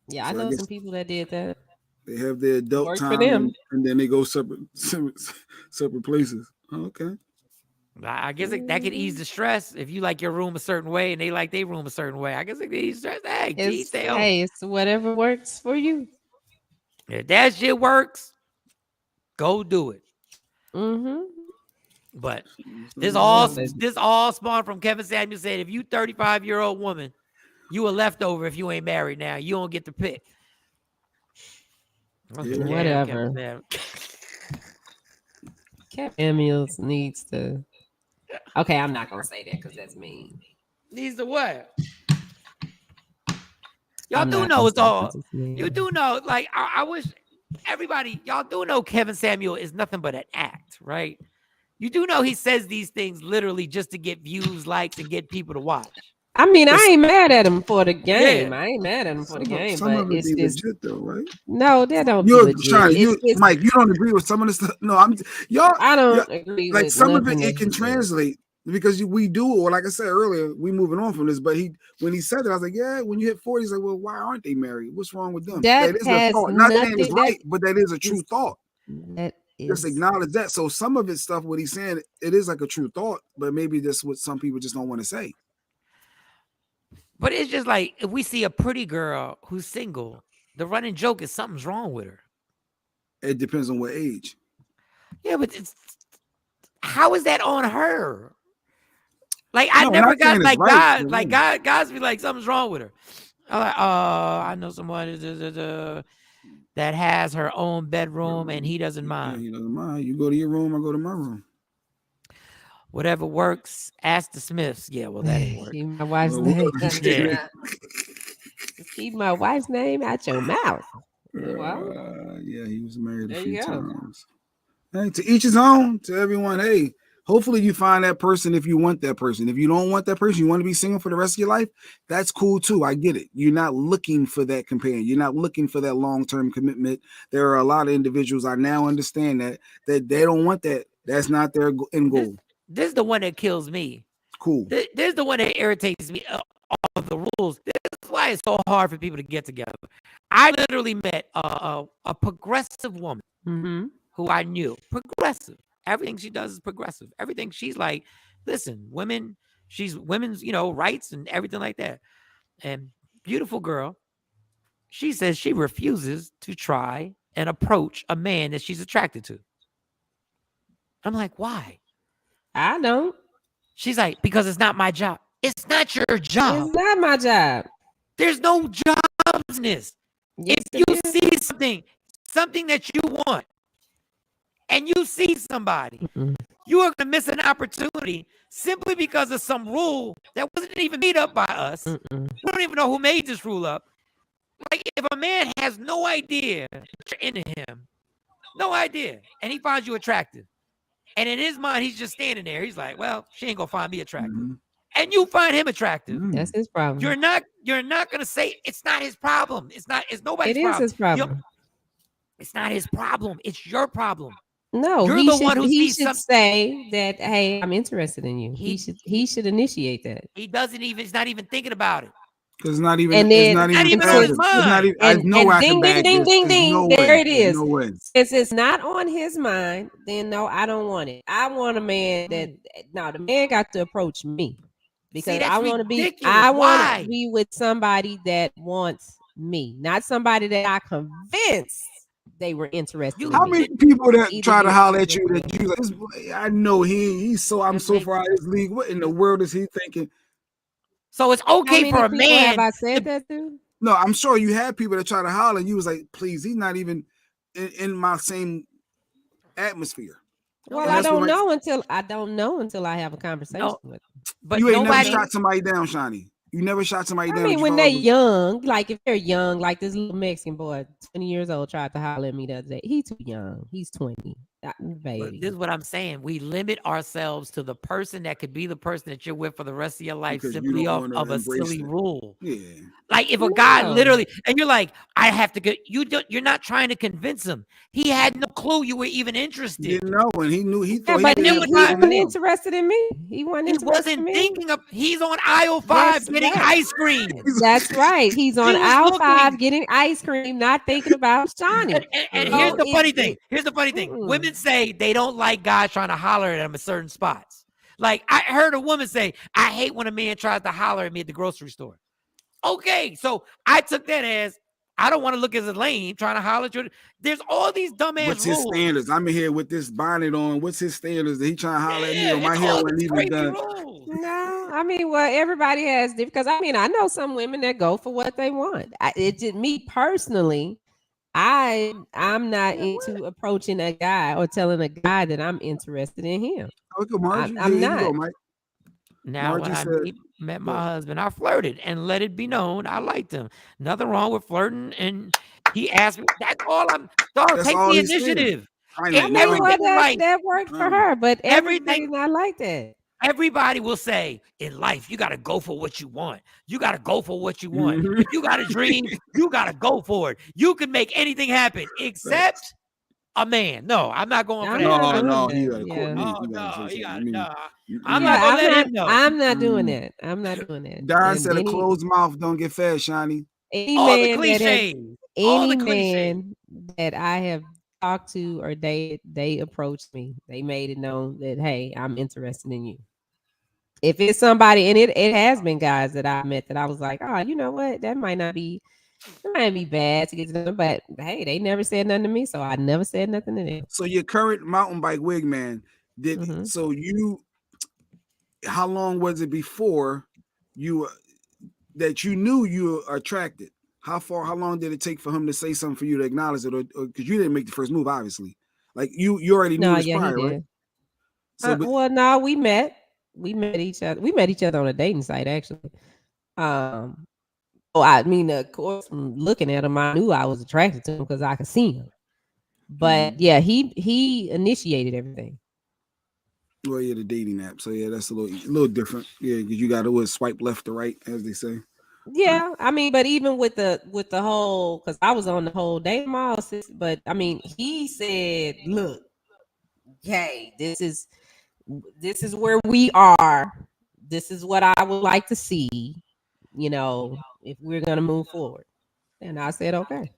Yeah, I know some people that did that.
They have their adult time and then they go separate places. Okay.
I guess that could ease the stress if you like your room a certain way and they like their room a certain way. I guess it could ease stress. Hey,
it's whatever works for you.
If that shit works, go do it.
Mm-hmm.
But this all spawned from Kevin Samuel said, if you 35-year-old woman, you a leftover if you ain't married now. You don't get to pick.
Yeah, whatever. Kevin Samuels needs to. Okay, I'm not gonna say that because that's mean.
Needs to what? Y'all do know it's all. You do know, like I wish everybody. Y'all do know Kevin Samuel is nothing but an act, right? You do know he says these things literally just to get views, likes, and get people to watch.
I mean, I ain't mad at him for the game. Yeah. I ain't mad at him for the game, but it's
legit though, right?
No, that don't be legit.
Mike, you don't agree with some of the stuff. No, I don't agree. Like some of it can translate because we do, or like I said earlier, we moving on from this. But when he said that, I was like, yeah. When you hit 40, he's like, well, why aren't they married? What's wrong with them?
That is a thought.
Not saying it's right, but that is a true thought.
That is.
Just acknowledge that. So some of it's stuff what he's saying, it is like a true thought, but maybe that's what some people just don't want to say.
But it's just like if we see a pretty girl who's single, the running joke is something's wrong with her.
It depends on what age.
Yeah, but how is that on her? Like I never
not
got
saying it's
like
right,
God, like guys be like something's wrong with her. I'm like, I know someone that has her own bedroom and he doesn't
Yeah,
mind.
he doesn't mind. You go to your room, I go to my room.
Whatever works. Ask the Smiths. Yeah, well that ain't work.
Keep my wife's
Well,
name.
Yeah.
Keep my wife's name out your mouth. Well,
yeah, he was married a
there
few
you go.
times. Hey, to each his own. To everyone, hey, hopefully you find that person if you want that person. If you don't want that person, you want to be single for the rest of your life, that's cool too. I get it. You're not looking for that companion. You're not looking for that long-term commitment. There are a lot of individuals, I now understand that they don't want that. That's not their end goal.
This is the one that kills me.
Cool.
This is the one that irritates me. All the rules. This is why it's so hard for people to get together. I literally met a progressive woman who I knew. Progressive. Everything she does is progressive. Everything she's like, listen, women, she's women's, rights and everything like that. And beautiful girl. She says she refuses to try and approach a man that she's attracted to. I'm like, why?
I don't.
She's like, because it's not my job. It's not your job.
It's not my job.
There's no jobs in this.
Yes,
if you see something that you want, and you see somebody, you are going to miss an opportunity simply because of some rule that wasn't even made up by us. We don't even know who made this rule up. Like, if a man has no idea that you're into him, no idea, and he finds you attractive, and in his mind, he's just standing there. He's like, well, she ain't going to find me attractive. And you find him attractive.
That's his problem.
You're not going to say it's not his problem. It's nobody's problem.
It is his problem.
It's not his problem. It's your problem.
No,
you're the one who
should say that, hey, I'm interested in you. He should initiate that.
He doesn't even, he's not even thinking about it.
Because it's not even,
and then,
not even on his mind.
Ding, ding. There it is.
No way.
Since it's not on his mind, then no, I don't want it. I want a man that, the man got to approach me. Because I want to be with somebody that wants me, not somebody that I convinced they were interested in.
How many people that try to holler at you that you like, I know I'm so far out of his league. What in the world is he thinking?
So it's okay for a man.
Have I said that to?
No, I'm sure you had people that try to holler and you was like, please, he's not even in my same atmosphere.
Well, I don't know until I have a conversation with him.
But
you ain't never shot somebody down, Shawnee. You never shot somebody down.
I mean, when they're young, like if they're young, like this little Mexican boy, 20 years old, tried to holler at me the other day. He's too young. He's 20. Baby.
But this is what I'm saying. We limit ourselves to the person that could be the person that you're with for the rest of your life simply off of a silly rule.
Yeah.
Like if a guy literally, and you're like, I have to get you're not trying to convince him. He had no clue you were even interested.
He didn't know, and he knew he thought
but he wasn't interested in me. He wasn't
thinking of. He's on aisle 5 getting ice cream.
That's right. He's on aisle 5 getting ice cream, not thinking about Shawnee.
And here's the funny thing. Here's the funny thing. Women say they don't like guys trying to holler at them at certain spots. Like I heard a woman say, I hate when a man tries to holler at me at the grocery store. Okay, so I took that as I don't want to look as a lame trying to holler at you. There's all these dumbass
What's
rules.
his standards? I'm in here with this bonnet on. What's his standards? That he trying to holler at me on my hair wasn't even done.
No, I mean, well, everybody has because I know some women that go for what they want. Me personally, I'm not into approaching a guy or telling a guy that I'm interested in him. I'm not.
Now, when I met my husband, I flirted and let it be known I liked him. Nothing wrong with flirting. And he asked me, that's all take the initiative.
That worked for her, but everything's not like that.
Everybody will say in life, you got to go for what you want. You got to go for what you want. If you got a dream, you got to go for it. You can make anything happen except a man. No, I'm not going for that.
No, he got to court me.
I'm not going to let him know.
I'm not doing that. I'm not doing that.
Don said a closed mouth don't get fed, Shawnee.
Any man that I have talked to or they approached me, they made it known that, hey, I'm interested in you. If it's somebody, and it has been guys that I met that I was like, oh, you know what? That might not be It might be bad to get to them, but hey, they never said nothing to me, so I never said nothing to them.
So your current mountain bike wig man
Mhm.
so you, how long was it before you that you knew you were attracted? How long did it take for him to say something for you to acknowledge it, or because you didn't make the first move, obviously? Like you already knew this prior,
he
right?
did.
So,
Well, no, we met each other. We met each other on a dating site, actually. I mean, of course, from looking at him, I knew I was attracted to him because I could see him. But yeah, he initiated everything.
well, yeah, the dating app. So yeah, that's a little different. Yeah, because you got to swipe left to right, as they say.
Yeah, I mean, but even with the whole, because I was on the whole dating analysis, but I mean, he said, "Look, hey, this is where we are. This is what I would like to see. You know, if we're gonna move forward." And I said, "Okay."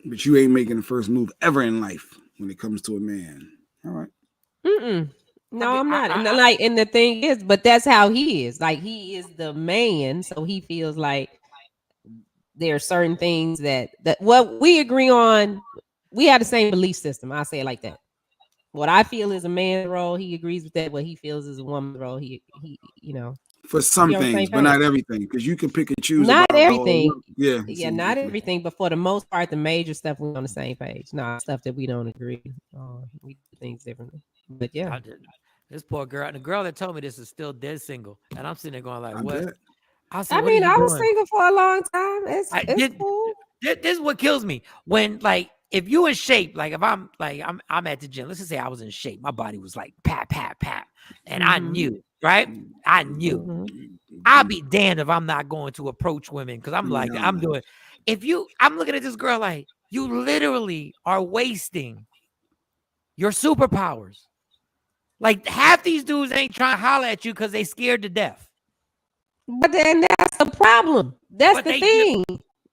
But you ain't making the first move ever in life when it comes to a man. All right.
No, I'm not. And the thing is, but that's how he is. Like, he is the man, so he feels like there are certain things that what we agree on. We have the same belief system. I say it like that. What I feel is a man's role, he agrees with that. What he feels is a woman's role, he
For some
we on the
things,
same
but not
page.
everything, because you can pick and choose.
Not
about
everything.
Yeah,
not everything, but for the most part, the major stuff we're on the same page. Not stuff that we don't agree. We do things differently. But yeah,
this poor girl, and the girl that told me this is still dead single, and I'm sitting there going like, "What?"
bet.
I said,
I
"What
mean,
are you
I was
doing?"
single for a long time. It's cool.
This is what kills me when, like, if you in shape, like if I'm at the gym. Let's just say I was in shape. My body was like pat, and I knew, right? I knew. I'll be damned if I'm not going to approach women because I'm like, I'm doing. I'm looking at this girl like, you literally are wasting your superpowers. Like, half these dudes ain't trying to holler at you because they scared to death.
But then that's the problem. That's the thing.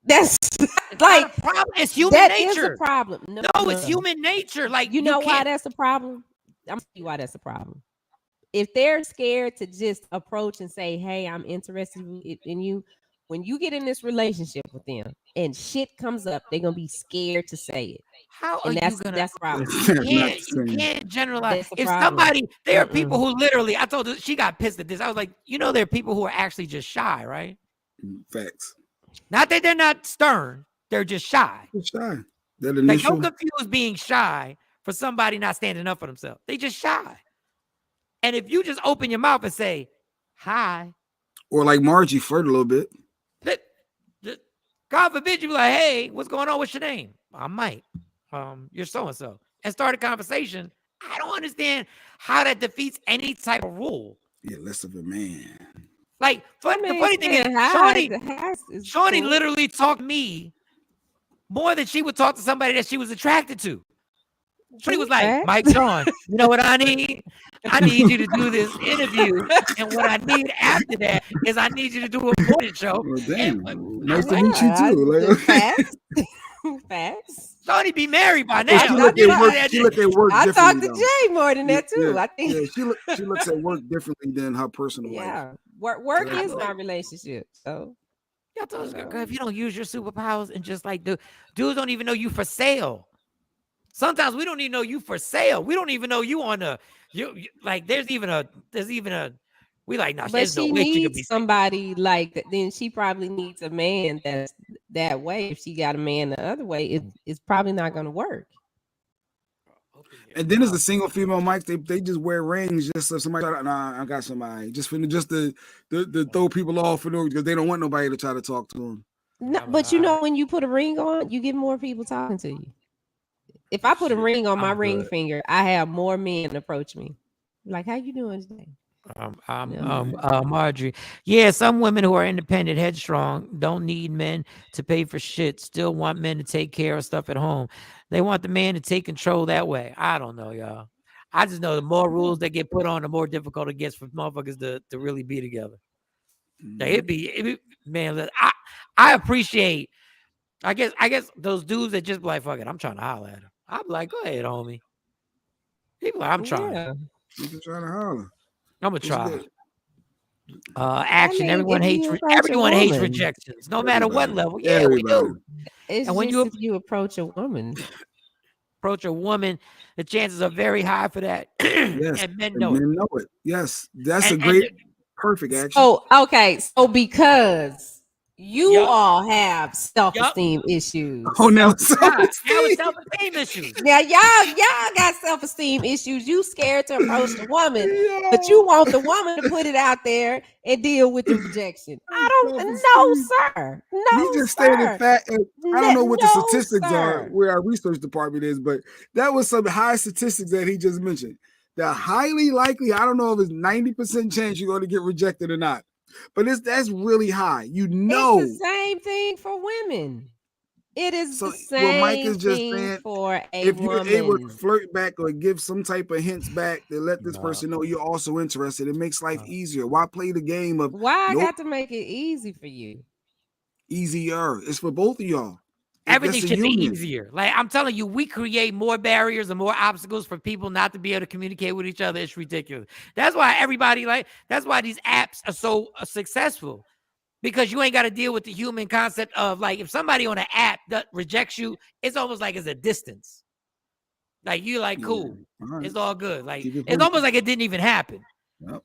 That's like
not a problem. It's human
that
nature.
Is a problem.
No, it's human nature. Like,
you know why that's a problem? I'm gonna tell you why that's a problem. If they're scared to just approach and say, "Hey, I'm interested in you," when you get in this relationship with them and shit comes up, they're gonna be scared to say it.
How are you gonna?
That's the problem.
You can't generalize. If somebody, there are people who literally, I told her, she got pissed at this. I was like, there are people who are actually just shy, right?
Facts.
Not that they're not stern, they're just shy.
They're shy.
Like, don't confuse being shy for somebody not standing up for themselves. They just shy. And if you just open your mouth and say, "Hi,"
or like Margie, flirt a little bit.
God forbid you be like, "Hey, what's going on? What's your name?" "I'm Mike. You're so-and-so." And start a conversation. I don't understand how that defeats any type of rule.
Yeah, less of a man.
Like, the funny thing is, Shorty literally talked to me more than she would talk to somebody that she was attracted to. Shorty was like, "Mike Sean, you know what I need? I need you to do this interview. And what I need after that is I need you to do a morning show."
Well, damn. Nice to meet you too.
Facts.
Shorty be married by now.
She look at work
I
differently.
talked to Jay more than that too.
Yeah,
I think
she looks at work differently than her personal life.
Yeah, work is my relationship. So
y'all told us, girl, if you don't use your superpowers and just like dudes don't even know you for sale. Sometimes we don't even know you for sale. We don't even know you on you like. There's even a. We like, nah,
but she needs somebody like that. Then she probably needs a man that's that way. If she got a man the other way, it's probably not going to work.
And then as a single female, Mike, they just wear rings just so somebody. Nah, I got somebody just to throw people off because they don't want nobody to try to talk to them.
No, but when you put a ring on, you get more people talking to you. If I put a ring on my ring finger, I have more men approach me. Like, how you doing today?
Marjorie. Yeah, some women who are independent, headstrong, don't need men to pay for shit, still want men to take care of stuff at home. They want the man to take control that way. I don't know, y'all. I just know the more rules that get put on, the more difficult it gets for motherfuckers to really be together. Like, it'd be man, I appreciate, I guess those dudes that just be like, "Fuck it, I'm trying to holler at him." I'm like, "Go ahead, homie." People like, "I'm trying."
You can try to holler.
I'm gonna try. action.
mean,
Everyone
if
hates
you approach a
everyone hates
woman.
rejections, no matter what
Everybody.
level. Yeah, we do.
It's
And when
just
you
if you approach a woman.
approach a woman, the chances are very high for that.
Yes,
And men
and
know it.
men know it. Yes, that's
And-
a great,
and-
perfect action.
Oh, okay. So because you
Yup.
all have self-esteem issues.
Oh, now
Now
self-esteem.
it's self-esteem issues.
Now y'all got self-esteem issues. You scared to approach the woman, but you want the woman to put it out there and deal with the rejection. I don't know, sir. No,
You just stated fact. And I don't know what the
No,
statistics are,
sir.
where our research department is, but that was some high statistics that he just mentioned. The highly likely, I don't know if it's 90% chance you're going to get rejected or not, but that's really high. You know,
It's the same thing for women. It is
So
the same
what Mike is just
thing
saying,
for a
if you're
woman.
able to flirt back or give some type of hints back to let this person know you're also interested, it makes life easier. Why play the game of
Why I
nope,
got to make it easy for you?
easier? It's for both of y'all.
Everything
That's a
should be
union.
easier. Like I'm telling you, we create more barriers and more obstacles for people not to be able to communicate with each other. It's ridiculous. That's why that's why these apps are so successful, because you ain't got to deal with the human concept of like, if somebody on an app that rejects you, it's almost like it's a distance. Like you're like, cool,
All right.
it's all good. Like
Keep it
it's
pushing.
almost like it didn't even happen.
Yep.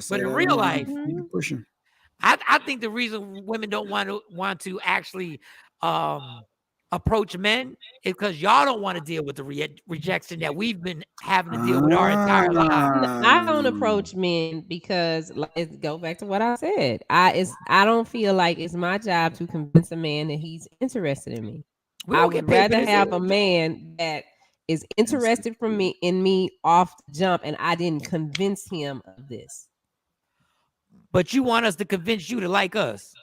But in real life,
keep it pushing.
I think the reason women don't want to actually approach men is because y'all don't want to deal with the rejection that we've been having to deal with our entire lives.
I don't approach men because go back to what I said. I don't feel like it's my job to convince a man that he's interested in me.
We
I
don't
would
get paid for
rather
this
have
either.
a man that is interested in me off the jump, and I didn't convince him of this.
But you want us to convince you to like us,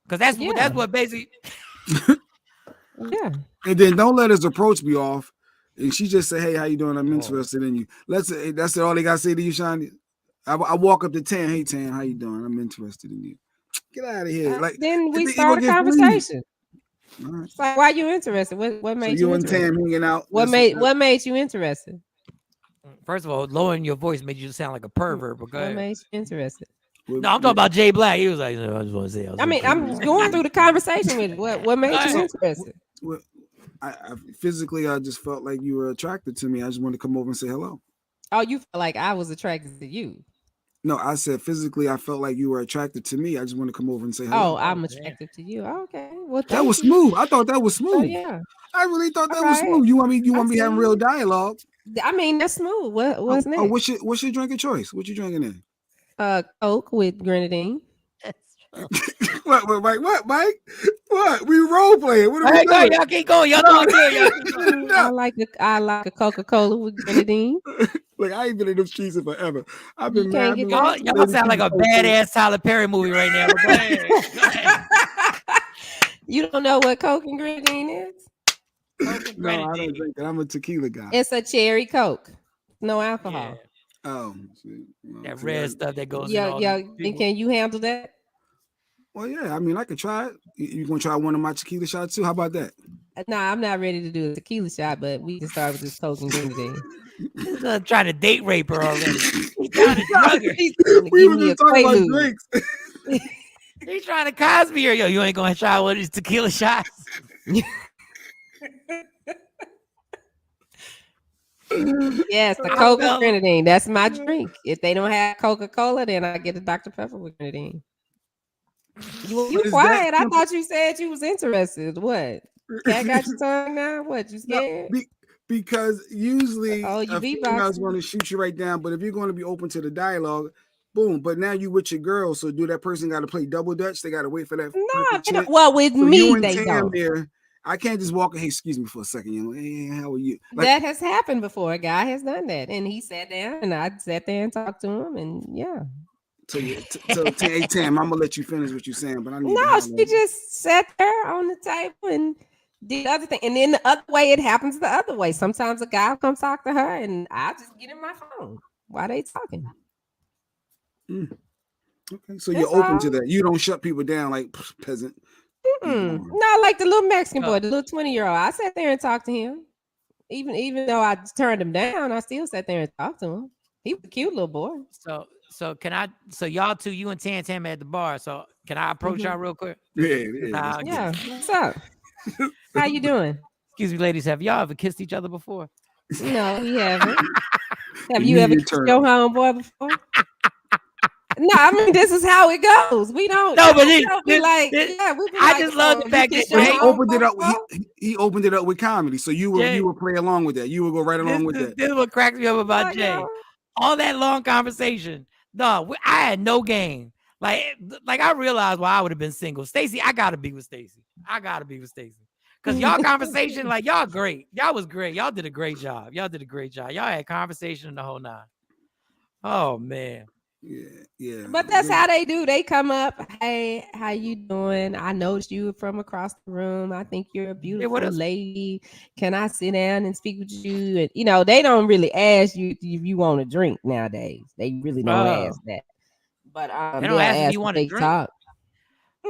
because that's what basically.
Yeah.
And then don't let his approach be off. And she just say, "Hey, how you doing? I'm interested in you." That's all they gotta say to you, Shani. I walk up to Tan. Hey, Tan, how you doing? I'm interested in you. Get out of here. Like
Then we
the
start a
ego gets
conversation.
All right.
It's like, why you interested? What
So
made
you
you
and
interested?
Tam hanging out.
What made you interested?
First of all, lowering your voice made you sound like a pervert. But go
What
ahead.
made you interested?
No, I'm talking about Jay Black. He was like, I just want to say.
I mean, I'm going through the conversation with it. What made you interested?
Well, I physically, I just felt like you were attracted to me. I just wanted to come over and say hello.
Oh, you felt like I was attracted to you.
No, I said physically, I felt like you were attracted to me. I just want to come over and say hello.
Oh, I'm attracted to you. Okay, well,
that was smooth. I thought that was smooth.
Oh, yeah,
I really thought that
All
was
right.
smooth. You want me
I
having
see.
real dialogue?
I mean, that's smooth. What's next?
What's your drink of choice? What you drinking in?
Coke with grenadine.
What, Mike? What? We role playing. What are we
Hey, go,
doing?
y'all keep going. Y'all doing good. Y'all keep going.
I like a Coca-Cola with grenadine.
Look, I ain't been in them streets in forever. I've been
You can't
mad.
get
Y'all sound like a badass Tyler Perry movie right now. But go ahead. Go ahead.
You don't know what Coke and grenadine is?
No, I don't drink that. I'm a tequila guy.
It's a cherry Coke, no alcohol.
Oh, see. Well,
That
see,
red stuff that goes. in
Yeah,
all
yeah.
these people.
Can you handle that?
Well, yeah. I mean, I could try it. You gonna try one of my tequila shots too? How about that?
Nah, I'm not ready to do a tequila shot, but we can start with this Coke and grenadine.
He's trying to date rape her already. He's trying to drug her.
We were just talking about drinks.
He's trying to Cosby her. Yo, you ain't gonna try one of these tequila shots.
Yes, the Coke and grenadine. That's my drink. If they don't have Coca-Cola, then I get a Dr. Pepper with grenadine. You
is
quiet.
that
I thought you said you was interested. What? Cat got your tongue now? What? You scared?
Because usually
Oh, you
a female's
beatboxing.
going to shoot you right down. But if you're going to be open to the dialogue, boom. But now you with your girl, so do that person got to play double dutch? They got to wait for that.
No,
perfect chance?
well, with
So
me,
you and
they
Tam
don't.
there. I can't just walk in. Hey, excuse me for a second. You know, hey, how are you? Like,
That has happened before. A guy has done that, and he sat down, and I sat there and talked to him, and yeah.
so hey, Tam, I'm gonna let you finish what you're saying, but I need.
No, she just sat there on the table and did other thing, and then the other way it happens the other way. Sometimes a guy will come talk to her, and I just get in my phone while they talking.
Okay, so
That's
you're open
all.
to that. You don't shut people down like peasant.
No, like the little Mexican boy, the little 20-year-old. I sat there and talked to him. Even though I turned him down, I still sat there and talked to him. He was a cute little boy.
So So can I? So y'all two, you and Tam at the bar. So can I approach y'all real quick?
Yeah.
Yeah. What's up? How you doing?
Excuse me, ladies. Have y'all ever kissed each other before?
No, we haven't. Have
You
you ever
need to
kissed
turn
your homeboy before? No, I mean this is how it goes. We don't.
No, but
we don't be like,
this-
yeah, we be
I
like,
just love the
you
fact
kissed
that
your
He
Hey,
opened it
homeboy
up.
before?
He opened it up with comedy, so you
Jay.
would play along with that. You would go right along with that.
This is what cracks me up about
Like,
Jay.
yo,
All that long conversation. No, I had no game. Like I realized why I would have been single. Stacey, I gotta be with Stacey. Because y'all conversation, like y'all great. Y'all was great. Y'all did a great job. Y'all had conversation the whole nine. Oh man.
Yeah.
But that's how they do. They come up, hey, how you doing? I noticed you from across the room. I think you're a beautiful
else?
lady. Can I sit down and speak with you? And they don't really ask you if you want a drink nowadays. They really don't ask that. But
They don't ask if you want a drink.
Talk.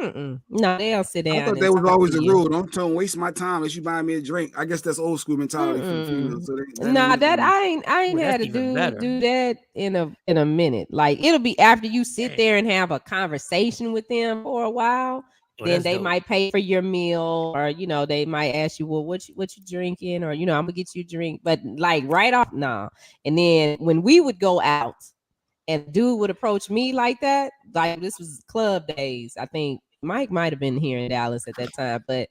No, they don't sit down.
I thought that was always a rule. Don't waste my time unless you buy me a drink. I guess that's old school mentality for females. So
I ain't had a dude do that in a minute. Like it'll be after you sit there and have a conversation with them for a while. Then they might pay for your meal, or they might ask you, well, what you drinking, or I'm gonna get you a drink. But like right off, nah. And then when we would go out, and dude would approach me like that, like this was club days. I think Mike might have been here in Dallas at that time, but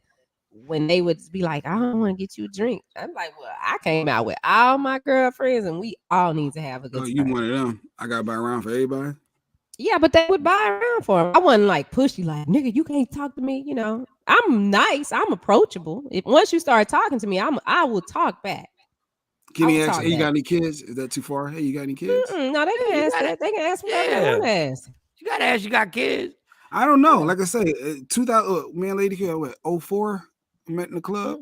when they would be like, I don't want to get you a drink, I'm like, well, I came out with all my girlfriends and we all need to have a good time.
You one of them. I got to buy around for everybody.
Yeah, but they would buy around for him. I wasn't like pushy, like, nigga, you can't talk to me. I'm nice. I'm approachable. If once you start talking to me, I will talk back.
Can he ask, hey, you got any kids? Is that too far? Hey, you got any kids?
No, they can ask that. They can ask whatever they want to ask.
You got to ask you got kids.
I don't know. Like I say, 2000, man, lady here, 04, met in the club,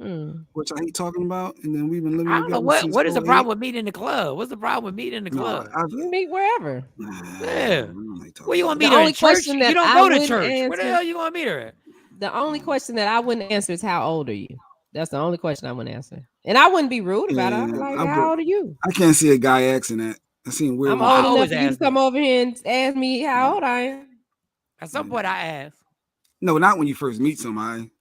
which I hate talking about. And then we've been living together.
I don't know what is the problem with meeting in the club? What's the problem with meeting in the club?
You meet wherever.
Yeah. Where you want to meet
the
her
only
in church?
question that
You don't
I
go to
wouldn't
church.
answer,
Where the hell you want to meet her at?
The only question that I wouldn't answer is how old are you? That's the only question I wouldn't answer. And I wouldn't be rude about it. I'm like, how old are you?
I can't see a guy asking that. I seen weird.
I'm old enough for you to come over here and ask me how old I am.
At some point, I ask.
No, not when you first meet somebody.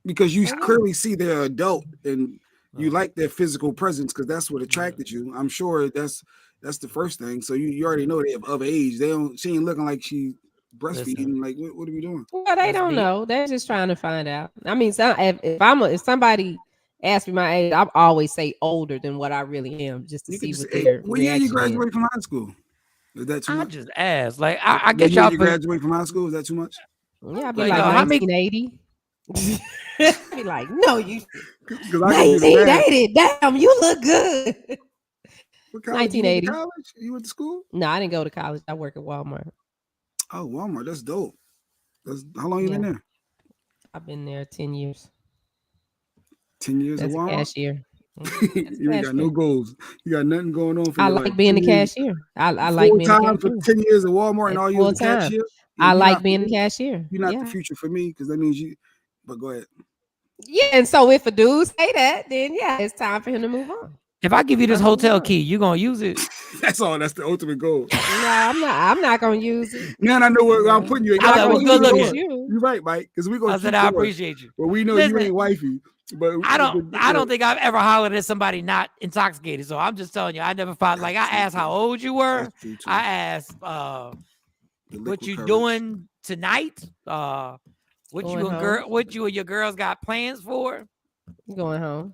Because you clearly see they're adult and you like their physical presence because that's what attracted you. I'm sure that's the first thing. So you already know they're of age. She ain't looking like she breastfeeding. Like what are we doing?
Well, they don't know. They're just trying to find out. I mean, if somebody asks me my age, I always say older than what I really am, just to see what their
When year you graduate from high school? Is that too much?
I just asked. Like I guess y'all
graduate from high school. Is that too much?
Yeah, I'd be like 1980. Be like, no, you
1980.
Damn, you look good. 1980.
College? You went to school?
No, I didn't go to college. I work at Walmart.
Oh, Walmart. That's dope. How long you been there?
I've been there 10 years.
10 years at Walmart?
Cashier.
You ain't got no goals. You got nothing going on for
I
you.
like being the cashier. I like being the cashier.
For 10 years at Walmart and all you was cashier?
I like being the cashier.
You're not the future for me because that means you. But go ahead.
Yeah, and so if a dude say that, then yeah, it's time for him to move on.
If I give you this hotel key, you gonna use it?
That's all. That's the ultimate goal.
No, I'm not gonna use it.
Man, I know where I'm putting you.
You're
right, Mike. Because we gonna.
I said I appreciate you.
But we know you ain't wifey. But
I don't think I've ever hollered at somebody not intoxicated. So I'm just telling you, I never found I asked how old you were. I asked what you doing tonight. What you and your girls got plans for?
Going home.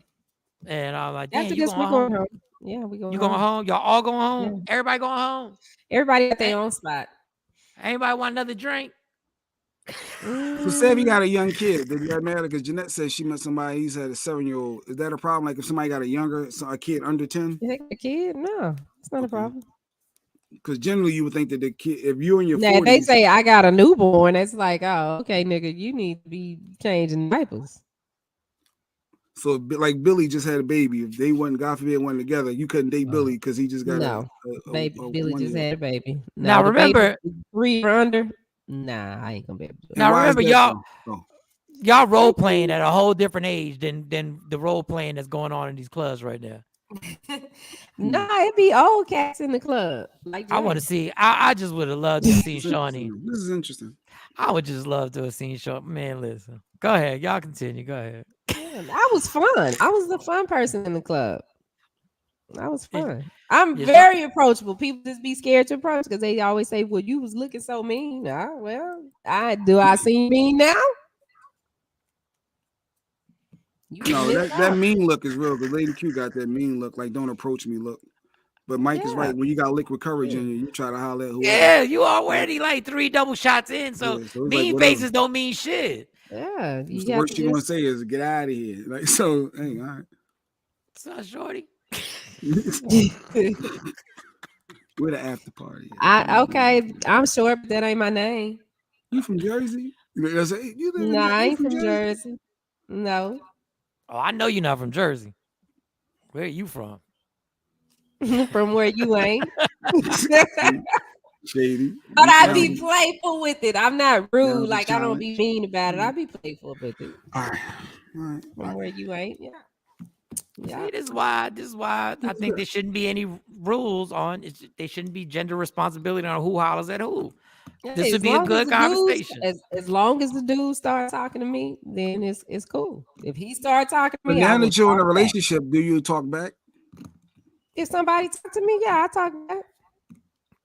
And I'm like,
after this, we're going home. Yeah, we going.
You going home? Y'all all going home? Yeah. Everybody going home?
Everybody at their own spot.
Anybody want another drink?
So say if you got a young kid, did that matter? Because Jeanette said she met somebody. He's had a 7-year-old. Is that a problem? Like if somebody got a kid under 10?
A kid? No, it's not a problem.
Because generally you would think that the kid, if you and your
40s, they say I got a newborn, it's like, oh, okay, nigga, you need to be changing diapers.
So like Billy just had a baby. If they wasn't, God forbid, wasn't together, you couldn't date Billy because he just got
Billy just had a baby.
Now remember,
3 or under. Nah, I ain't gonna be able to do it.
Now remember, y'all role playing at a whole different age than the role playing that's going on in these clubs right now.
Nah, it'd be old cats in the club. Like
I want to
Drake.
see. I just would have loved to see Shawnee.
This is interesting.
I would just love to have seen Shawnee. Man, listen. Go ahead. Y'all continue. Go ahead.
Yeah, that was fun. I was the fun person in the club. That was fun. I'm
Yeah,
very approachable. People just be scared to approach because they always say, "Well, you was looking so mean." I seem mean now?
No, that mean look is real. Because Lady Q got that mean look, like don't approach me look. But Mike is right. When you got liquid courage in you try to holler at whoever.
Yeah, you already like 3 double shots in. So,
so
mean
like,
faces don't mean shit.
Yeah.
The worst you're gonna say is get out of here. Like so, hey, all right.
It's not shorty.
We're the after party.
Okay, I'm sure, but that ain't my name.
You from Jersey?
No, I ain't from Jersey. No.
Oh, I know you're not from Jersey. Where are you from?
From where you ain't.
Shady.
But I be playful with it. I'm not rude.
Yeah,
like I don't be mean about it. I be playful with it.
All right.
From where you ain't. Yeah.
Yeah. See, this is why I think there shouldn't be any rules on it. There shouldn't be gender responsibility on who hollers at who. This would be a good conversation.
As long as the dude starts talking to me, then it's cool. If he starts talking to
But
me,
now that you're in a relationship, do you talk back?
If somebody talk to me, yeah, I talk back.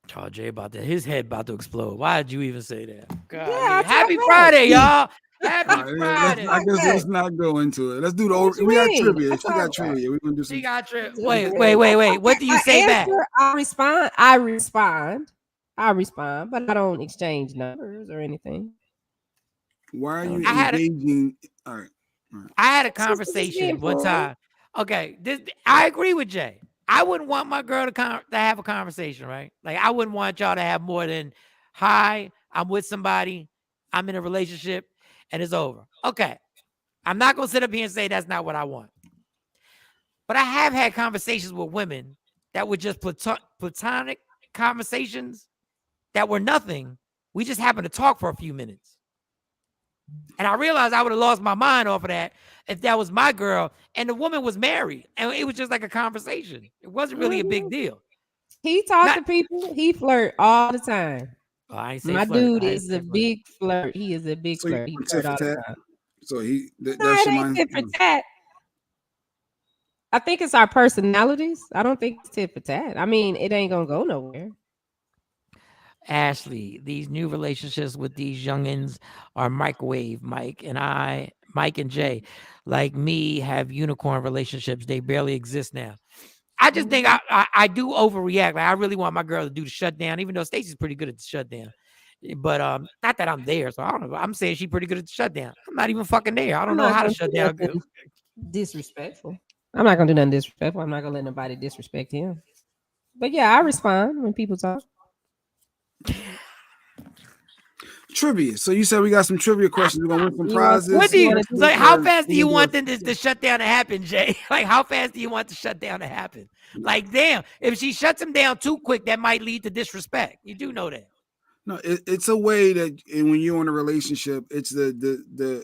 Charles J about that. His head about to explode. Why did you even say that? God,
Yeah,
happy Friday, y'all. Happy Friday.
I guess let's not go into it. Let's do the we got trivia. She got trivia. We're gonna do some.
She got trivia. Wait. What do you say back?
I respond, but I don't exchange numbers or anything.
Why are you engaging? All right.
I had a conversation one time. Okay, I agree with Jay. I wouldn't want my girl to have a conversation, right? Like I wouldn't want y'all to have more than, "Hi, I'm with somebody, I'm in a relationship, and it's over." Okay, I'm not gonna sit up here and say that's not what I want. But I have had conversations with women that were just platonic conversations that were nothing. We just happened to talk for a few minutes. And I realized I would have lost my mind off of that if that was my girl and the woman was married. And it was just like a conversation. It wasn't really a big deal.
He talk to people. He flirt all the time.
Oh, I ain't say
my
flirt.
dude is a big flirt. He is a big flirt. He flirt all the time.
So he
it ain't tit for tat. I think it's our personalities. I don't think it's tit for tat. I mean, it ain't gonna go nowhere.
Ashley, these new relationships with these youngins are microwave. Mike and Jay, like me, have unicorn relationships. They barely exist now. I just think I do overreact. Like I really want my girl to do the shutdown, even though Stacey's pretty good at the shutdown. But not that I'm there, so I don't know. I'm saying she's pretty good at the shutdown. I'm not even fucking there. I don't know how to shut down.
Disrespectful. I'm not gonna do nothing disrespectful. I'm not gonna let nobody disrespect him. But yeah, I respond when people talk.
Trivia. So you said we got some trivia questions. We're gonna win some prizes.
What do you like? How fast do you want the shutdown to happen, Jay? Like, how fast do you want the shutdown to happen? Like, damn, if she shuts him down too quick, that might lead to disrespect. You do know that.
No, it's a way that when you're in a relationship, it's the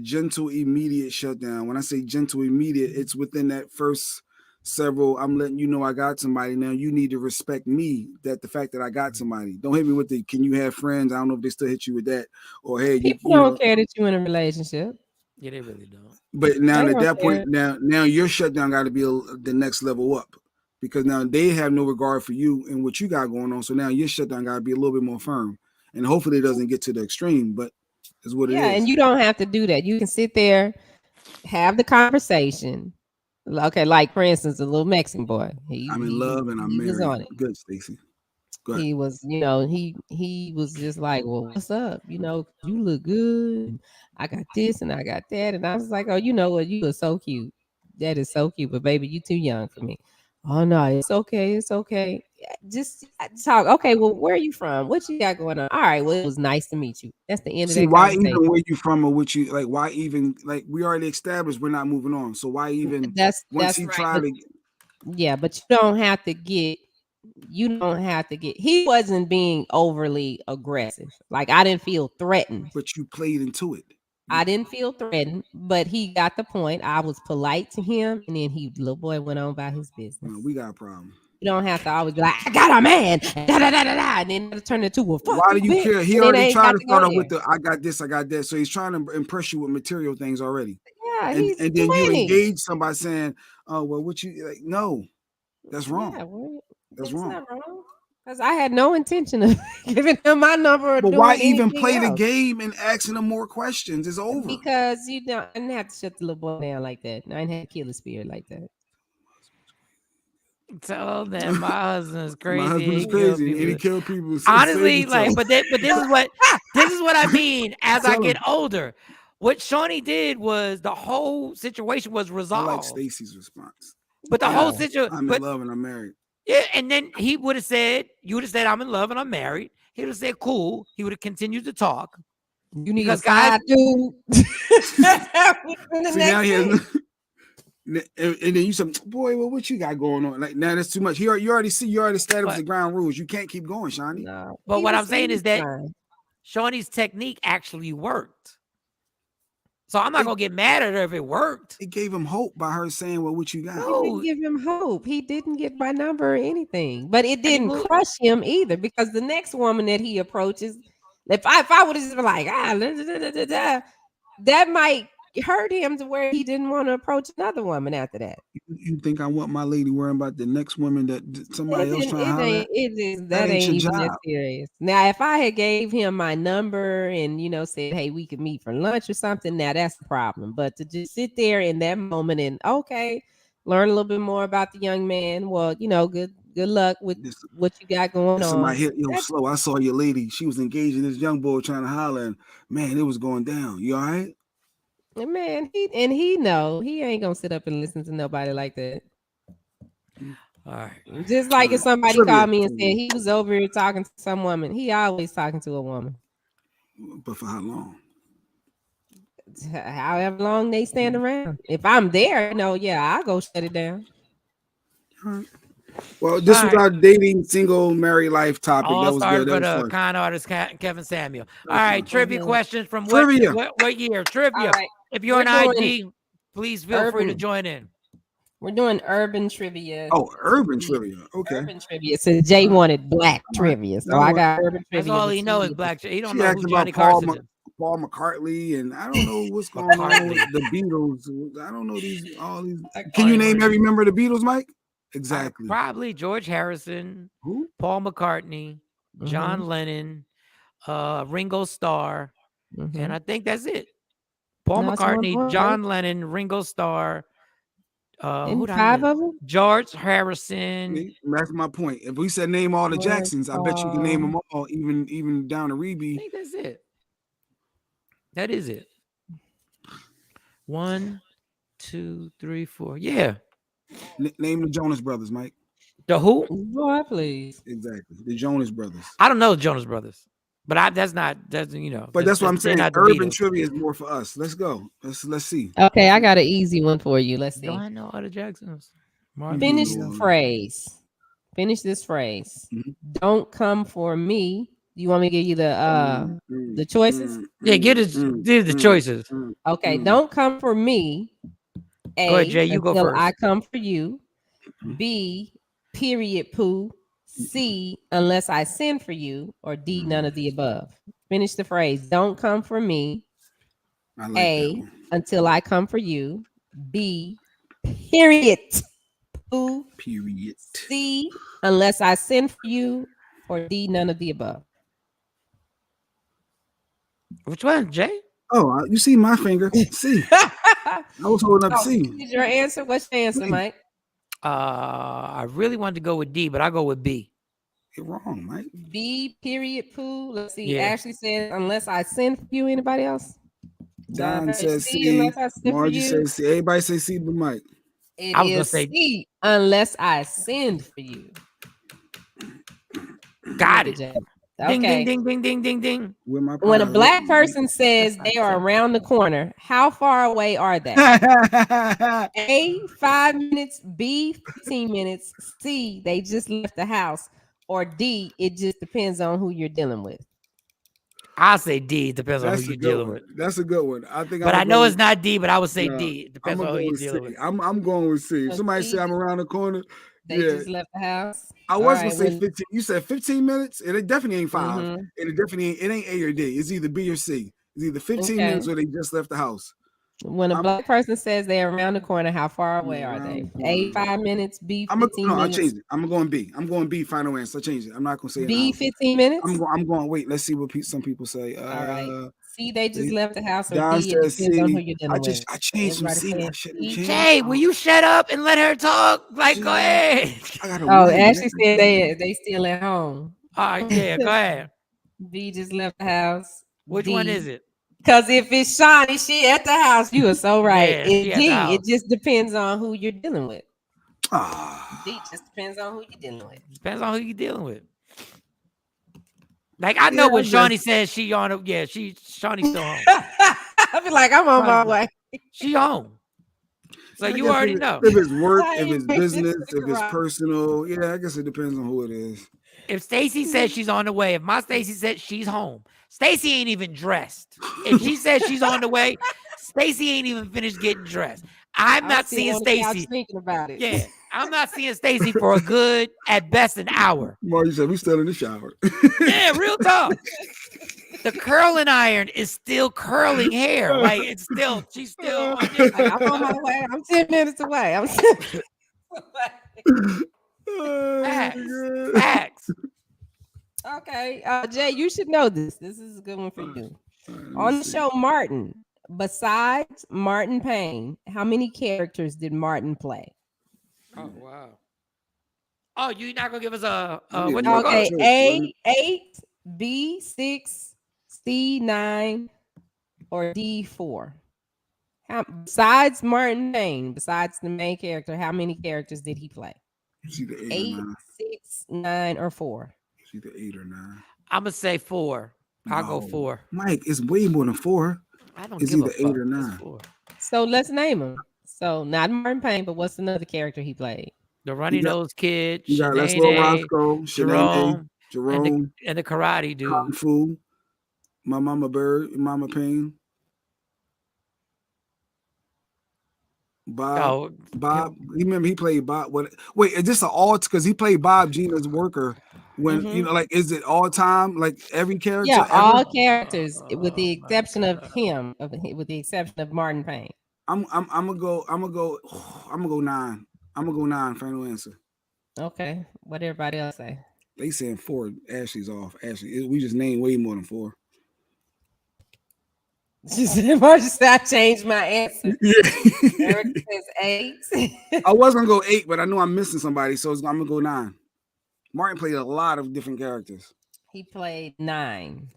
gentle, immediate shutdown. When I say gentle, immediate, it's within that first several. I'm letting you know I got somebody. Now you need to respect me. That the fact that I got somebody. Don't hit me with the "Can you have friends?" I don't know if they still hit you with that. Or hey,
people don't care that you're in a relationship.
Yeah, they really don't.
But now at that point, now your shutdown got to be the next level up. Because now they have no regard for you and what you got going on. So now your shutdown got to be a little bit more firm. And hopefully it doesn't get to the extreme, but it's what it is.
Yeah, and you don't have to do that. You can sit there, have the conversation. Okay, like for instance, a little Mexican boy.
I'm in love and I'm married. On it. Good, Stacey.
He was, he was just like, well, what's up? You look good. I got this and I got that. And I was like, oh, you know what? You look so cute. That is so cute. But baby, you too young for me. Oh no, it's okay. It's okay. Just talk. Okay, well, where are you from? What you got going on? All right, well, it was nice to meet you. That's the end of that.
Why even where you from or what you like? Why even like we already established we're not moving on. So why even once he tried to?
Yeah, but you don't have to get. He wasn't being overly aggressive. Like I didn't feel threatened.
But you played into it.
I didn't feel threatened, but he got the point. I was polite to him, and then little boy went on about his business.
We got a problem.
You don't have to always be like, I got a man, and then it'll turn into a fuck.
Why do you care? He already tried to start off with
the
I got this, I got that. So he's trying to impress you with material things already.
Yeah,
and then you engage somebody saying, "Oh, well, what you like?" No, that's wrong.
Yeah,
that's wrong.
Not wrong. Because I had no intention of giving him my number.
But why even play the game and asking him more questions? It's over.
Because I didn't have to shut the little boy down like that. I didn't have to kill the spirit like that.
Tell them my husband's crazy.
My husband's crazy, and he killed people.
Honestly, but this is what I mean. As I get older, what Shawnee did was the whole situation was resolved.
I like Stacy's response.
But the whole situation,
I'm in love and I'm married.
Yeah, and then he would have said, you would have said, I'm in love and I'm married. He would have said, cool. He would have continued to talk.
You need a side dude.
See, now he has, and then you said, boy, well, what you got going on? Like, now that's too much. You already established the ground rules. You can't keep going, Shawnee.
No,
but what I'm saying is that Shawnee's technique actually worked. So I'm not gonna get mad at her if it worked.
It gave him hope by her saying, well, what you got?
It didn't give him hope. He didn't get my number or anything. But it didn't crush him either, because the next woman that he approaches, if I would have just been like, that might hurt him to where he didn't want to approach another woman after that.
You think I want my lady worrying about the next woman that somebody else trying to holler at?
That ain't even that serious. Now, if I had gave him my number and said, hey, we could meet for lunch or something, now that's the problem. But to just sit there in that moment and learn a little bit more about the young man. Well, good luck with what you got going on.
Somebody hit slow. I saw your lady. She was engaging this young boy trying to holler, and man, it was going down. You all right?
Man, he know he ain't gonna sit up and listen to nobody like that.
All right.
Just like if somebody called me and said he was over here talking to some woman, he always talking to a woman.
But for how long?
However long they stand around. If I'm there, I'll go shut it down.
All right. Well, this was our dating, single, married life topic. That was good.
For the con artist Kevin Samuel. All right, trivia questions from what year? Trivia. Right. If you're on IG, please feel free to join in.
We're doing urban trivia.
Oh, urban trivia. Okay.
Urban trivia. So Jay wanted black trivia. So I got urban trivia.
That's all he knows is black. He don't know who Johnny Carson is.
Paul McCartney, and I don't know what's going on with the Beatles. I don't know all these. Can you name every member of the Beatles, Mike? Exactly.
Probably George Harrison, Paul McCartney, John Lennon, Ringo Starr, and I think that's it. Paul McCartney, John Lennon, Ringo Starr. Who
5 of them?
George Harrison.
That's my point. If we said name all the Jacksons, I bet you can name them all, even down to Reby.
I think that's it. That is it. 1, 2, 3, 4. Yeah.
Name the Jonas Brothers, Mike.
The who?
Boy, please.
Exactly. The Jonas Brothers.
I don't know the Jonas Brothers, but that's
But that's what I'm saying. Urban trivia is more for us. Let's go. Let's see.
Okay, I got an easy one for you. Let's see.
Do I know all the Jacksons?
Finish the phrase. Finish this phrase. Don't come for me. You want me to give you the choices?
Yeah, give the choices.
Okay, don't come for me. A,
go ahead, Jay, you go first.
I come for you. B, period, poo. C, unless I send for you. Or D, none of the above. Finish the phrase. Don't come for me. A, until I come for you. B, period, poo.
Period.
C, unless I send for you. Or D, none of the above.
Which one, Jay?
Oh, you see my finger. C. I was holding up C.
Is your answer? What's your answer, Mike?
I really wanted to go with D, but I go with B.
You're wrong, Mike.
B, period, poo. Let's see. Yeah. Ashley said, unless I send for you. Anybody else?
Don says C. Margie says C. Everybody say C, but Mike.
It is C, unless I send for you.
Got it.
Okay.
Ding, ding, ding, ding, ding, ding.
When a black person says they are around the corner, how far away are they? A, 5 minutes. B, 15 minutes. C, they just left the house. Or D, it just depends on who you're dealing with.
I'll say D. Depends on
That's
who
a
you're
good
dealing
one.
with.
That's a good one. I think.
But I
I'm
know it's not D. But I would say
No,
D. It
I'm
depends on
gonna
who
go
you're
with
dealing
C.
with.
I'm going with C. If
So
somebody
C,
say I'm around the corner,
they
yeah.
just left the house.
I
All
was
right,
gonna say 15. You said 15 minutes, and it definitely ain't 5.
Mhm.
And it definitely it ain't A or D. It's either B or C. It's either 15
Okay.
minutes or they just left the house.
When a
I'm-
black person says they're around the corner, how far away are
Around
they?
the corner.
A, 5 minutes. B, 15
I
minutes.
changed it. I'm going B. I'm going B. Final answer. I changed it. I'm not gonna say an
B,
hour.
15 minutes.
I'm going. Wait. Let's see what some people say.
All right. C, they just left the house. Or
Don
D, it
says
depends on who
C.
you're dealing with.
I changed some
Everybody
C. I
saying
shouldn't
C.
change.
Jay, will you shut up and let her talk? Like, go ahead.
I got
Oh, Ashley said they still at home.
All right, yeah, go ahead.
B just left the house.
Which
D,
one is it?
Because if it's Shawnee, she at the house. You are so right.
Yeah,
And
she at the
D,
house.
it just depends on who you're dealing with.
Ah.
D just depends on who you're dealing with.
Depends on who you're dealing with. Like I know when Shawnee says she on it, yeah, Shawnee's still home.
I be like, I'm on my way.
She home. So
I
you
guess
already
if
know.
If it's work,
I
if
ain't
it's
making
business,
it
if it's
right.
personal, yeah, I guess it depends on who it is.
If Stacy says she's on the way, if my Stacy said she's home, Stacy ain't even dressed. If she says she's on the way, Stacy ain't even finished getting dressed. I'm not
still
seeing
on the couch
Stacy.
thinking about it.
Yeah, I'm not seeing Stacy for a good, at best, an hour.
Margie said we still in the shower.
Yeah, real talk. The curling iron is still curling hair. Like it's still, she's still.
Like, I'm on my way. I'm 10 minutes away. I'm 10 minutes away.
Facts.
Okay, Jay, you should know this. This is a good one for you. On the show Martin, besides Martin Payne, how many characters did Martin play?
Oh wow. Oh, you're not gonna give us a
Yeah,
what
no,
you call it?
Okay, A8, B6, C9, or D4? Besides Martin Payne, besides the main character, how many characters did he play?
It's either 8
8,
or 9.
6, 9, or 4?
It's either 8 or 9.
I'm gonna say 4. I'll go
No.
4.
Mike, it's way more than 4.
I don't
It's
give a
either 8
fuck.
or
It's
9.
4.
So let's name them. So not Martin Payne, but what's another character he played?
The runny nose kid,
You got Let's Little
Shanae,
Roscoe,
Jerome,
Jerome,
and the karate dude.
Kung Fu, My Mama Bird, Mama Payne, Bob.
Oh,
Bob, you remember he played Bob? What? Wait, is this an all? Because he played Bob Gina's worker. When you know, like, is it all time? Like every character?
Yeah,
ever?
all characters with the exception of him, with the exception of Martin Payne.
I'm gonna go 9. I'm gonna go 9. Final answer.
Okay, what everybody else say?
They saying 4. Ashley's off. Ashley, we just named way more than 4.
She said, "Marcia said I changed my answer."
Yeah.
Eric says 8.
I was gonna go 8, but I know I'm missing somebody, so I'm gonna go 9. Martin played a lot of different characters.
He played 9.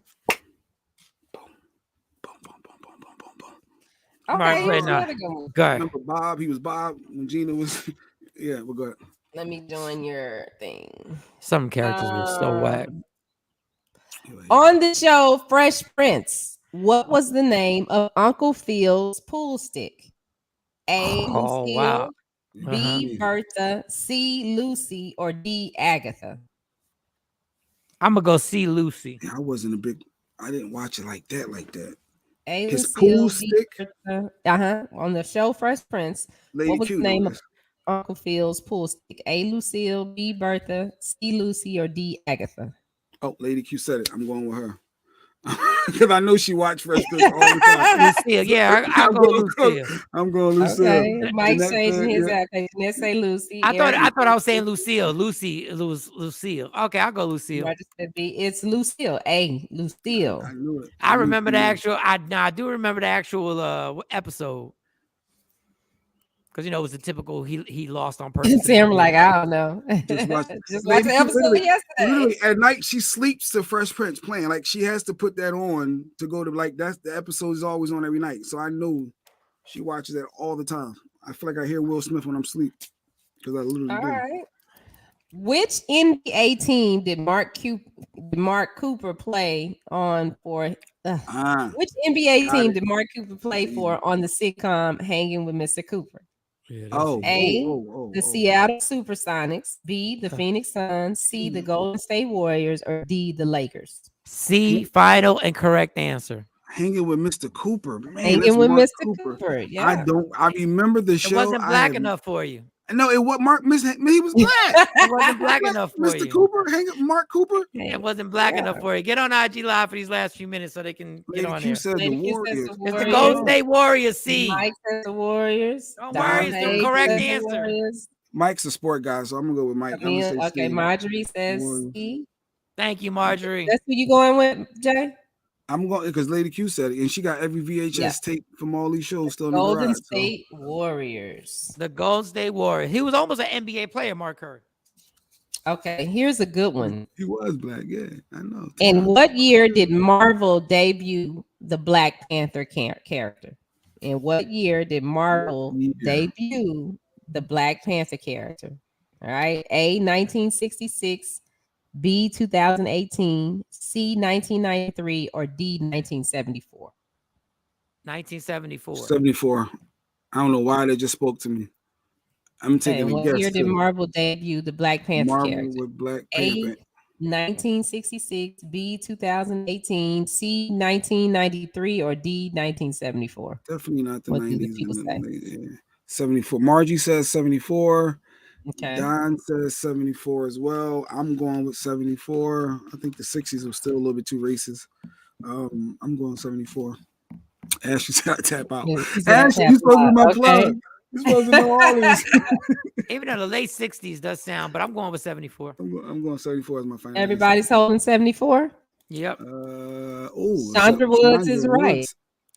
Okay,
Martin
here's
played 9.
another good one.
Go ahead.
Remember Bob? He was Bob when Gina was. Yeah, we're good.
Let me join your thing.
Some characters were so whack.
On the show Fresh Prince, what was the name of Uncle Phil's pool stick? A.
Oh,
Lucille,
wow.
B. Bertha, C. Lucy, or D. Agatha?
I'm gonna go see Lucy.
I wasn't a big. I didn't watch it like that.
A.
His
Lucille,
pool
B.
stick?
Bertha. On the show Fresh Prince,
Lady
what was
Q
the name of
knows.
Uncle Phil's pool stick? A. Lucille, B. Bertha, C. Lucy, or D. Agatha?
Oh, Lady Q said it. I'm going with her because I know she watched Fresh Prince all the time.
Lucille, yeah, I'll go Lucille.
I'm going Lucille.
Okay, Mike's
Jeanette
changing
said,
his
yeah.
application. Let's say Lucy.
I thought
Eric-
I was saying Lucille. Lucille. Okay, I'll go Lucille.
Roger said B. It's Lucille. A. Lucille.
I knew it.
I remember the
knew it.
actual. I do remember the actual episode because it was a typical he lost on purpose.
Sam like I don't know.
Just watch,
Just like the
Q
episode yesterday.
literally at night she sleeps to Fresh Prince playing. Like she has to put that on to go to that's the episode is always on every night. So I knew she watches that all the time. I feel like I hear Will Smith when I'm asleep because I literally
All
do.
right. Which NBA team did Mark Cooper play on for? Which NBA
got
team
it.
did Mark Cooper play for on the sitcom Hanging with Mr. Cooper? A, the Seattle Supersonics, B, the Phoenix Suns, C, the Golden State Warriors, or D, the Lakers?
C, final and correct answer.
Hanging with Mr. Cooper. Man,
Hanging
that's
with
Mark
Mr. Cooper. Yeah.
I remember the
It
show.
wasn't black enough for you.
No, it was he was black.
It wasn't black enough for
Mr.
you.
Cooper, Mark Cooper.
It wasn't black enough for you. Get on IG Live for these last few minutes so they can get
Lady
on
Q
there.
said the
Lady Q says
Warriors.
the
It's the
Warriors.
Golden State Warriors, C.
Mike says the Warriors.
Don't worry, it's the correct answer.
Mike's a sport guy, so I'm gonna go with Mike. I'm gonna say
Okay,
C.
Marjorie says
Warriors.
C.
Thank you, Marjorie.
That's who you going with, Jay?
I'm going because Lady Q said it, and she got every VHS
Yeah.
tape from all these shows still in the
Golden
garage.
State Warriors.
The Golden State Warriors. He was almost an NBA player, Mark Curry.
Okay, here's a good one.
He was black, yeah, I know.
In what year did Marvel debut the Black Panther character? In what year did Marvel debut the Black Panther character? All right. A, 1966, B, 2018, C, 1993, or D, 1974?
1974.
74. I don't know why they just spoke to me. I'm taking a
What
guess.
year did Marvel debut the Black Panther
Marvel
character?
with Black
A,
Panther.
1966, B, 2018, C, 1993, or D, 1974?
Definitely not the
What do
90s.
the people say?
Yeah. 74. Margie says 74.
Okay.
Don says 74 as well. I'm going with 74. I think the 60s was still a little bit too racist. I'm going 74. Ashley said I tap out. Ashley, you supposed to be my plug. You're supposed to know all this.
Even though the late 60s does sound, but I'm going with 74.
I'm going 74 as my final.
Everybody's holding 74?
Yep.
Chandra Woods is right.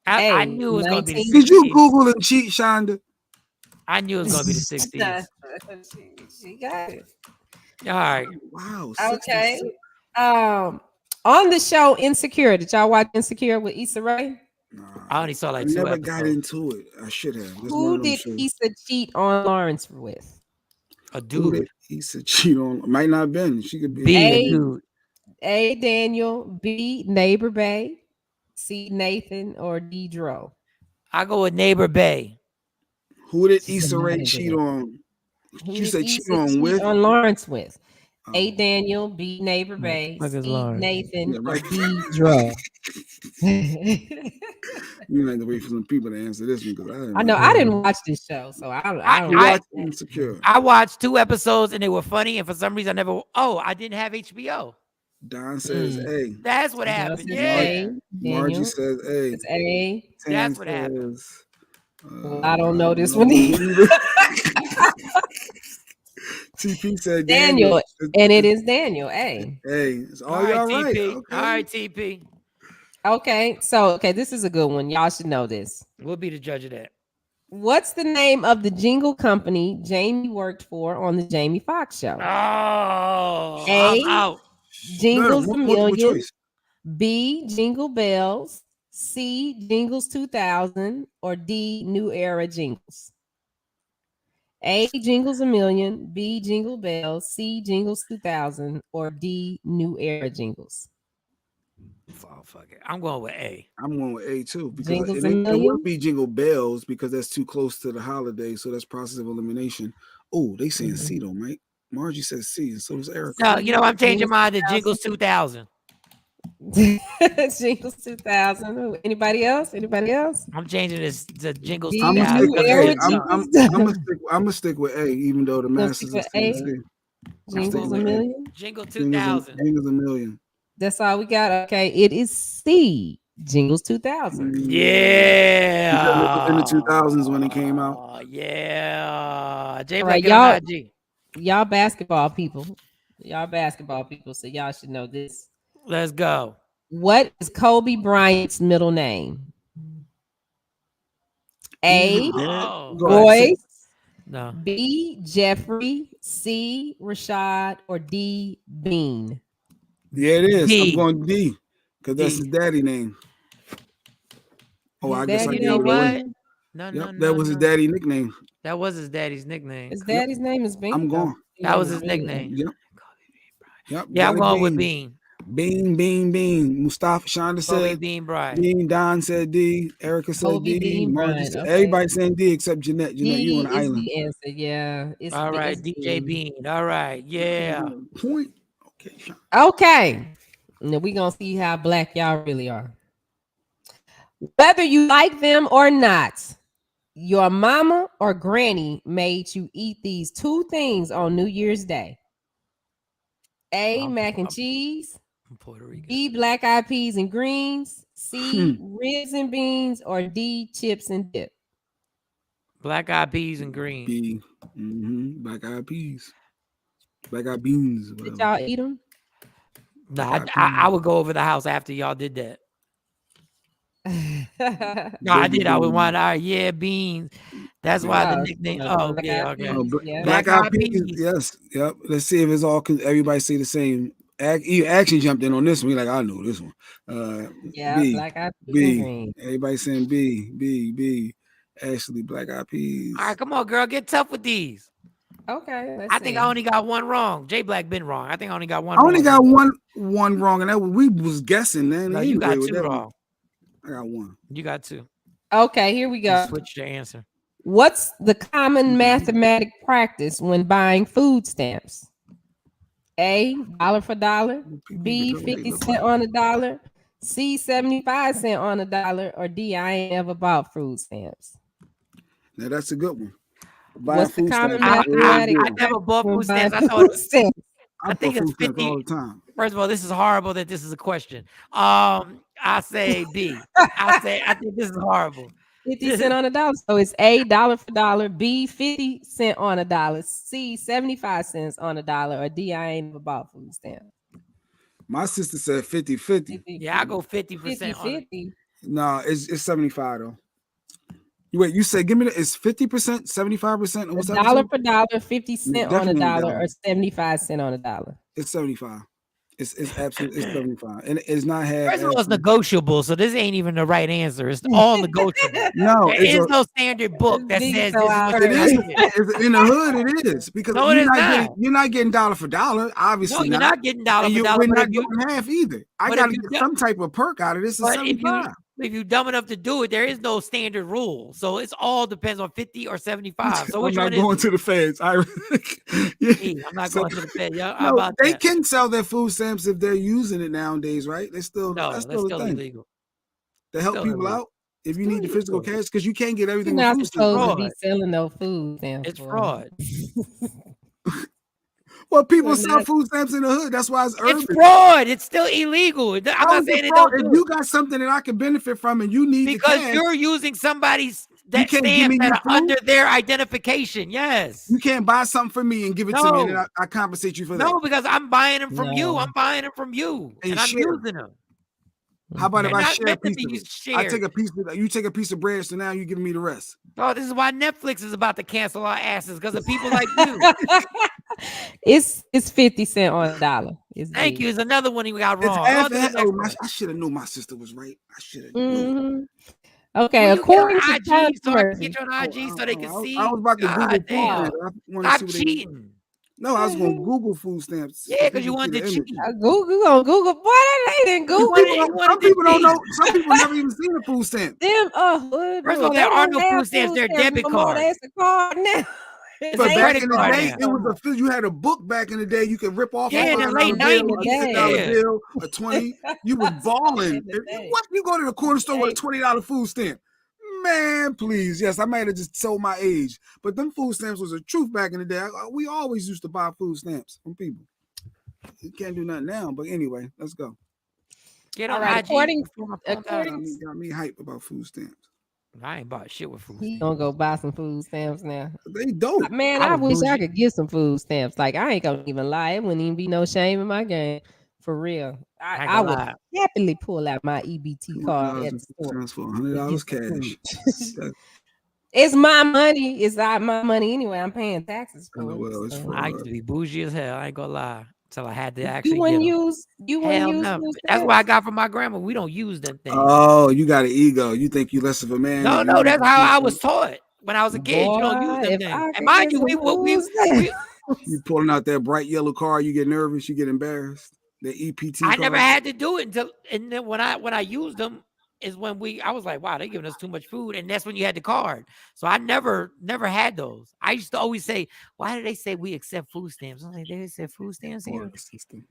I knew it was going to be the 60s.
Did you Google and cheat, Shonda?
I knew it was going to be the 60s.
She got it.
All right.
Wow.
Okay. On the show Insecure, did y'all watch Insecure with Issa Rae?
I only saw like
I
2
never
episodes.
got into it. I should have. That's one
Who
of them
did
shows.
Issa cheat on Lawrence with?
A
Who
dude.
did Issa cheat on? Might not have been. She could be.
B, a
A,
dude.
A, Daniel, B, Neighbor Bay, C, Nathan, or D, Dro?
I go with Neighbor Bay.
Who did Issa Rae cheat on?
Who
You
did
said cheat
Issa
on
cheat
with?
on Lawrence with? A, Daniel, B, Neighbor Bay,
fuck is
C,
Lawrence?
Nathan,
Yeah,
or
right.
D, Dro?
You have to wait for some people to answer this one because I didn't.
I know I didn't watch this show, so I don't
You
know.
watched Insecure.
I watched 2 episodes and they were funny, and for some reason I never. Oh, I didn't have HBO.
Don says A.
That's what
Daniel
happened.
says
Yeah.
A,
Margie
Daniel,
says A.
it's A.
Tam
That's what happened.
says,
Well, I don't know this one either.
TP said
Daniel, and it is Daniel. A.
Hey, it's all
All right,
y'all right.
TP.
Okay.
All right, TP.
Okay, this is a good one. Y'all should know this.
We'll be the judge of that.
What's the name of the jingle company Jamie worked for on the Jamie Foxx show?
Oh,
A,
I'm out.
Jingles a
multiple
Million.
choice.
B, Jingle Bells. C, Jingles 2000. Or D, New Era Jingles. A, Jingles a Million. B, Jingle Bells. C, Jingles 2000. Or D, New Era Jingles.
Oh, fuck it. I'm going with A.
I'm going with A too because
Jingles
it
a Million?
would be Jingle Bells because that's too close to the holiday, so that's process of elimination. Oh, they saying C though, Mike. Margie says C, and so does Erica.
No, you know, I'm changing mine to Jingles 2000.
Jingles 2000. Anybody else?
I'm changing this to Jingles
D,
I'm
2000.
New Era
gonna stick with A, even though the
Gonna
masses
stick
are
with
saying
A?
C.
Jingles a Million.
Jingle
Jingles
2000.
a million.
That's all we got. Okay, it is C. Jingles 2000.
Yeah.
In the 2000s when it came out.
Oh, yeah. J
All
Black,
right,
get on
y'all-
IG.
Y'all basketball people. So y'all should know this.
Let's go.
What is Kobe Bryant's middle name? A.
Oh.
Go ahead,
Royce.
No.
B. Jeffrey. C. Rashad. Or D. Bean.
Yeah, it is.
D.
I'm going D because that's
D.
his daddy name. Oh, I guess I
Daddy
gave
You know
it away.
what? No,
Yep,
no,
that
no,
was his
no.
daddy nickname.
That was his daddy's nickname.
His daddy's name is Bean.
I'm going.
That was his nickname.
Yep. Yep.
Yeah, I'm
gotta
going with
Bean.
Bean.
Bean. Mustafa Shonda
Kobe
said
Bean Bryant.
Bean. Don said D. Erica said
Kobe
D.
Bean
Margie
Bryant,
said,
okay.
everybody saying D except Jeanette. Jeanette,
D
you on the
is
island.
the answer. Yeah. It's
All right,
it's
DJ Bean. All right, yeah.
Point. Okay, Sean.
Okay. Now we gonna see how black y'all really are. Whether you like them or not, your mama or granny made you eat these two things on New Year's Day. A, mac and cheese.
Puerto Rican.
B, black eyed peas and greens. C, ribs and beans. Or D, chips and dip.
Black eyed peas and green.
B. Black eyed peas. Black eyed beans.
Did
Whatever.
y'all eat them?
No, I would go over the house after y'all did that. No, I did. I would want yeah, beans. That's why the nickname. Oh, okay, okay.
Black eyed peas. Yes, yep. Let's see if it's all. Everybody say the same. You actually jumped in on this one. You're like, I know this one.
Yeah,
B,
black eyed peas
B.
and green.
Everybody saying B. Ashley, black eyed peas.
All right, come on, girl, get tough with these.
Okay,
I think I only got one wrong. J Black been wrong. I think I only got one.
I only got
wrong.
one wrong, and that we was guessing. Then
No, you got two wrong.
I got one.
You got two.
Okay, here we go.
Switch your answer.
What's the common mathematic practice when buying food stamps? A, dollar for dollar. B, 50 cents on a dollar. C, 75 cents on a dollar. Or D, I ain't ever bought food stamps.
Now that's a good one.
What's the common
stamps.
mathematic?
I never bought food stamps. I
food
thought
stamps.
I think it's 50
all the time.
First of all, this is horrible that this is a question. I say B. I think this is horrible.
50 cents on a dollar. So it's A, dollar for dollar. B, 50 cents on a dollar. C, 75 cents on a dollar. Or D, I ain't never bought food stamps.
My sister said 50-50.
Yeah, I go 50%.
50-50.
No, it's 75 though. Wait, you said give me it's 50%, 75%. What's that?
Dollar for dollar, 50 cents on a
Definitely
dollar,
dollar.
or 75 cents on a dollar.
It's 75. It's absolutely 75, and it's not half.
First of all, it's negotiable, so this ain't even the right answer. It's all negotiable.
No,
there is no standard book that says this is what
it is.
you get.
In the hood, it is because
No, it is not.
you're not getting dollar for dollar. Obviously,
No, you're not getting dollar for dollar.
We're
But
not
if you,
getting half either. I
but
got to
if you
get some type of perk out of this. It's
but if
75.
you're dumb enough to do it, there is no standard rule. So it's all depends on 50 or 75. So
I'm
which
not
one
going
is
to the feds.
I'm not going to the Fed. Yeah, how
No,
about
they
that?
can sell their food stamps if they're using it nowadays, right? That's still
that's
a
still
thing.
illegal.
To help
Still
people
illegal.
out if you need the physical cash, because you can't get
You're
everything.
not
with food
supposed to be
stamps.
selling no food stamps.
It's fraud.
Well, people
We're
sell
not-
food stamps in the hood. That's why it's urban.
It's fraud. It's still illegal. I'm
How
not
is it
saying it
fraud?
don't
If
do
you
it.
got something that I can benefit from and you need the
Because
cash,
you're using somebody's that
can't give me
stamp that
your
are
food?
under their identification. Yes.
you can't buy something for me and give it to me, and then
No.
I compensate you for that.
No, because I'm buying them from you.
No.
I'm buying them from you.
And
And I'm
share.
using them.
How about if
They're
I
not
share a
meant to
piece of
be
it?
shared.
I take a piece of you take a piece of bread, so now you give me the rest.
Oh, this is why Netflix is about to cancel our asses because of people like you.
It's 50 cents on a dollar. It's
Thank
big.
you. It's another one you got
It's
wrong.
half
On to the
and half.
next
Oh,
one.
I should have known my sister was right. I should have.
Mhm. Okay,
Will you
according
get
to
on IG so I can
controversy,
get you on IG so they can see?
I was about to
God
Google food
damn.
stamps. I wanted to
Stop
see what they-
cheating.
No, I was going to Google food stamps.
Yeah, because you wanted to
the
cheat.
image.
Google. Boy, that ain't in Google.
Some people don't know. Some people never even seen a food stamp.
Them,
First of all, there are no food stamps. They're debit cards.
That's a card now.
It's
But
a
back
credit
in the
card
day,
now.
it was you had a book back in the day. You could rip off
Yeah,
a
in the
$5
late
bill,
90s,
a $10
yeah.
bill, a 20. You was balling.
the day.
What? You go to the corner store with a $20 food stamp? Man, please. Yes, I might have just told my age, but them food stamps was the truth back in the day. We always used to buy food stamps from people. You can't do nothing now, but anyway, let's go.
Get
All
on
right,
IG.
according-
before my phone
according-
dies.
Got me hype about food stamps.
I ain't bought shit with food
He
stamps.
gonna go buy some food stamps now.
They dope.
Man,
I
I
was
wish I
bougie.
could get some food stamps. Like I ain't gonna even lie. It wouldn't even be no shame in my game. For real.
I ain't
I
gonna
would
lie.
happily pull out my EBT card at the store.
Transfer $100 cash.
It's my money. It's not my money anyway. I'm paying taxes for
LOL, it's
it.
fraud.
I used to be bougie as hell. I ain't gonna lie. Until I had to
You
actually
wouldn't
get 'em.
use. You
Hell
wouldn't use.
no.
food
That's what I
stamps?
got from my grandma. We don't use them things.
Oh, you got an ego. You think you less of a man.
No,
if
no,
you
that's
use
how I
food
was
stamps.
taught when I was a kid. You don't use
Boy,
them
if
things.
I
And
could
mind
get
you,
some
we
food stamps.
You pulling out that bright yellow card, you get nervous, you get embarrassed. The EPT
I
card.
never had to do it until, and then when I used them is when I was like, wow, they're giving us too much food, and that's when you had the card. So I never had those. I used to always say, why do they say we accept food stamps? I'm like, they accept food stamps here.
Card system.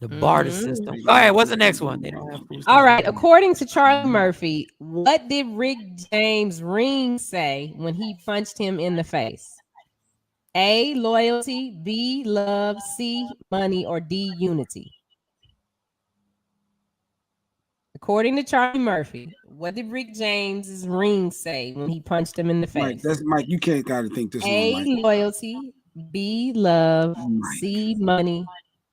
The barter system. All right, what's the next one? They don't have food
All
stamps.
right. According to Charlie Murphy, what did Rick James' ring say when he punched him in the face? A, loyalty, B, love, C, money, or D, unity? According to Charlie Murphy, what did Rick James's ring say when he punched him in the face?
Mike, that's Mike. You can't gotta think this
A,
one, Mike.
loyalty, B, love,
Mike.
C, money,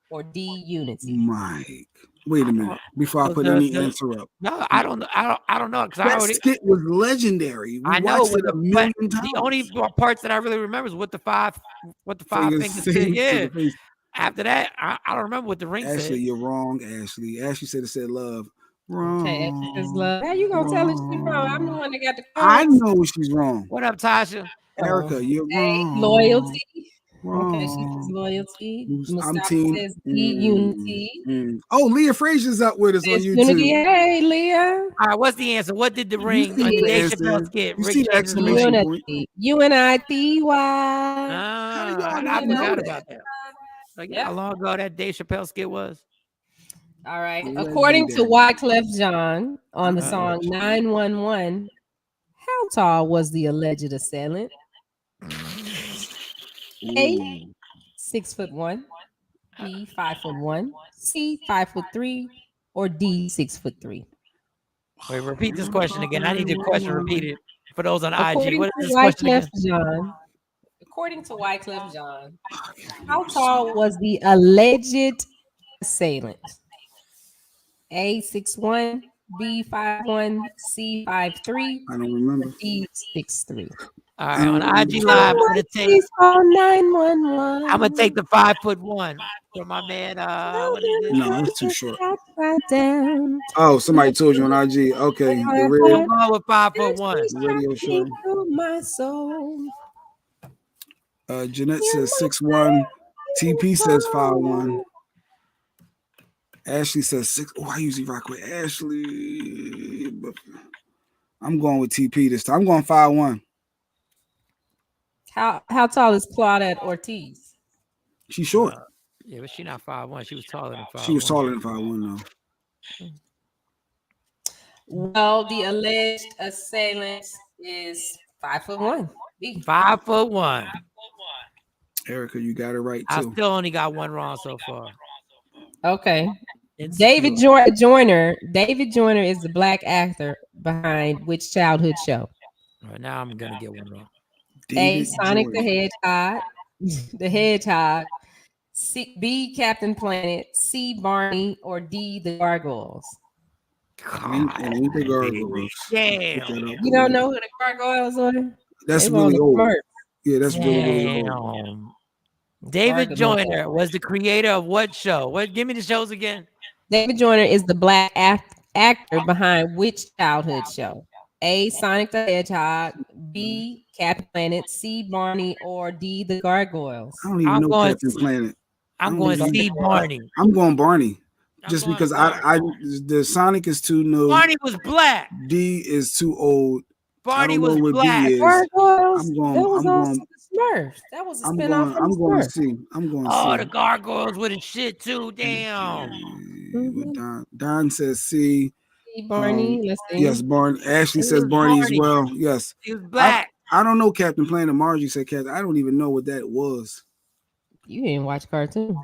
or D, unity?
Mike, wait a minute before I put any interrupt.
No, I don't know. I don't know because I
That
already.
skit was legendary. We
I know
watched it a million
but
times.
the only parts that I really remember is what the five fingers
Fingers
said.
to
Yeah.
the face.
After that, I don't remember what the ring
Ashley,
said.
you're wrong, Ashley. Ashley said love. Wrong.
Okay, Ashley says love. How you gonna tell us she's wrong? I'm the one that got the
I
cards.
know she's wrong.
What up, Tasha?
Erica, you're
A,
wrong.
loyalty.
Wrong.
Okay, she says loyalty.
I'm
Mustafa
team.
says D, unity.
Oh, Leah Frazier's up with us on
Says
YouTube.
unity. Hey, Leah.
All right, what's the answer? What did the ring
see
on the
the
Dave
answer.
Chappelle skit?
You
Rick
see the
James'
exclamation
ring?
point.
Unity. UNITY.
How do y'all
I
not know
forgot
that?
about that. Like
Yeah.
how long ago that Dave Chappelle skit was?
All right.
Legendary.
According to Wyclef Jean on the song 911, how tall was the alleged assailant? A, 6'1", B, 5'1", C, 5'3", or D, 6'3".
Wait, repeat this question again. I need the question repeated for those on IG.
According
What
to
is this question
Wyclef
again?
Jean, according to Wyclef Jean, how tall was the alleged assailant? A, 6'1", B, 5'1", C, 5'3",
I don't remember.
D, 6'3".
All right, on IG Live, I'm gonna take.
Please call 911.
I'm gonna take the 5'1" from my man. What is it?
No, it's too short.
Upside down.
Oh, somebody told you on IG. Okay, the
I'm
radio,
going with 5'1".
radio show.
Through my soul.
Jeanette says 6'1". TP says 5'1". Ashley says 6. Oh, I usually rock with Ashley, but I'm going with TP this time. I'm going 5'1".
How tall is Claudette Ortiz?
She's short.
Yeah, but she's not 5'1". She was taller than 5'1".
She was taller than 5'1" though.
Well, the alleged assailant is 5'1". B.
5'1".
Erica, you got it right
I
too.
still only got one wrong so far.
Okay.
Insecure.
David Joyner. David Joyner is the black actor behind which childhood show?
All right, now I'm gonna get one wrong.
A,
David
Sonic
Jordan.
the Hedgehog. The Hedgehog. C, B, Captain Planet. C, Barney. Or D, the Gargoyles.
Ain't the Gargoyles.
Damn.
Look that up.
You don't know who the Gargoyles are?
That's
They were on
really
the
old.
Smurfs.
Yeah, that's really old.
Damn. David
Gargoyle.
Joyner was the creator of what show? What? Give me the shows again.
David Joyner is the black actor behind which childhood show? A, Sonic the Hedgehog. B, Captain Planet. C, Barney. Or D, the Gargoyles.
I don't even
I'm
know
going
Captain Planet.
I'm
I'm
going
going-
Steve Barney.
I'm going Barney.
I'm
Just
going
because
Barney.
the Sonic is too new.
Barney was black.
D is too old.
Barney
don't know
was
what B
black.
is.
Gargoyles.
I'm going-
That was
I'm
also
going-
the Smurfs. That was a
I'm
spinoff
going.
from
I'm
the
going
Smurfs.
C. I'm going
Oh,
C.
the gargoyles with the shit too. Damn.
With Don says C.
C, Barney. Let's see.
Yes, Barney. Ashley
It
says
was
Barney
Barney.
as well. Yes.
He was black.
I don't know Captain Planet. Margie said Captain. I don't even know what that was.
You didn't watch cartoons.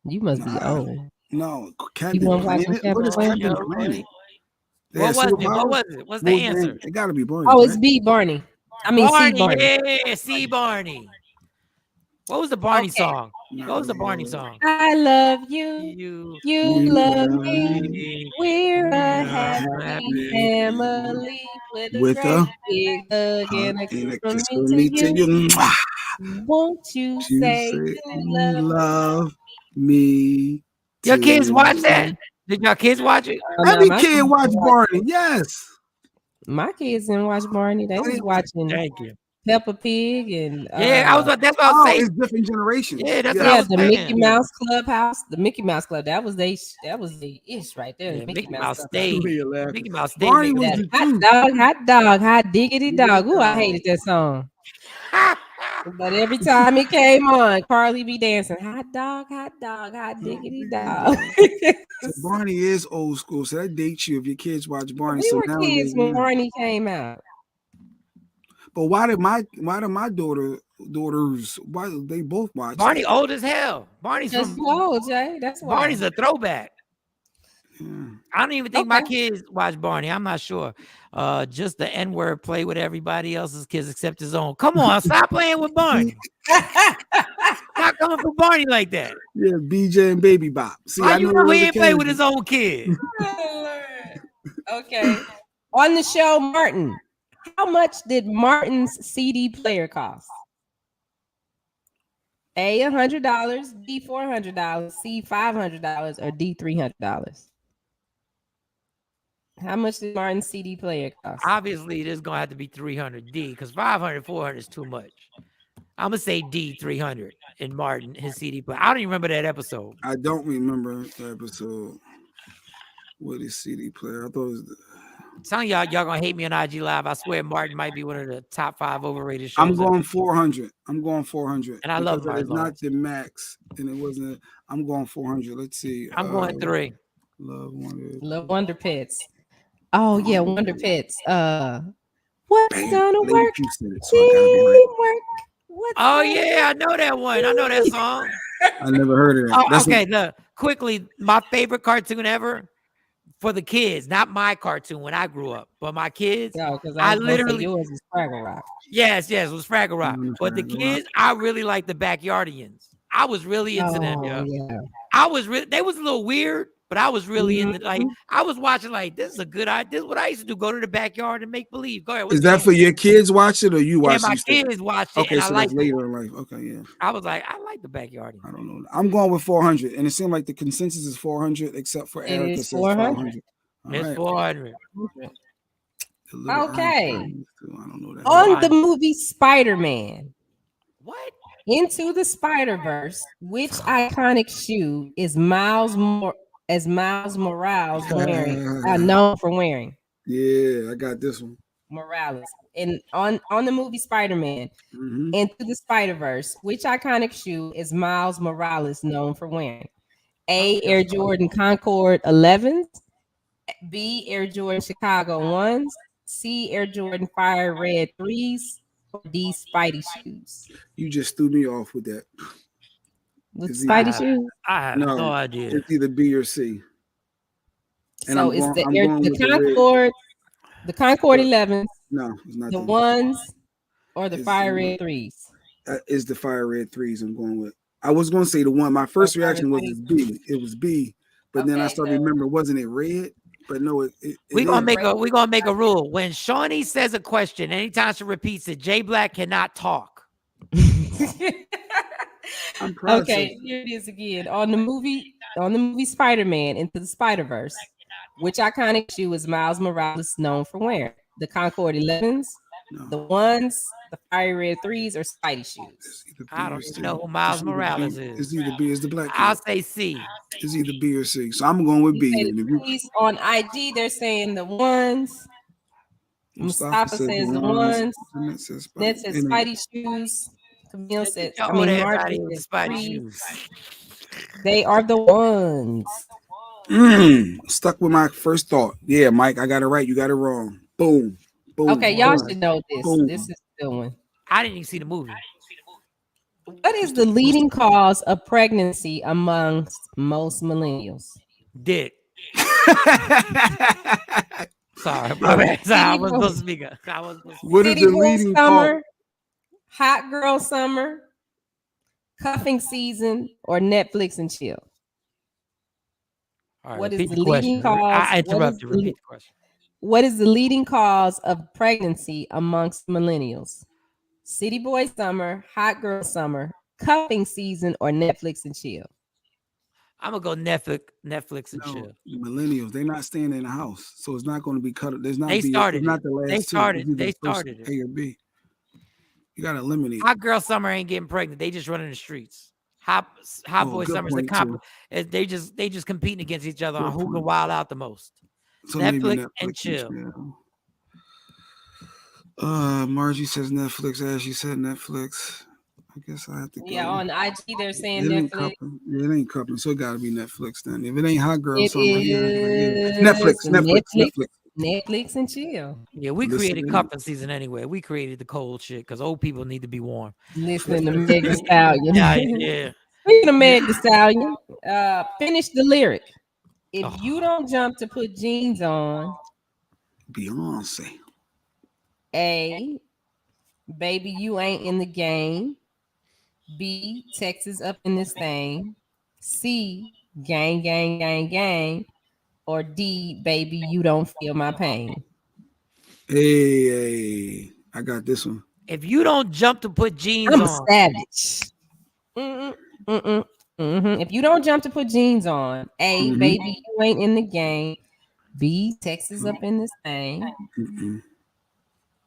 You must be
Nah.
old.
No, Captain
weren't watching
Planet. What is
Captain
Captain
Planet?
Planet? They
What
had
was it?
superpowers?
What was it? What's the
Well,
answer?
It got to be Barney.
Oh, it's
right?
B, Barney. I mean, C, Barney.
Yeah, C Barney. What was the Barney
Okay.
song? What was the Barney song?
I love you.
You.
You love me.
me.
We're a
happy
happy family with a
with
great
a
big hug and a
And
kiss
a
from
kiss
me
from
to
me to
you.
you. Mwah.
Won't you
You
say
say
you
you
love
love me.
Your
too.
kids watch that? Did your kids watch it?
Every
my
kid
kids
watch
watch-
Barney. Yes.
My kids didn't watch Barney. They was watching
Thank you.
Peppa Pig and
Yeah, that's what I
Oh,
was saying.
it's different generations.
Yeah, that's what I
yeah,
was
the
saying.
Mickey Mouse Clubhouse. The Mickey Mouse Club. That was the ish right there.
Yeah,
the
Mickey Mouse
Clubhouse.
stayed.
Leah laughing.
Mickey Mouse stayed.
Barney
Mickey
was
Mouse.
the
Hot
truth.
dog, hot diggity dog. Ooh, I hated that song. But every time it came on, Carly be dancing. Hot dog, hot diggity dog.
So Barney is old school, so that dates you if your kids watch Barney.
We
So
were
nowadays,
kids when Barney came out.
But why did my daughters why they both watch
Barney old as hell. Barney's
That's
from
old, Jay. That's why.
Barney's a throwback.
Yeah.
I don't even think my kids watch Barney. I'm not sure. Just the N-word play with everybody else's kids except his own. Come on, stop playing with Barney. Stop coming for Barney like that.
Yeah, BJ and Baby Bop. See,
Why
I
you
know
know he
the
ain't play
kids.
with his own kid?
Okay. On the show, Martin. How much did Martin's CD player cost? A, $100, B, $400, C, $500, or D, $300? How much did Martin's CD player cost?
Obviously, there's gonna have to be 300 D because 500, 400 is too much. I'm gonna say D 300 in Martin his CD player. I don't even remember that episode.
I don't remember the episode. What is CD player? I thought it was.
Some of y'all gonna hate me on IG Live. I swear Martin might be one of the top 5 overrated shows.
I'm going 400. I'm going 400.
And I love
because
Martin
it's not
Lawrence.
the max, and it wasn't. I'm going 400. Let's see.
I'm going 3.
Love Wonder.
Love Wonder Pits. Oh yeah, Wonder Pits. What's gonna
Lady
work?
Q said it, so I gotta be right.
Teamwork. What's
Oh
gonna
yeah, I know that one. I know that song.
I never heard of that.
Oh,
That's
okay, look, quickly, my favorite cartoon ever for the kids, not my cartoon when I grew up, but my kids.
No, because
I
I literally
literally-
yours is Fraggle Rock.
Yes, it was Fraggle Rock. But the
Fraggle
kids, I really like the Backyardigans. I was really into them, yo.
Yeah.
I was really, they was a little weird, but I was really into, like,
Mm-hmm.
I was watching, like, this is a good idea. This is what I used to do, go to the backyard and make believe. Go ahead.
Is
what's
that
your
for your kids watch it or you
Yeah,
watch
my
it? instead?
kids watched it,
Okay,
and I
so
like
that's
it.
later in life. Okay, yeah.
I was like, I like the Backyardigans.
I don't know. I'm going with 400, and it seemed like the consensus is 400, except for
It
Erica
is
says
400.
500. All
It's
right.
400.
The little
Okay.
Einstein, I don't know that.
On the movie Spider-Man,
What?
Into the Spider-Verse, which iconic shoe is Miles Morales wearing? Known for wearing.
Yeah, I got this one.
Morales. And on the movie Spider-Man,
Mhm.
Into the Spider-Verse, which iconic shoe is Miles Morales known for wearing? A, Air Jordan Concord 11s, B, Air Jordan Chicago 1s, C, Air Jordan Fire Red 3s, or D, Spidey shoes.
You just threw me off with that.
With
Is he-
Spidey shoes?
I have no idea.
It's either B or C. And
So
I'm
it's
going-
the
I'm
Air,
going
the
with the red.
Concord, the Concord 11s,
No, it's not
the
the
ones, or the
It's
Fire
the-
Red 3s.
That is the Fire Red 3s I'm going with. I was going to say the one. My first
Fire
reaction was
Red
it's B. It was B, but then I
Okay,
started
so-
remembering, wasn't it red? But no,
We're gonna make a rule. When Shawnee says a question, anytime she repeats it, Jay Black cannot talk.
I'm proud.
Okay, here it is again. On the movie Spider-Man Into the Spider-Verse, which iconic shoe is Miles Morales known for wearing? The Concord 11s, the ones, the Fire Red 3s, or Spidey shoes?
I don't even know who Miles Morales is.
It's either B. It's the black.
I'll
kid.
say C.
It's either B or C. So I'm going with B.
Say
And
the
if you-
threes. On IG, they're saying the ones. Mustafa says the ones.
Jeanette says Spidey.
Ned says
And
Spidey shoes. Camille said,
Y'all
I mean,
old ass
Mark
out here with
says
Spidey
threes.
shoes.
They are the ones.
Stuck with my first thought. Yeah, Mike, I got it right. You got it wrong. Boom. Boom.
Okay, y'all
boom.
should know this.
Boom.
This is the one.
I didn't even see the movie.
What is the leading cause of pregnancy amongst most millennials?
Dick. Sorry, my bad. Sorry, I was supposed to speak up. I was supposed to
What is
City
the
boy
leading
summer,
cause?
hot girl summer, cuffing season, or Netflix and chill?
All right,
What is
repeat
the
the
leading
question.
cause?
I
What is
interrupted.
the-
Repeat the question.
What is the leading cause of pregnancy amongst millennials? City boy summer, hot girl summer, cuffing season, or Netflix and chill?
I'm gonna go Netflix and
No,
chill.
millennials, they're not staying in the house, so it's not going to be cut. There's not.
They
be,
started
it's not
it.
the last.
They
two.
started-
It's either
they
the first
started it.
A or B. You got to eliminate.
Hot girl summer ain't getting pregnant. They just running the streets. Hot
Oh,
boy
good
summer's the
point,
comp.
too.
They just competing against each other on
Good
who can
point.
wild out the most.
So maybe
Netflix and chill.
Margie says Netflix. Ashley said Netflix. I guess I have to go.
Yeah, on IG they're saying
It ain't
Netflix.
coupling. Yeah, it ain't coupling, so it gotta be Netflix then. If it ain't Hot Girl,
It
something like
is Netflix and chill.
Yeah, we
Listen
created
in.
cuffing season anyway. We created the cold shit because old people need to be warm.
Listening to Meg Thee Stallion.
Yeah.
Speaking of Meg Thee Stallion, finish the lyric. If
Oh.
you don't jump to put jeans on,
Beyonce.
A, baby, you ain't in the game. B, Texas up in this thing. C, gang, gang, gang, gang. Or D, baby, you don't feel my pain.
Hey, I got this one.
If you don't jump to put jeans
I'm
on,
a savage. If you don't jump to put jeans on, A, baby, you ain't in the game. B, Texas up in this thing.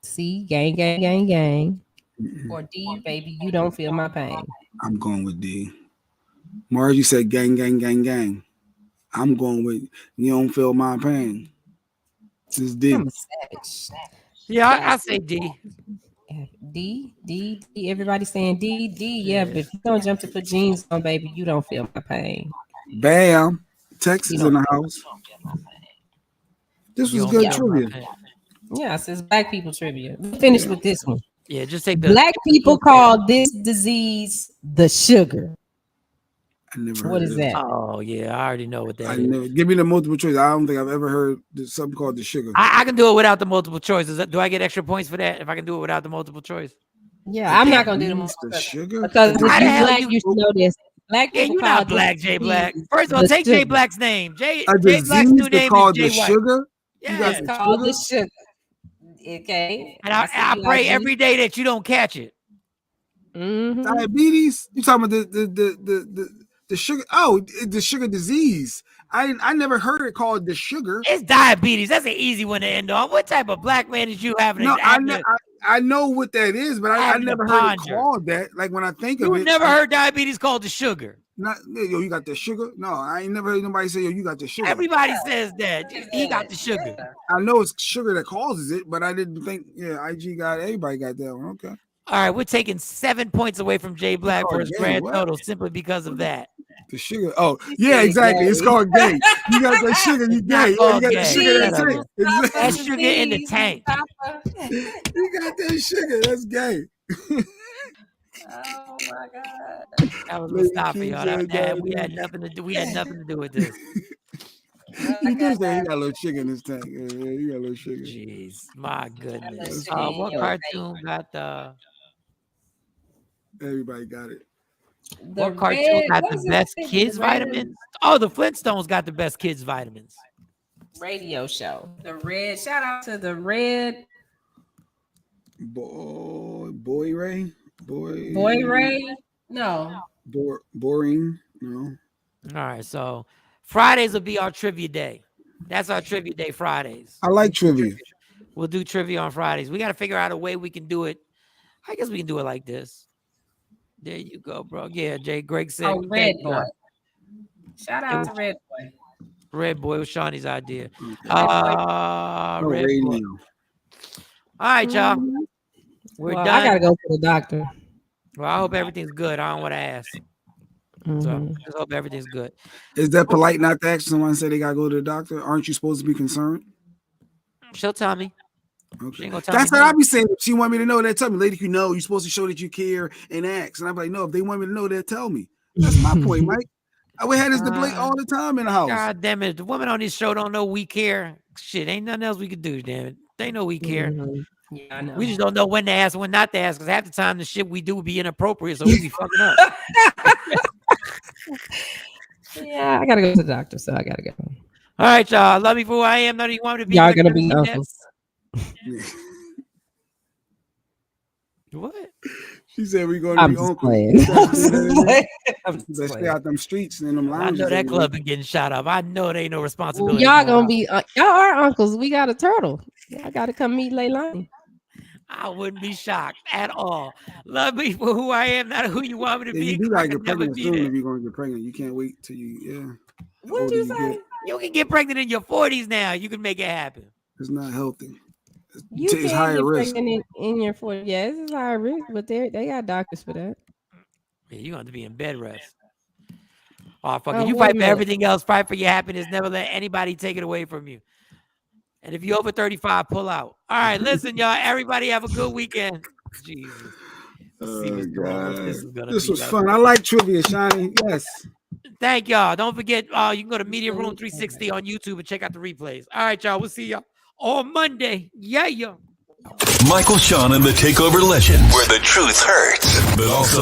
C, gang, gang, gang, gang. Or D, baby, you don't feel my pain.
I'm going with D. Margie said gang, gang, gang, gang. I'm going with you don't feel my pain. This is D.
I'm a savage.
yeah, I say D.
D. Everybody saying D. Yeah, but if you don't jump to put jeans on, baby, you don't feel my pain.
Bam. Texas in the house. This was
You
good
don't feel my
trivia.
pain.
Yeah, it says black people trivia. We finished with this one.
Yeah, just take the
Black people call this disease the sugar.
I never heard
What
of
is
it.
that?
Oh yeah, I already know what that
I
is.
never, give me the multiple choice. I don't think I've ever heard something called the sugar.
I can do it without the multiple choices. Do I get extra points for that if I can do it without the multiple choice?
Yeah, I'm not gonna do the
Use the sugar.
because if you
Why the hell
black,
you-
you should know this. Black
Yeah,
people
you're
call
not
this
black, Jay Black.
disease
First of all,
the
take Jay
sugar.
Black's name. Jay
A
Black's
disease
new
they
name
call
is
the
Jay White.
sugar.
Yeah.
You got
It's
the
called
sugar?
the sugar. Okay.
And I
see
pray
IG.
every day that you don't catch it.
Mhm.
Diabetes? You talking about the sugar? Oh, the sugar disease. I never heard it called the sugar.
It's diabetes. That's an easy one to end on. What type of black man is you having?
No,
having to-
I know what that is, but I
having to
never heard it
ponder.
called that. Like when I think
You
of it,
never heard diabetes called the sugar.
Not yo, you got the sugar? No, I ain't never heard nobody say yo, you got the sugar.
Everybody says that. He got the sugar.
I know it's sugar that causes it, but I didn't think. Yeah, IG got everybody got that one. Okay.
All right, we're taking 7 points away from Jay Black for his
dang,
grand
what?
total simply because of that.
The sugar. Oh, yeah, exactly. It's called gay. You got that sugar, you gay.
Not
You got the
gay.
sugar
Shut
that's
up.
it.
That sugar in the tank.
You got that sugar. That's gay.
Oh my God.
That was
Lady
Mustafa,
King
y'all.
said
We
that.
had nothing to do. We had nothing to do with this.
He did say he got a little sugar in his tank. Yeah, he got a little sugar.
Jeez, my goodness.
sugar in
What
your
cartoon got the?
Everybody got it.
What cartoon got the best kids vitamins? Oh, the Flintstones got the best kids vitamins.
Radio show. The red. Shout out to the red
Boy Ray.
boy Ray. No.
Boring. No.
All right, so Fridays will be our trivia day. That's our trivia day Fridays.
I like trivia.
We'll do trivia on Fridays. We got to figure out a way we can do it. I guess we can do it like this. There you go, bro. Yeah, Jay. Greg said.
Oh, Red Boy. Shout out to Red Boy.
Red Boy was Shawnee's idea.
Oh,
Red Boy.
radio.
All right, y'all. We're
Well,
done.
I gotta go to the doctor.
Well, I hope everything's good. I don't want to ask. So
Mhm.
just hope everything's good.
Is that polite not to ask someone say they gotta go to the doctor? Aren't you supposed to be concerned?
She'll tell me. She
Okay.
ain't gonna tell
That's
me
what I
no.
be saying. If she want me to know, that tell me. Lady, you know, you're supposed to show that you care and ask. And I'm like, no, if they want me to know, they'll tell me. That's my point, Mike. We had this debate all the time in the house.
God damn it. The women on this show don't know we care. Shit, ain't nothing else we could do, damn it. They know we care.
Mhm. Yeah, I know.
We just don't know when to ask and when not to ask, because half the time the shit we do would be inappropriate, so we be fucking up.
Yeah, I gotta go to the doctor, so I gotta go.
All right, y'all. Love me for who I am. None of you want me to be.
Y'all
like
gonna
Jimmy
be
Depp.
uncles.
What?
She said we're going to
I'm
be
just
uncle.
playing. I'm just playing. I'm just
Let's stay
playing.
out them streets and them
I
lounges.
know that
over
club been getting shot up. I know there ain't no
Well,
responsibility.
y'all
going
gonna
on.
be y'all are uncles. We got a turtle. I gotta come meet Leilani.
I wouldn't be shocked at all. Love me for who I am, not who you want me to
there. Yeah,
be.
you do
'cause I
gotta get
could never
pregnant
be
soon
there.
if you're going to get pregnant. You can't wait till you, yeah.
What'd
older
you
you
say?
get.
You can get pregnant in your 40s now. You can make it happen.
It's not healthy.
You
It's
can
higher
get
risk.
pregnant in your 40s. Yeah, this is high risk, but they got doctors for that.
Yeah, you're going to be in bed rest. Oh, fuck it. You fight for everything else. Fight for your happiness. Never let anybody take it away from you. And if you're over 35, pull out. All right, listen, y'all. Everybody have a good weekend. Jesus.
This was fun. I like trivia, Shiny. Yes.
Thank y'all. Don't forget, you can go to Media Room 360 on YouTube and check out the replays. All right, y'all. We'll see y'all on Monday. Yeah.
Michael Sean and the Takeover Legend, where the truth hurts, but also